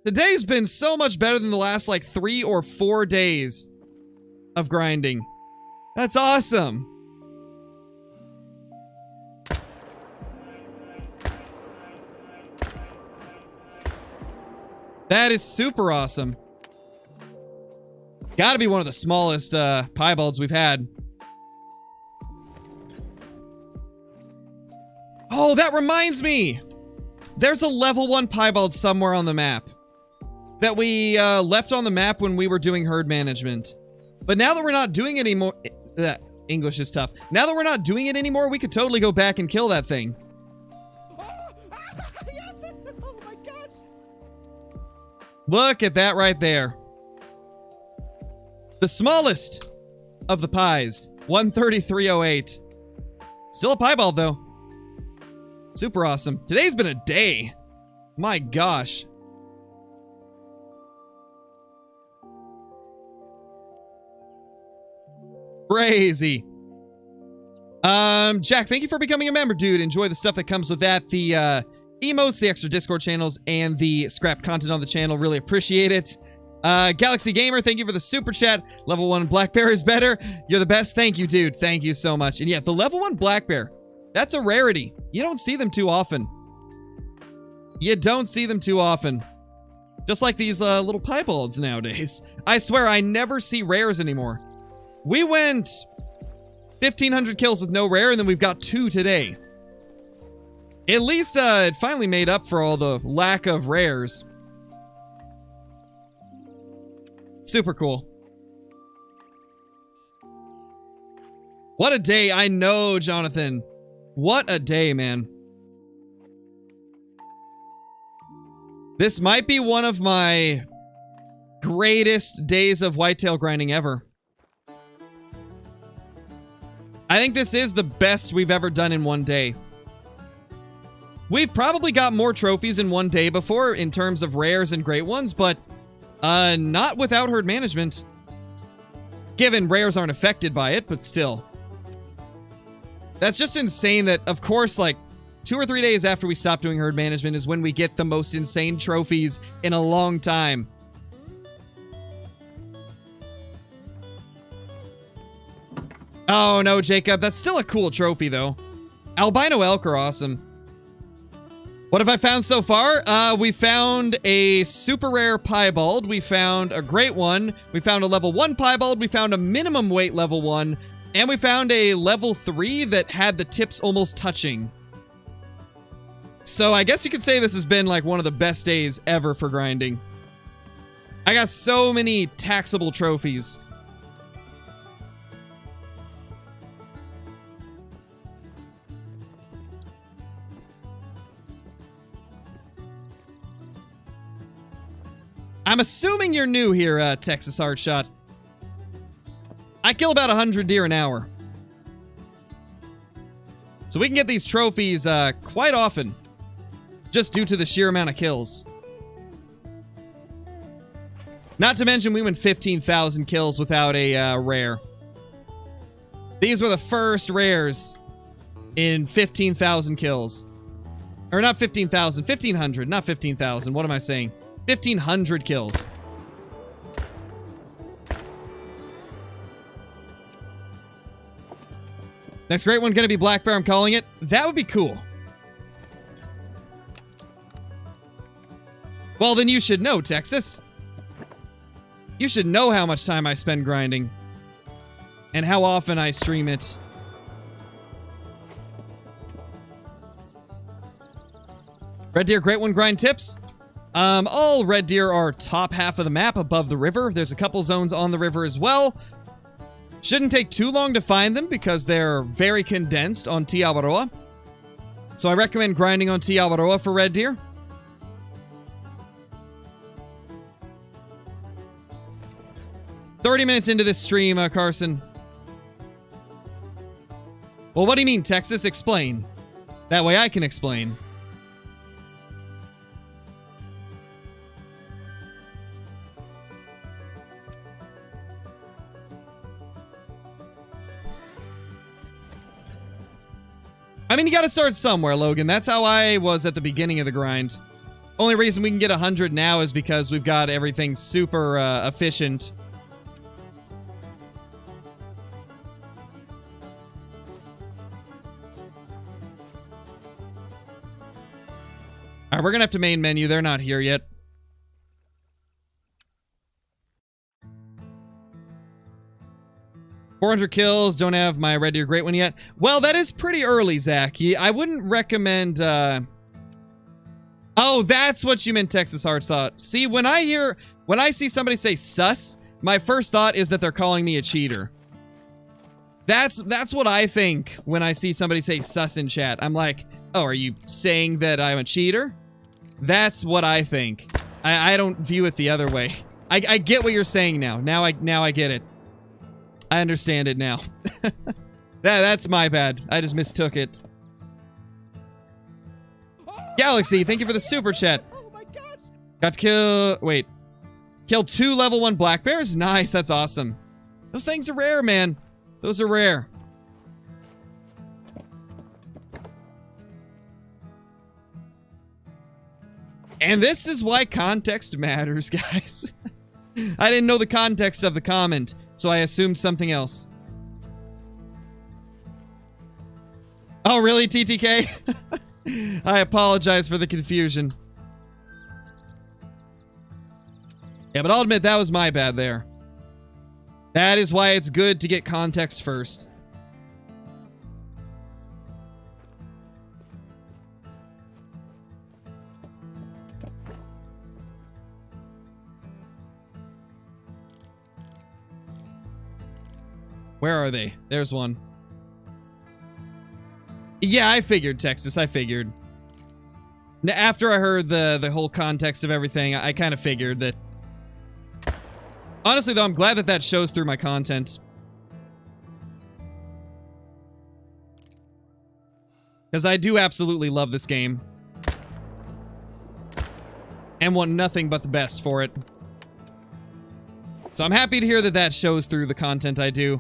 [SPEAKER 1] Today's been so much better than the last like 3 or 4 days of grinding. That's awesome. That is super awesome. Gotta be one of the smallest piebalds we've had. Oh, that reminds me! There's a level 1 piebald somewhere on the map. That we left on the map when we were doing herd management. But now that we're not doing it anymore... English is tough. Now that we're not doing it anymore, we could totally go back and kill that thing.
[SPEAKER 2] Yes, oh my gosh.
[SPEAKER 1] Look at that right there. The smallest of the pies. 133.08. Still a piebald, though. Super awesome. Today's been a day. My gosh. Crazy. Jack, thank you for becoming a member, dude. Enjoy the stuff that comes with that. The emotes, the extra Discord channels, and the scrap content on the channel. Really appreciate it. Galaxy Gamer, thank you for the super chat. Level 1 Black Bear is better. You're the best. Thank you, dude. Thank you so much. And yeah, the level 1 Black Bear, that's a rarity. You don't see them too often. You don't see them too often. Just like these little piebalds nowadays. I swear, I never see rares anymore. We went 1,500 kills with no rare, and then we've got 2 today. At least it finally made up for all the lack of rares. Super cool. What a day. I know, Jonathan. What a day, man. This might be one of my greatest days of whitetail grinding ever. I think this is the best we've ever done in one day. We've probably got more trophies in one day before in terms of rares and great ones, but not without herd management. Given rares aren't affected by it, but still. That's just insane that, of course, like, 2 or 3 days after we stop doing herd management is when we get the most insane trophies in a long time. Oh no, Jacob, that's still a cool trophy though. Albino elk are awesome. What have I found so far? We found a super rare piebald. We found a great one. We found a level 1 piebald. We found a minimum weight level 1. And we found a level 3 that had the tips almost touching. So I guess you could say this has been like one of the best days ever for grinding. I got so many taxable trophies. I'm assuming you're new here, Texas Artshot. I kill about 100 deer an hour. So we can get these trophies quite often. Just due to the sheer amount of kills. Not to mention we went 15,000 kills without a rare. These were the first rares in 15,000 kills. Or not 15,000, 1,500, not 15,000. What am I saying? 1,500 kills. Next great one gonna be Black Bear, I'm calling it. That would be cool. Well, then you should know, Texas. You should know how much time I spend grinding. And how often I stream it. Red deer, great one grind tips. All red deer are top half of the map above the river. There's a couple zones on the river as well. Shouldn't take too long to find them because they're very condensed on Tiawaroa. So I recommend grinding on Tiawaroa for red deer. "30 minutes into this stream, Carson." Well, what do you mean, Texas? Explain. That way I can explain. I mean, you gotta start somewhere, Logan. That's how I was at the beginning of the grind. Only reason we can get 100 now is because we've got everything super efficient. Alright, we're gonna have to main menu. They're not here yet. "400 kills, don't have my red deer great one yet." Well, that is pretty early, Zach. I wouldn't recommend, Oh, that's what you meant, Texas Hearts thought. See, when I see somebody say sus, my first thought is that they're calling me a cheater. That's what I think when I see somebody say sus in chat. I'm like, oh, are you saying that I'm a cheater? That's what I think. I don't view it the other way. I get what you're saying now. Now I get it. I understand it now. That's my bad. I just mistook it. Galaxy, thank you for the super chat.
[SPEAKER 2] Oh my gosh!
[SPEAKER 1] Got kill. Wait. Killed 2 level 1 black bears? Nice, that's awesome. Those things are rare, man. Those are rare. And this is why context matters, guys. I didn't know the context of the comment, so I assumed something else. Oh, really, TTK? I apologize for the confusion. Yeah, but I'll admit that was my bad there. That is why it's good to get context first. Where are they? There's one. Yeah, I figured, Texas. I figured. After I heard the whole context of everything, I kind of figured that. Honestly, though, I'm glad that that shows through my content. Because I do absolutely love this game. And want nothing but the best for it. So I'm happy to hear that that shows through the content I do.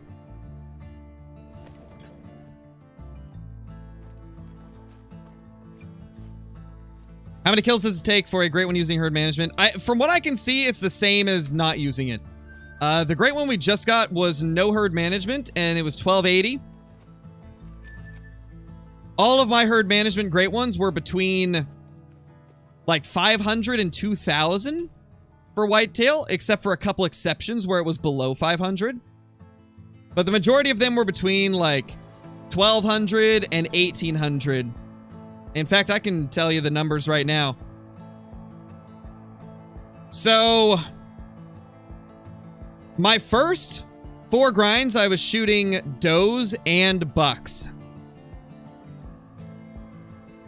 [SPEAKER 1] How many kills does it take for a great one using herd management? From what I can see, it's the same as not using it. The great one we just got was no herd management, and it was 1280. All of my herd management great ones were between like 500 and 2,000 for Whitetail, except for a couple exceptions where it was below 500. But the majority of them were between like 1,200 and 1,800. In fact, I can tell you the numbers right now. So, my first 4 grinds, I was shooting does and bucks.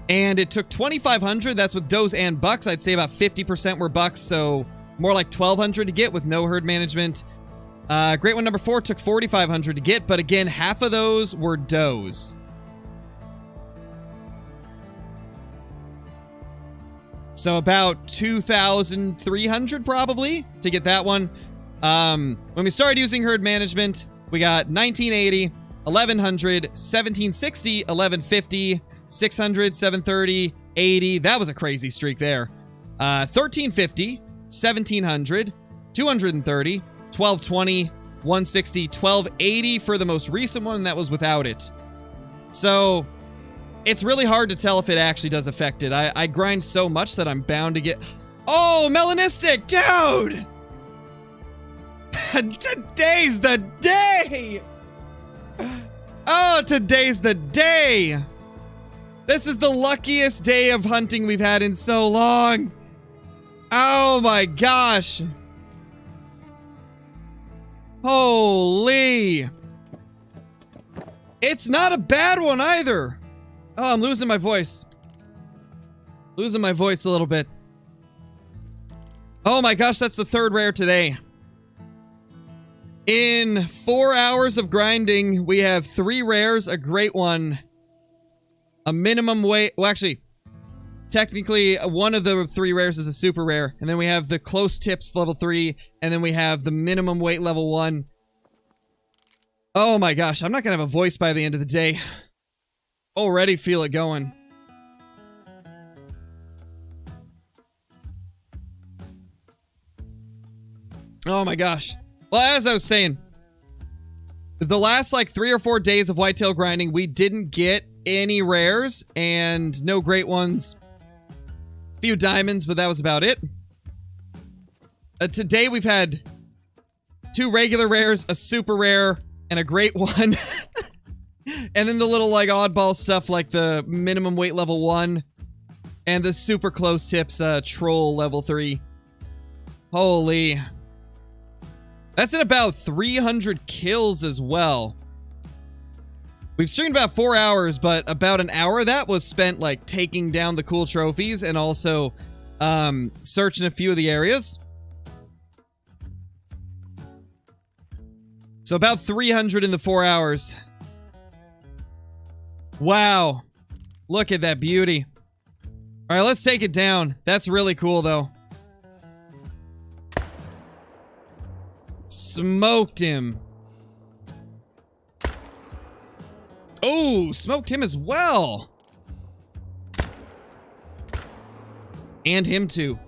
[SPEAKER 1] And it took 2,500. That's with does and bucks. I'd say about 50% were bucks, so more like 1,200 to get with no herd management. Great one number 4 took 4,500 to get, but again, half of those were does. So about 2,300 probably to get that one. When we started using herd management, we got 1,980, 1,100, 1,760, 1,150, 600, 730, 80. That was a crazy streak there. 1,350, 1,700, 230, 1,220, 160, 1,280 for the most recent one. That was without it. So it's really hard to tell if it actually does affect it. I grind so much that I'm bound to get... Oh, melanistic, dude! Today's the day! Oh, today's the day! This is the luckiest day of hunting we've had in so long. Oh my gosh. Holy. It's not a bad one either. Oh, I'm losing my voice. Losing my voice a little bit. Oh my gosh, that's the 3rd rare today. In 4 hours of grinding, we have 3 rares, a great one, a minimum weight. Well, actually, technically, one of the 3 rares is a super rare. And then we have the close tips level 3. And then we have the minimum weight level 1. Oh my gosh, I'm not going to have a voice by the end of the day. Already feel it going. Oh my gosh. Well, as I was saying, the last like 3 or 4 days of whitetail grinding, we didn't get any rares and no great ones. A few diamonds, but that was about it. Today we've had 2 regular rares, a super rare, and a great one. And then the little like oddball stuff like the minimum weight level 1 and the super close tips troll level 3. Holy. That's in about 300 kills as well. We've streamed about 4 hours, but about an hour of that was spent like taking down the cool trophies and also searching a few of the areas. So about 300 in the 4 hours. Wow. Look at that beauty. All right, let's take it down. That's really cool, though. Smoked him. Oh, smoked him as well. And him too.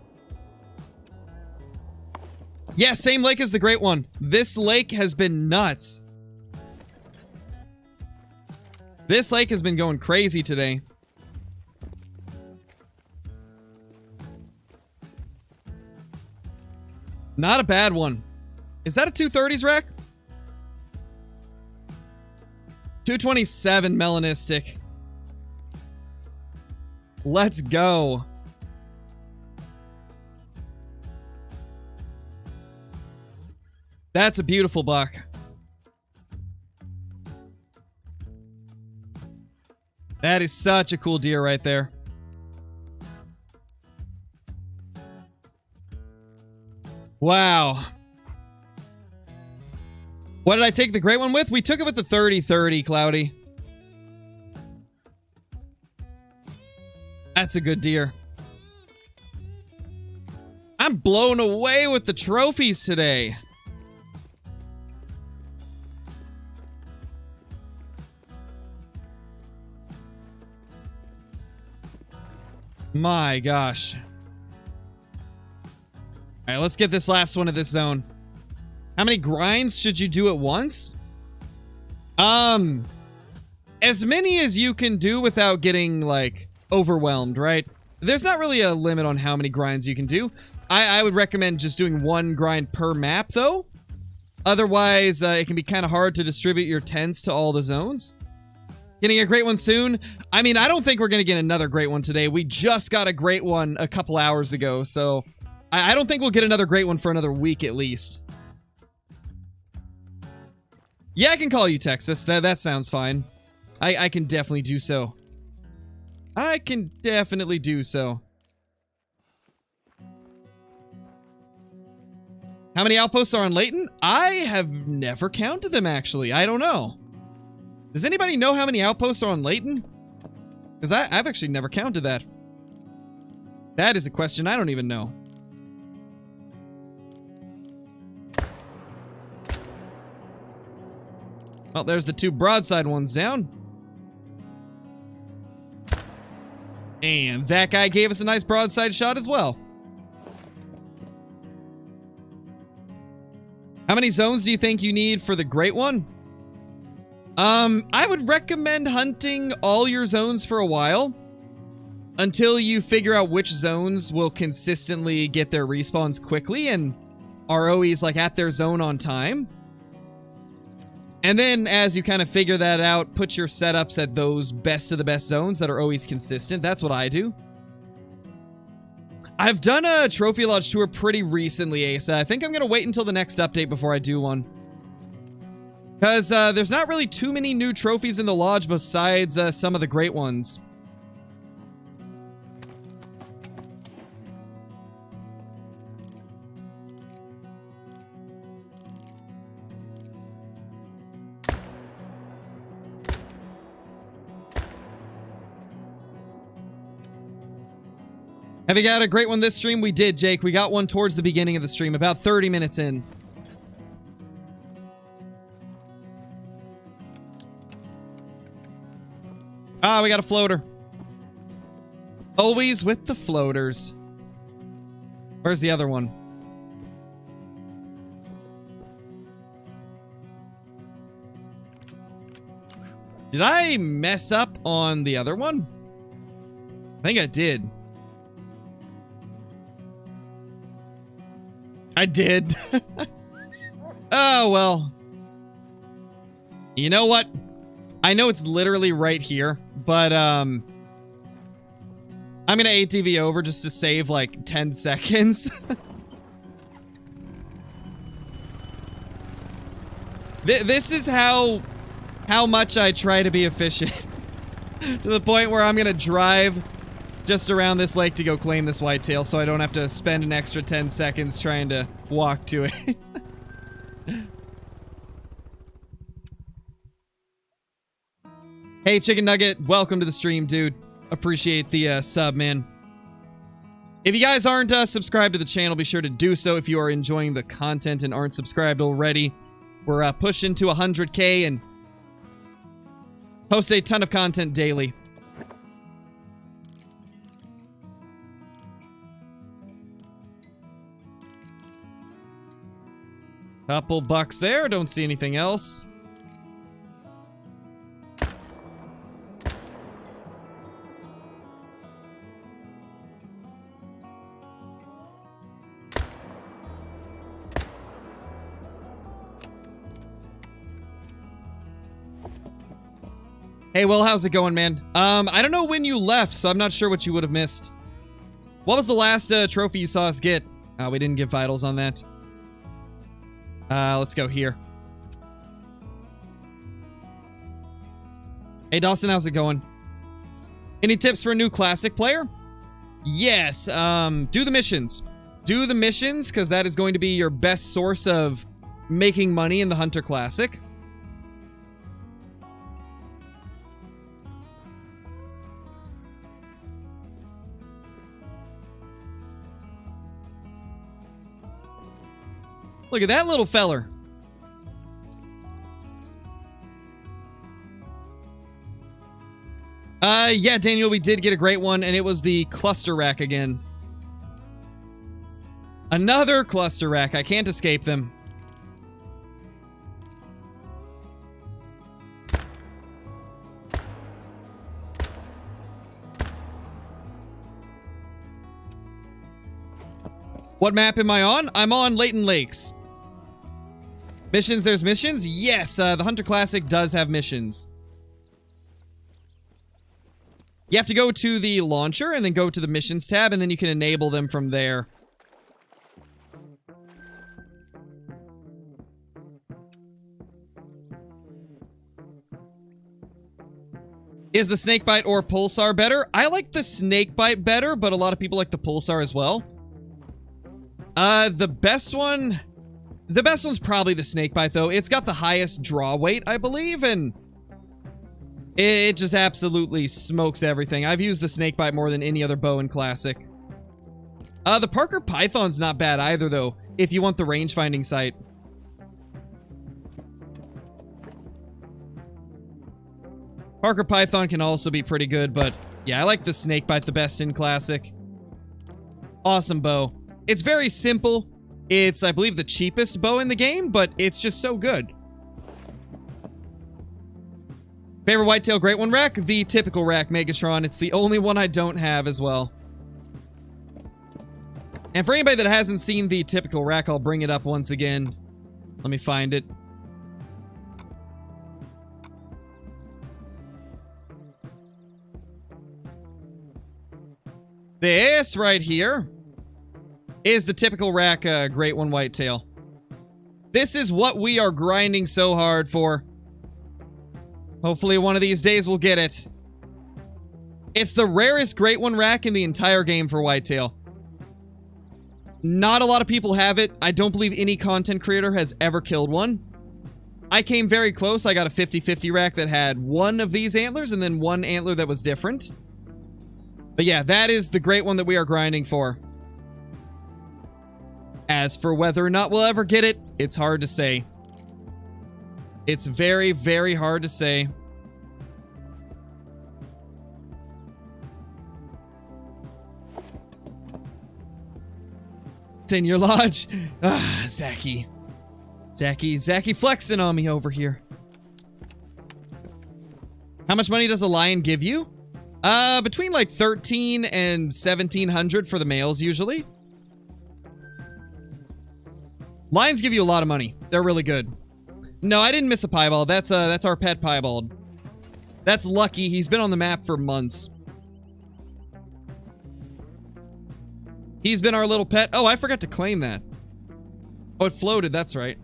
[SPEAKER 1] Yeah, same lake as the Great One. This lake has been nuts. This lake has been going crazy today. Not a bad one. Is that a 230s rack? 227 melanistic. Let's go. That's a beautiful buck. That is such a cool deer right there. Wow. What did I take the Great One with? We took it with the 30-30, Cloudy. That's a good deer. I'm blown away with the trophies today. My gosh. All right, let's get this last one of this zone. How many grinds should you do at once? As many as you can do without getting, like, overwhelmed, right? There's not really a limit on how many grinds you can do. I would recommend just doing one grind per map, though. Otherwise, it can be kind of hard to distribute your tents to all the zones. Getting a Great One soon? I mean, I don't think we're going to get another Great One today. We just got a Great One a couple hours ago, so I don't think we'll get another Great One for another week at least. Yeah, I can call you Texas. That sounds fine. I can definitely do so. I can definitely do so. How many outposts are on Layton? I have never counted them, actually. I don't know. Does anybody know how many outposts are on Layton? Because I've actually never counted that. That is a question I don't even know. Well, there's the two broadside ones down. And that guy gave us a nice broadside shot as well. How many zones do you think you need for the Great One? I would recommend hunting all your zones for a while until you figure out which zones will consistently get their respawns quickly and are always like at their zone on time. And then as you kind of figure that out, put your setups at those best of the best zones that are always consistent. That's what I do. I've done a Trophy Lodge tour pretty recently, Asa. I think I'm going to wait until the next update before I do one. Because there's not really too many new trophies in the lodge besides some of the great ones. Have you got a great one this stream? We did, Jake. We got one towards the beginning of the stream, about 30 minutes in. Ah, we got a floater. Always with the floaters. Where's the other one? Did I mess up on the other one? I think I did. I did. Oh, well. You know what? I know it's literally right here, but I'm gonna ATV over just to save like 10 seconds. This is how much I try to be efficient. To the point where I'm gonna drive just around this lake to go claim this whitetail so I don't have to spend an extra 10 seconds trying to walk to it. Hey, Chicken Nugget, welcome to the stream, dude. Appreciate the sub, man. If you guys aren't subscribed to the channel, be sure to do so if you are enjoying the content and aren't subscribed already. We're pushing to 100K and post a ton of content daily. Couple bucks there, don't see anything else. Hey, Will, how's it going, man? I don't know when you left, so I'm not sure what you would have missed. What was the last trophy you saw us get? We didn't get vitals on that. Let's go here. Hey, Dawson, how's it going? Any tips for a new classic player? Yes, do the missions. Do the missions, because that is going to be your best source of making money in the Hunter Classic. Look at that little feller. Yeah, Daniel, we did get a great one, and it was the cluster rack again. Another cluster rack. I can't escape them. What map am I on? I'm on Leighton Lakes. Missions, there's missions? Yes, the Hunter Classic does have missions. You have to go to the launcher and then go to the missions tab, and then you can enable them from there. Is the snakebite or pulsar better? I like the snakebite better, but a lot of people like the pulsar as well. The best one's probably the snakebite, though. It's got the highest draw weight, I believe, and it just absolutely smokes everything. I've used the snakebite more than any other bow in Classic. The Parker Python's not bad either, though, if you want the range-finding sight. Parker Python can also be pretty good, but yeah, I like the snakebite the best in Classic. Awesome bow. It's very simple. It's, I believe, the cheapest bow in the game, but it's just so good. Favorite whitetail great one rack? The typical rack, Megatron. It's the only one I don't have as well. And for anybody that hasn't seen the typical rack, I'll bring it up once again. Let me find it. This right here is the typical rack great one whitetail. This is what we are grinding so hard for. Hopefully one of these days we'll get it. It's the rarest great one rack in the entire game for whitetail. Not a lot of people have it. I don't believe any content creator has ever killed one. I came very close. I got a 50-50 rack that had one of these antlers and then one antler that was different. But yeah, that is the great one that we are grinding for. As for whether or not we'll ever get it, it's hard to say. It's very, very hard to say. Tenure Lodge. Ah, Zachy flexing on me over here. How much money does a lion give you? Between like 13 and 1700 for the males usually. Lions give you a lot of money. They're really good. No, I didn't miss a piebald. That's our pet piebald. That's Lucky. He's been on the map for months. He's been our little pet. Oh, I forgot to claim that. Oh, it floated. That's right.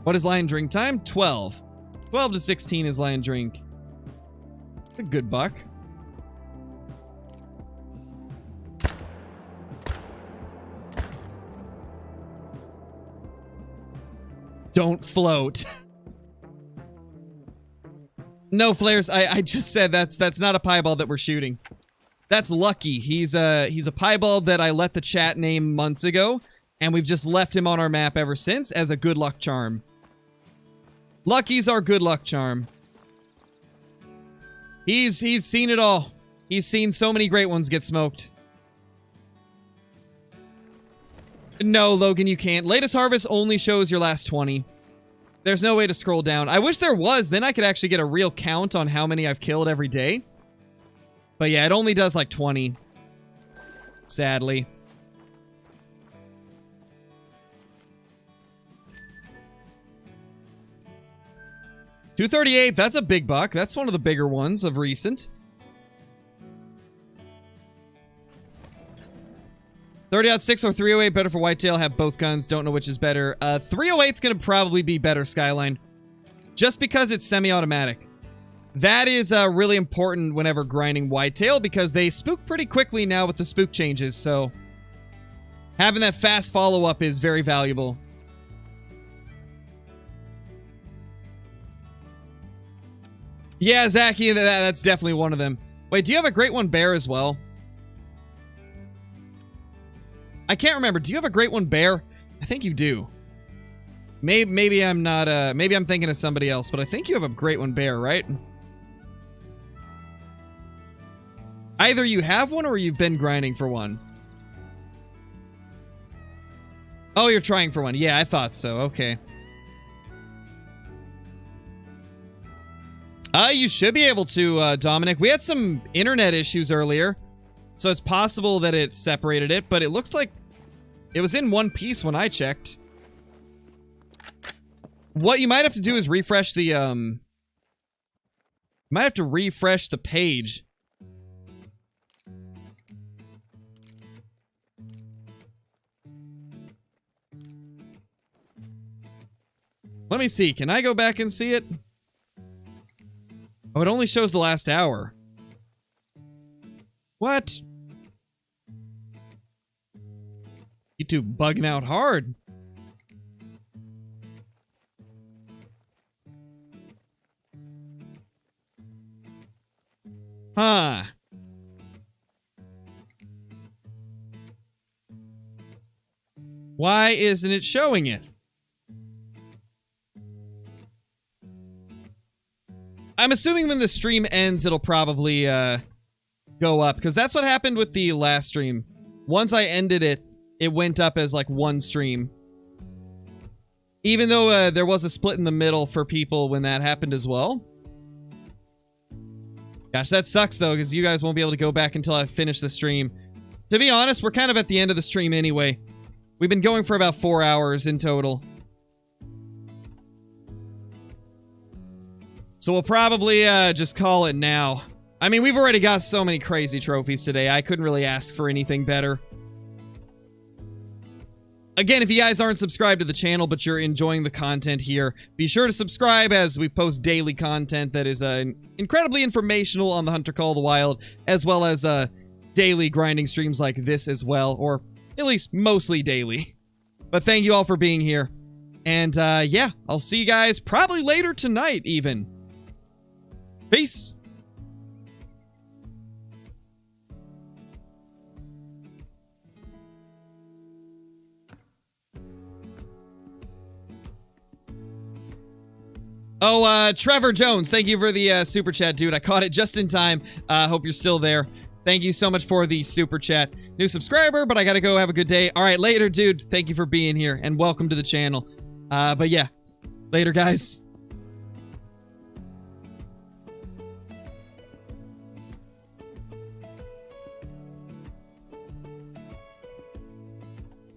[SPEAKER 1] What is lion drink time? 12. 12 to 16 is lion drink. A good buck. Don't float. No flares. I just said that's not a piebald that we're shooting. That's Lucky. He's a piebald that I let the chat name months ago, and we've just left him on our map ever since as a good luck charm. Lucky's our good luck charm. He's seen it all. He's seen so many great ones get smoked. No, Logan, you can't. Latest harvest only shows your last 20. There's no way to scroll down. I wish there was. Then I could actually get a real count on how many I've killed every day. But yeah, it only does like 20. Sadly. $238, that's a big buck. That's one of the bigger ones of recent. 30-6 or 308, better for Whitetail. Have both guns. Don't know which is better. 308's going to probably be better, Skyline. Just because it's semi-automatic. That is really important whenever grinding Whitetail, because they spook pretty quickly now with the spook changes, so having that fast follow-up is very valuable. Yeah, Zachy, that's definitely one of them. Wait, do you have a Great One Bear as well? I can't remember. Do you have a Great One Bear? I think you do. Maybe I'm not, maybe I'm thinking of somebody else, but I think you have a Great One Bear, right? Either you have one or you've been grinding for one. Oh, you're trying for one. Yeah, I thought so. Okay. You should be able to, Dominic. We had some internet issues earlier, so it's possible that it separated it, but it looks like it was in one piece when I checked. What you might have to do is refresh the, might have to refresh the page. Let me see. Can I go back and see it? Oh, it only shows the last hour. What? YouTube bugging out hard. Huh. Why isn't it showing it? I'm assuming when the stream ends, it'll probably, go up, because that's what happened with the last stream. Once I ended it, it went up as, like, one stream. Even though, there was a split in the middle for people when that happened as well. Gosh, that sucks, though, because you guys won't be able to go back until I finish the stream. To be honest, we're kind of at the end of the stream anyway. We've been going for about 4 hours in total. So we'll probably just call it now. I mean, we've already got so many crazy trophies today. I couldn't really ask for anything better. Again, if you guys aren't subscribed to the channel, but you're enjoying the content here, be sure to subscribe as we post daily content that is incredibly informational on the Hunter Call of the Wild, as well as daily grinding streams like this as well, or at least mostly daily. But thank you all for being here. And yeah, I'll see you guys probably later tonight even. Peace. Oh, Trevor Jones, thank you for the super chat, dude. I caught it just in time. Hope you're still there. Thank you so much for the super chat. New subscriber, but I gotta go. Have a good day. All right, later, dude. Thank you for being here, and welcome to the channel. But yeah, later, guys.